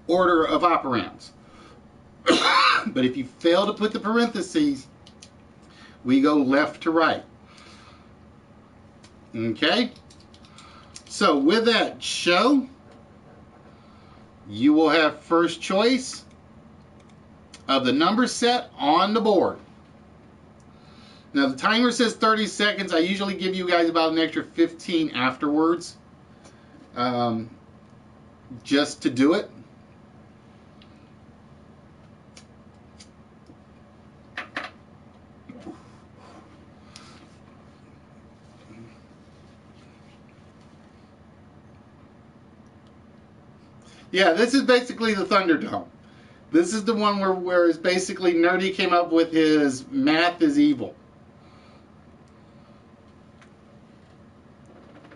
order of operands. But if you fail to put the parentheses, we go left to right. Okay? So with that, Show, you will have first choice of the number set on the board. Now the timer says 30 seconds. I usually give you guys about an extra 15 afterwards, just to do it. Yeah, this is basically the Thunderdome. This is the one where it's basically Nerdy came up with his math is evil.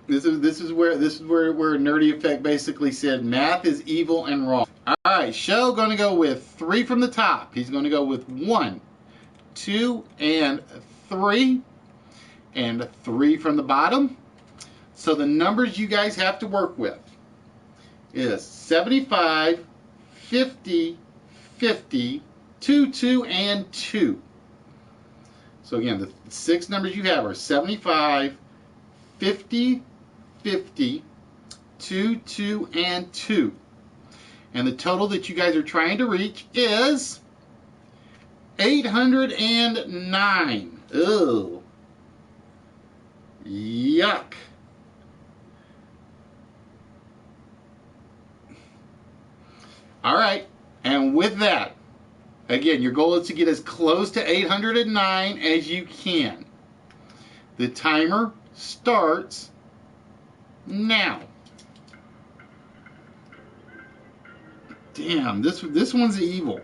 This is where Nerdy Effect basically said math is evil and wrong. All right, Show going to go with 3 from the top. He's going to go with 1, 2, and 3, and 3 from the bottom. So the numbers you guys have to work with is 75, 50, 50, 2, 2, and 2. So again, the 6 numbers you have are 75, 50, 50, 2, 2, and 2. And the total that you guys are trying to reach is 809. Ugh. Yuck. All right, and with that, again, your goal is to get as close to 809 as you can. The timer starts now. Damn, this one's evil.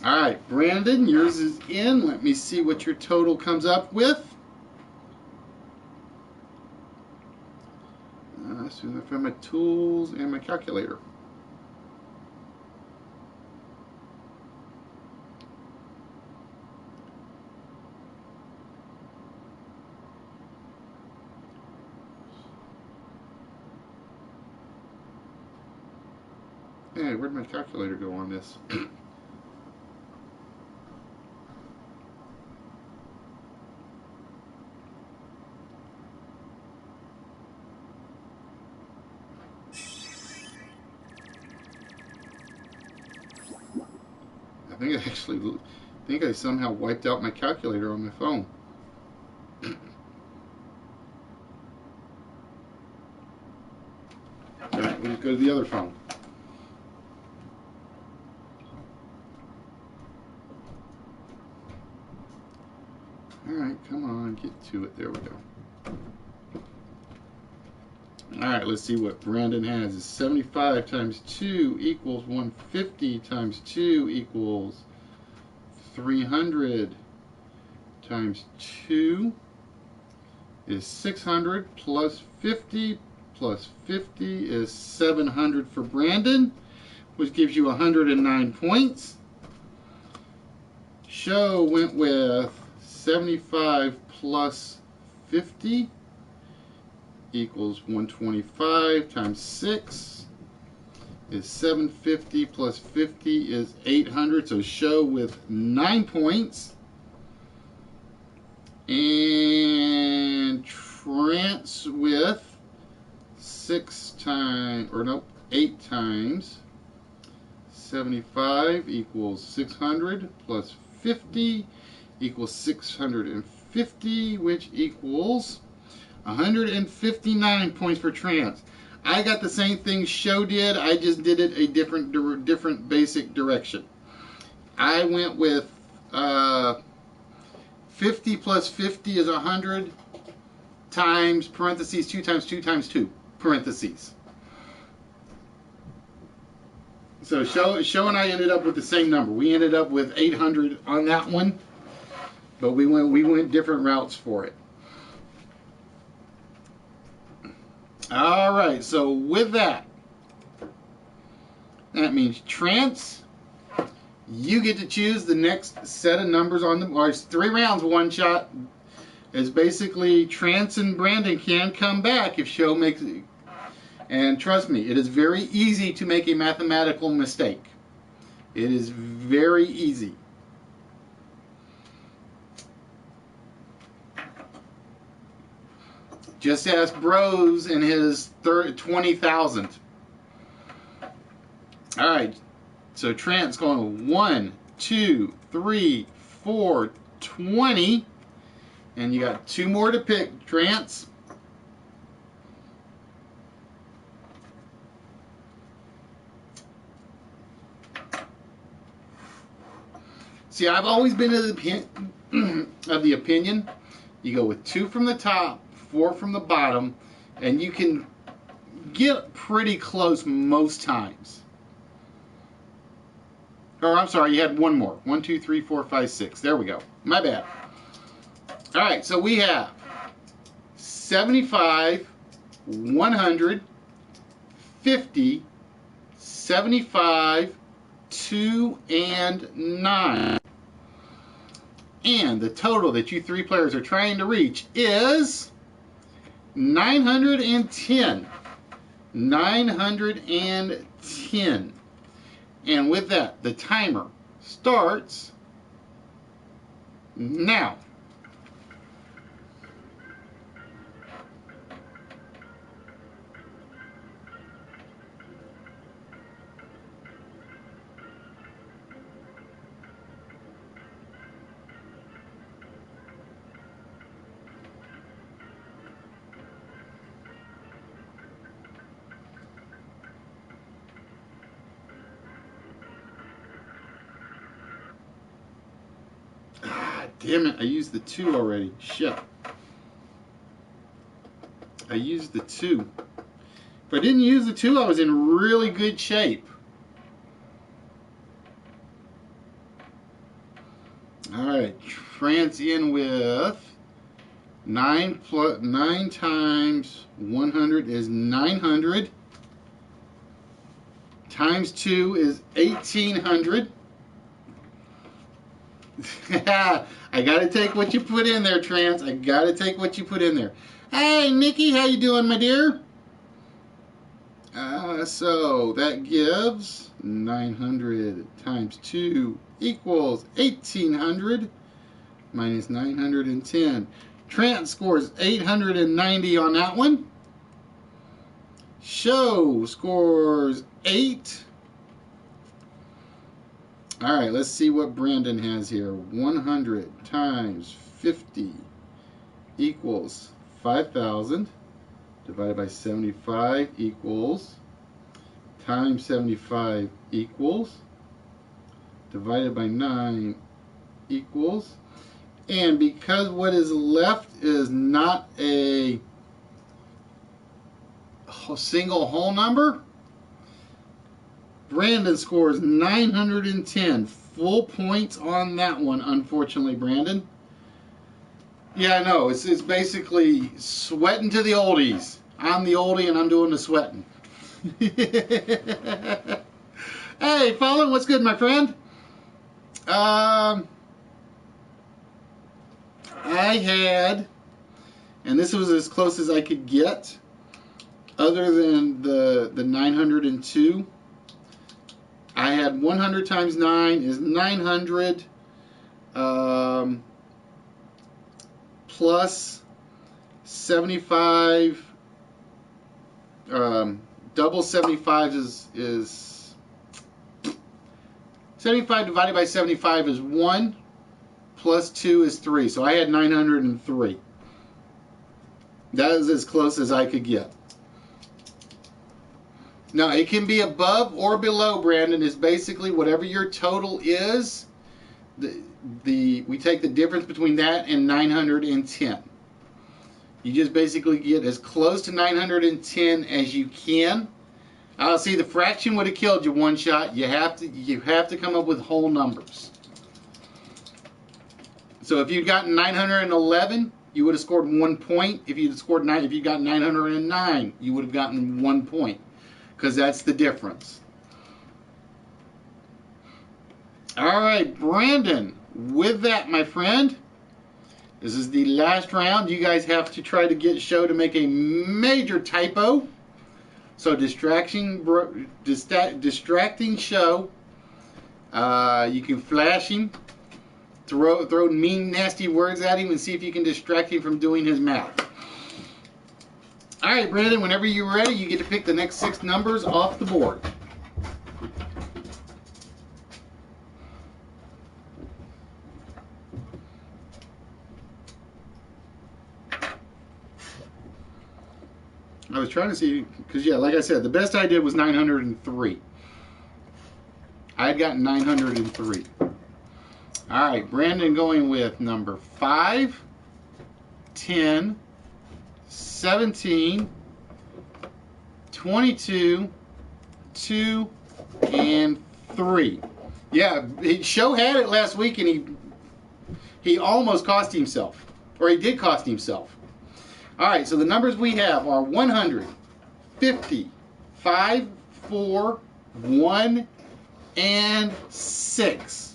All right, Brandon, yours is in. Let me see what your total comes up with. So I found my tools and my calculator. Hey, where'd my calculator go on this? I think I somehow wiped out my calculator on my phone. Alright, we'll just go to the other phone. Alright, come on, get to it. There we go. Alright, let's see what Brandon has. Is 75 times 2 equals 150 times 2 equals 300 times 2 is 600 plus 50 is 700 for Brandon, which gives you 109 points. Show went with 75 plus 50 equals 125 times 6 is 750 plus 50 is 800. So show with 9 points. And Trance with 8 times 75 equals 600 plus 50 equals 650, which equals 159 points for Trance. I got the same thing Show did. I just did it a different basic direction. I went with 50 plus 50 is 100 times parentheses 2 times 2 times 2 parentheses. So Show and I ended up with the same number. We ended up with 800 on that one, but we went different routes for it. All right, so with that means Trance, you get to choose the next set of numbers on the, or it's 3 rounds, 1 shot. It's basically Trance and Brandon can come back if Show makes it. And trust me, it is very easy to make a mathematical mistake. It is very easy. Just ask Bros and his 20,000. All right, so Trance going 1, 2, 3, 4, 20, and you got 2 more to pick. Trance. See, I've always been of the opinion you go with 2 from the top, 4 from the bottom, and you can get pretty close most times. Or I'm sorry, you had 1 more. 1, 2, 3, 4, 5, 6. There we go. My bad. All right, so we have 75, 100, 50, 75, 2, and 9. And the total that you 3 players are trying to reach is 910. 910. And with that, the timer starts now. Damn it, I used the 2 already. Shit. I used the 2. If I didn't use the 2, I was in really good shape. Alright, Trance in with 9 times 100 is 900. Times 2 is 1800. I gotta take what you put in there, Trance. I gotta take what you put in there. Hey, Nikki, how you doing, my dear? So that gives 900 times 2 equals 1800 minus 910. Trent scores 890 on that one. Show scores 8. Alright, let's see what Brandon has here. 100 times 50 equals 5,000. Divided by 75 equals, times 75 equals, divided by 9 equals, and because what is left is not a single whole number, Brandon scores 910 full points on that one, unfortunately, Brandon. Yeah, I know. It's basically sweating to the oldies. I'm the oldie and I'm doing the sweating. Hey, Fallen, what's good, my friend? I had, and this was as close as I could get, other than the 902. I had 100 times 9 is 900. Plus 75, double 75 is 75 divided by 75 is 1, plus 2 is 3. So I had 903. That is as close as I could get. Now it can be above or below, Brandon. Is basically whatever your total is. We take the difference between that and 910. You just basically get as close to 910 as you can. See, the fraction would have killed you one shot. You have to come up with whole numbers. So if you'd gotten 911, you would have scored 1 point. If you got 909, you would have gotten 1 point, because that's the difference. All right, Brandon. With that, my friend, this is the last round. You guys have to try to get Show to make a major typo. So distracting Show. You can flash him, throw mean, nasty words at him, and see if you can distract him from doing his math. All right, Brandon. Whenever you're ready, you get to pick the next 6 numbers off the board. I was trying to see, because yeah, like I said, the best I did was 903. I had gotten 903. All right, Brandon going with number 5, 10, 17, 22, 2, and 3. Yeah, Show had it last week, and he almost cost himself, or he did cost himself. All right, so the numbers we have are 100, 50, 5, 4, 1, and 6.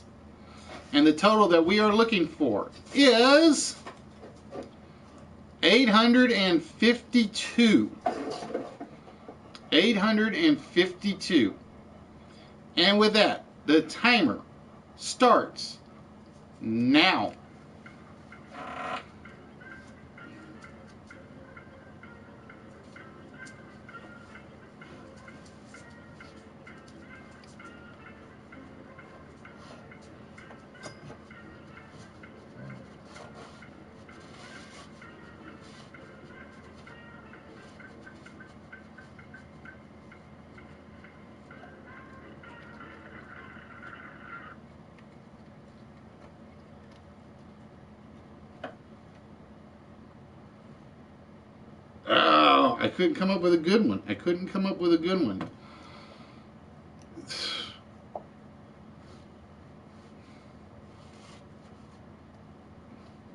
And the total that we are looking for is 852. 852. And with that, the timer starts now. Oh, I couldn't come up with a good one.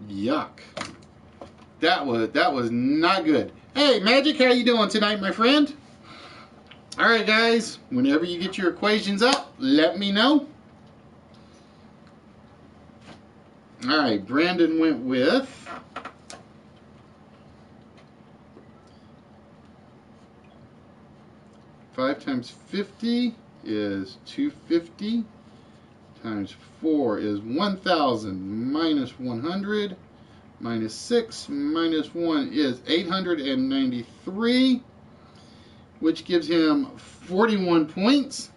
Yuck. That was not good. Hey, Magic, how you doing tonight, my friend? All right, guys. Whenever you get your equations up, let me know. All right, Brandon went with 5 times 50 is 250. Times 4 is 1,000 minus 100. Minus 6 minus 1 is 893, which gives him 41 points.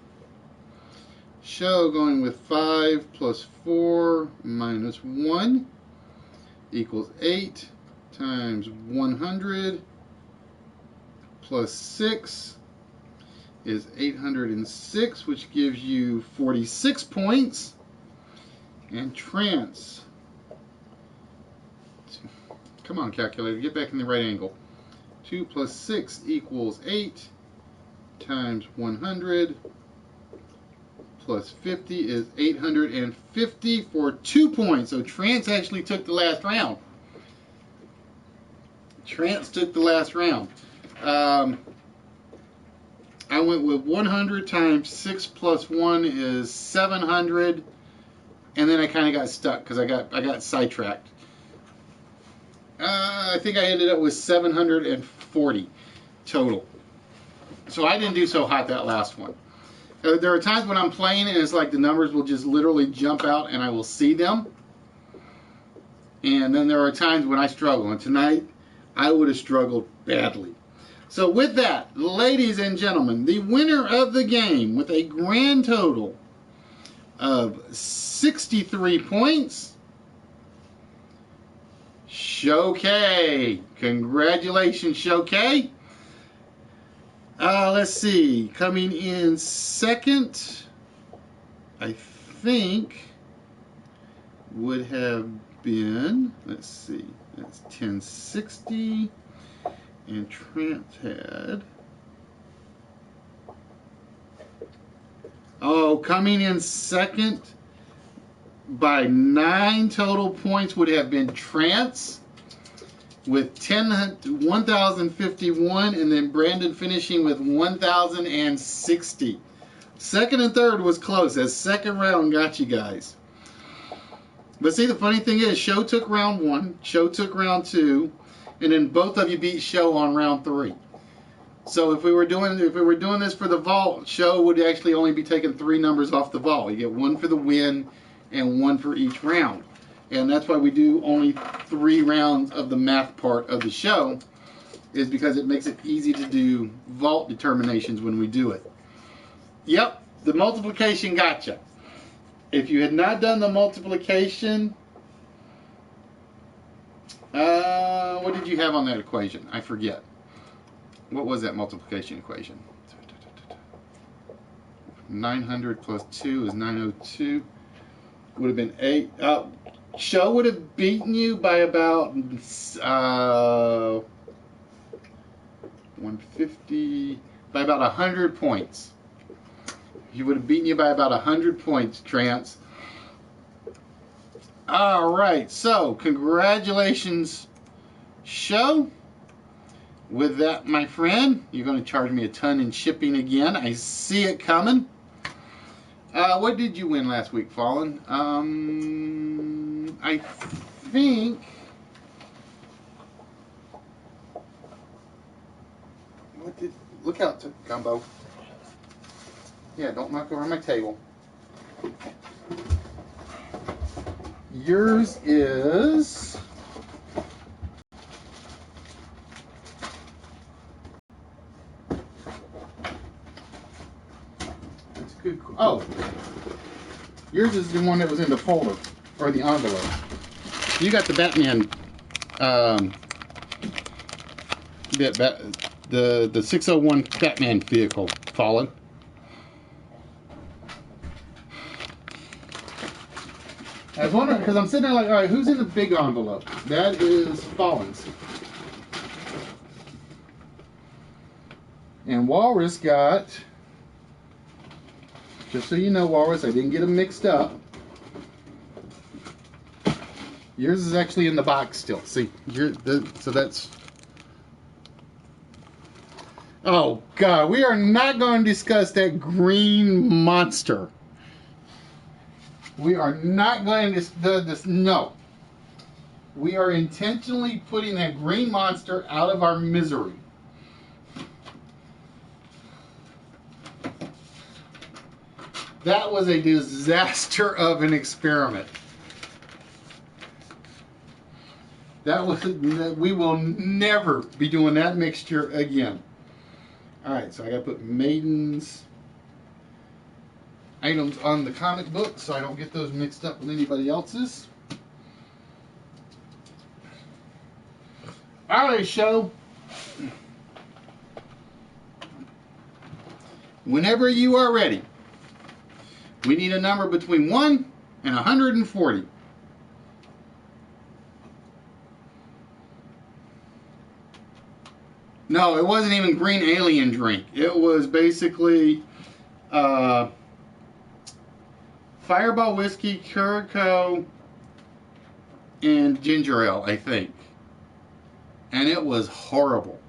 Show going with 5 plus 4 minus 1 equals 8 times 100 plus 6 is 806, which gives you 46 points. And Trance, come on calculator, get back in the right angle. 2 plus 6 equals 8 times 100 plus 50 is 850 for 2 points. So Trance actually took the last round. Trance took the last round. I went with 100 times 6 plus 1 is 700, and then I kind of got stuck because I got sidetracked. I think I ended up with 740 total. So I didn't do so hot that last one. There are times when I'm playing and it's like the numbers will just literally jump out and I will see them. And then there are times when I struggle. And tonight, I would have struggled badly. So with that, ladies and gentlemen, the winner of the game with a grand total of 63 points, Showcase. Congratulations, Showcase. Let's see. Coming in second, I think, would have been, let's see, that's 1060. And Trance had, coming in second by 9 total points would have been Trance with 1,051, and then Brandon finishing with 1,060. Second and third was close. That second round got you guys. But see, the funny thing is, Show took round 1, Show took round 2, and then both of you beat Show on round 3. So if we were doing this for the vault, Show would actually only be taking 3 numbers off the vault. You get 1 for the win and 1 for each round. And that's why we do only 3 rounds of the math part of the show, is because it makes it easy to do vault determinations when we do it. Yep, the multiplication gotcha. If you had not done the multiplication, what did you have on that equation? I forget. What was that multiplication equation? 900 plus 2 is 902. Would have been 8. Show would have beaten you by about 150, by about 100 points. He would have beaten you by about 100 points, Trance. All right, so congratulations, Show. With that, my friend, you're going to charge me a ton in shipping again. I see it coming. What did you win last week, Fallen? I think... Look out, Gumbo. Yeah, don't knock over my table. Yours is... That's good. Oh, yours is the one that was in the folder, or the envelope. You got the Batman, the 601 Batman vehicle, Fallen. I was wondering, because I'm sitting there like, all right, who's in the big envelope? That is Fallen's. And Walrus got, just so you know, Walrus, I didn't get them mixed up. Yours is actually in the box still. See, so that's... Oh, God, we are not going to discuss that green monster. We are not going to discuss... No. We are intentionally putting that green monster out of our misery. That was a disaster of an experiment. That was, we will never be doing that mixture again. Alright, so I gotta put Maiden's items on the comic book so I don't get those mixed up with anybody else's. Alright, show. Whenever you are ready, we need a number between 1 and 140. No, it wasn't even green alien drink. It was basically Fireball whiskey, Curacao, and ginger ale, I think. And it was horrible.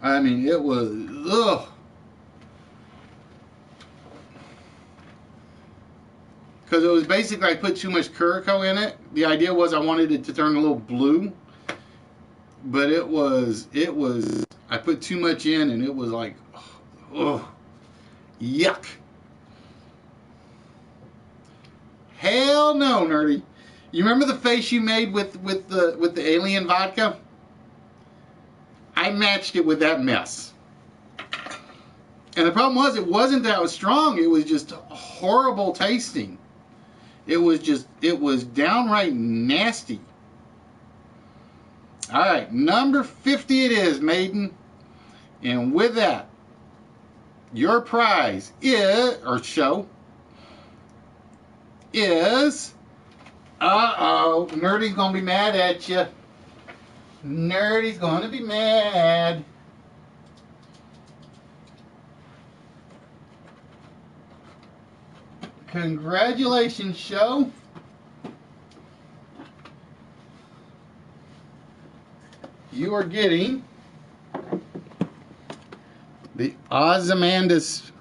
I mean, it was, ugh. Because it was basically, I put too much Curacao in it. The idea was I wanted it to turn a little blue. But it was, I put too much in and it was like, ugh, yuck. Hell no, Nerdy. You remember the face you made with the alien vodka? I matched it with that mess. And the problem was, it wasn't that it was strong, it was just horrible tasting. It was downright nasty. Alright, number 50 it is, Maiden. And with that, your prize is, or show, is, uh-oh, Nerdy's gonna be mad at you. Nerdy's gonna be mad. Congratulations, show. You are getting the Ozymandias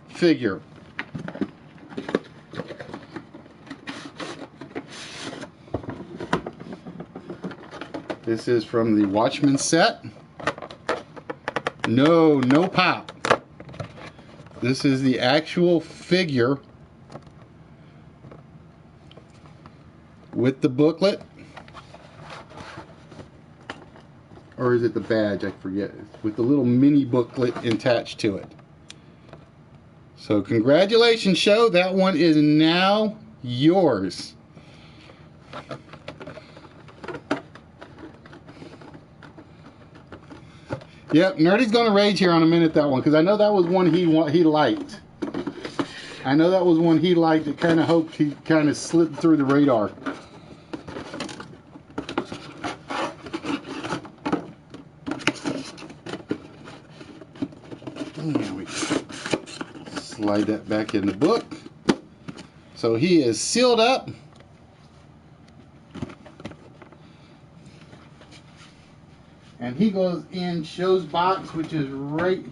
figure. This is from the Watchmen set. No pop. This is the actual figure with the booklet. Or is it the badge? I forget. With the little mini booklet attached to it. So congratulations, show. That one is now yours. Yep, Nerdy's going to rage here on a minute, that one, because I know that was one he liked. I know that was one he liked. It kind of hoped he kind of slipped through the radar. There we go. Slide that back in the book. So he is sealed up. And he goes in Show's box, which is right...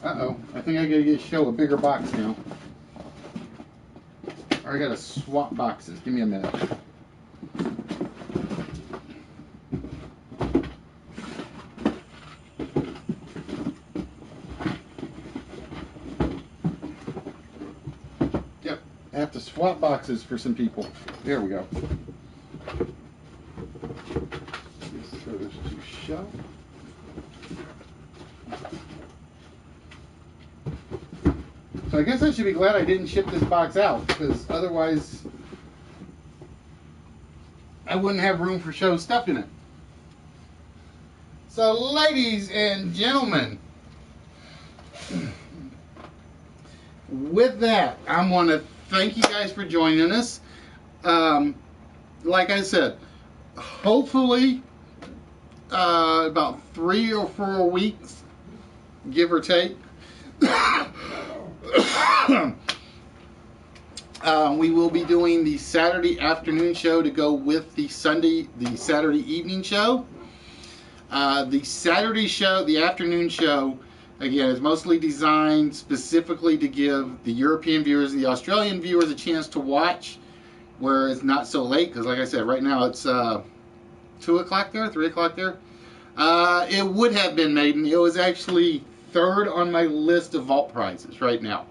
Uh-oh. I think I gotta get Show a bigger box now. Or I gotta swap boxes. Give me a minute. Yep. I have to swap boxes for some people. There we go. Show. So I guess I should be glad I didn't ship this box out, because otherwise I wouldn't have room for Show stuff in it. So ladies and gentlemen, with that, I want to thank you guys for joining us. Like I said, hopefully about 3 or 4 weeks, give or take. We will be doing the Saturday afternoon show to go with the Saturday evening show. The Saturday show, the afternoon show, again, is mostly designed specifically to give the European viewers, the Australian viewers, a chance to watch where it's not so late, because like I said, right now it's 2 o'clock there, 3 o'clock there. It would have been Maiden. It was actually third on my list of vault prizes right now.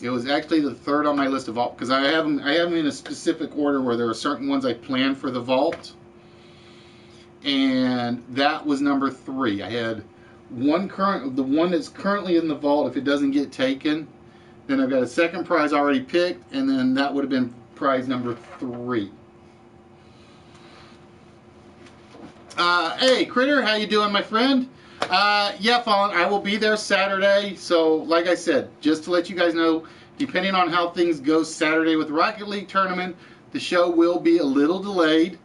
It was actually the third on my list of vault, because I have them in a specific order where there are certain ones I planned for the vault, and that was number 3. I had the one that's currently in the vault. If it doesn't get taken, then I've got a second prize already picked, and then that would have been prize number 3. Hey, Critter, how you doing, my friend? Yeah, Fallen, I will be there Saturday. So, like I said, just to let you guys know, depending on how things go Saturday with the Rocket League tournament, the show will be a little delayed.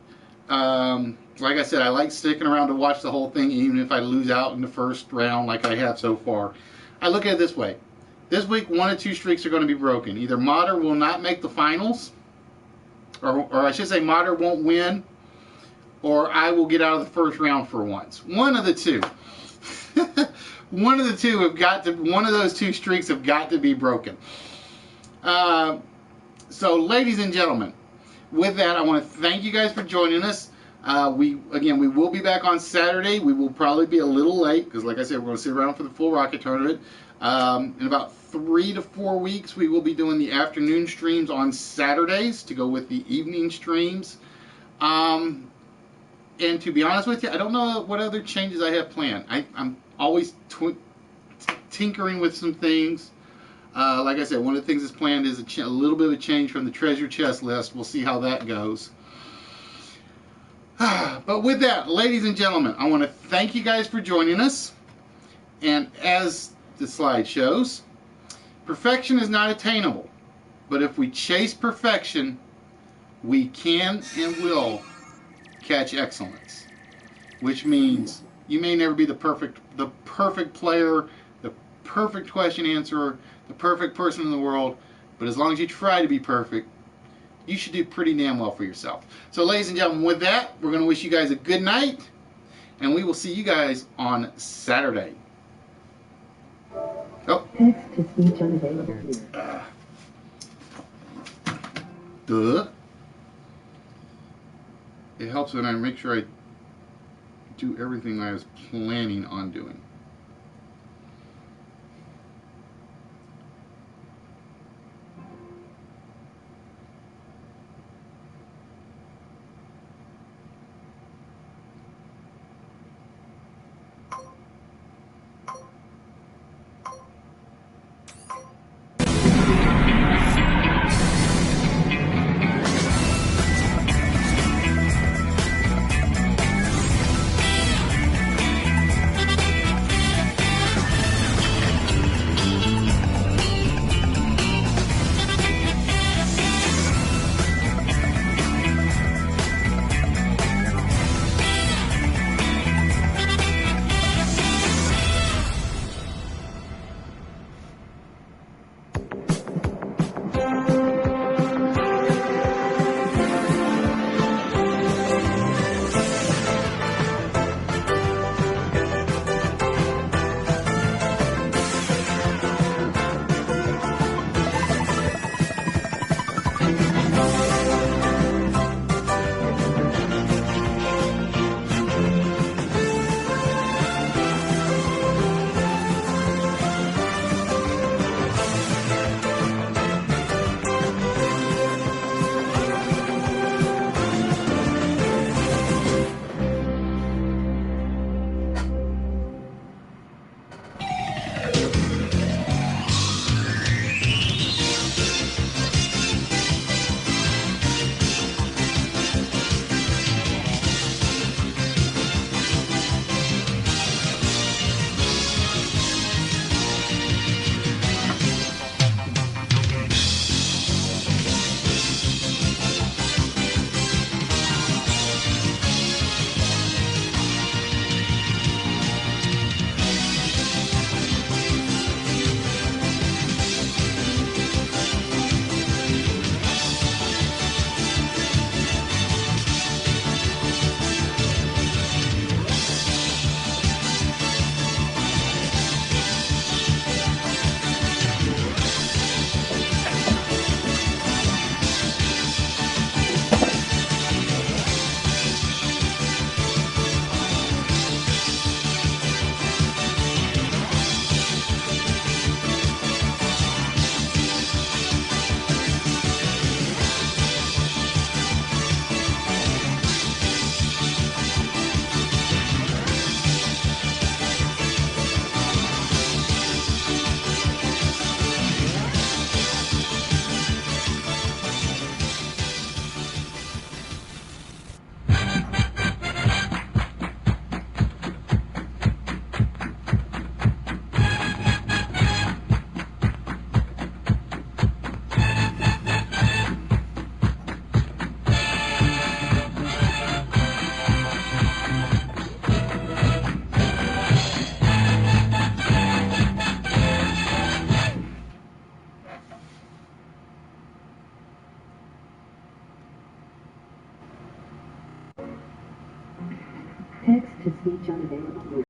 Like I said, I like sticking around to watch the whole thing, even if I lose out in the first round like I have so far. I look at it this way. This week, 1 of 2 streaks are going to be broken. Either Modder will not make the finals, or I should say Modder won't win, or I will get out of the first round for once. One of the two. One of the two have got to. One of those 2 streaks have got to be broken. So, ladies and gentlemen, with that, I want to thank you guys for joining us. We will be back on Saturday. We will probably be a little late because, like I said, we're going to sit around for the full Rocket tournament. In about 3 to 4 weeks, we will be doing the afternoon streams on Saturdays to go with the evening streams. And to be honest with you, I don't know what other changes I have planned. I'm always tinkering with some things. Like I said, one of the things that's planned is a little bit of a change from the treasure chest list. We'll see how that goes. But with that, ladies and gentlemen, I want to thank you guys for joining us. And as the slide shows, perfection is not attainable. But if we chase perfection, we can and will catch excellence. Which means you may never be the perfect player, the perfect question answerer, the perfect person in the world, but as long as you try to be perfect, you should do pretty damn well for yourself. So, ladies and gentlemen, with that, we're going to wish you guys a good night, and we will see you guys on Saturday. Oh. Duh. It helps when I make sure I do everything I was planning on doing. To speech unavailable.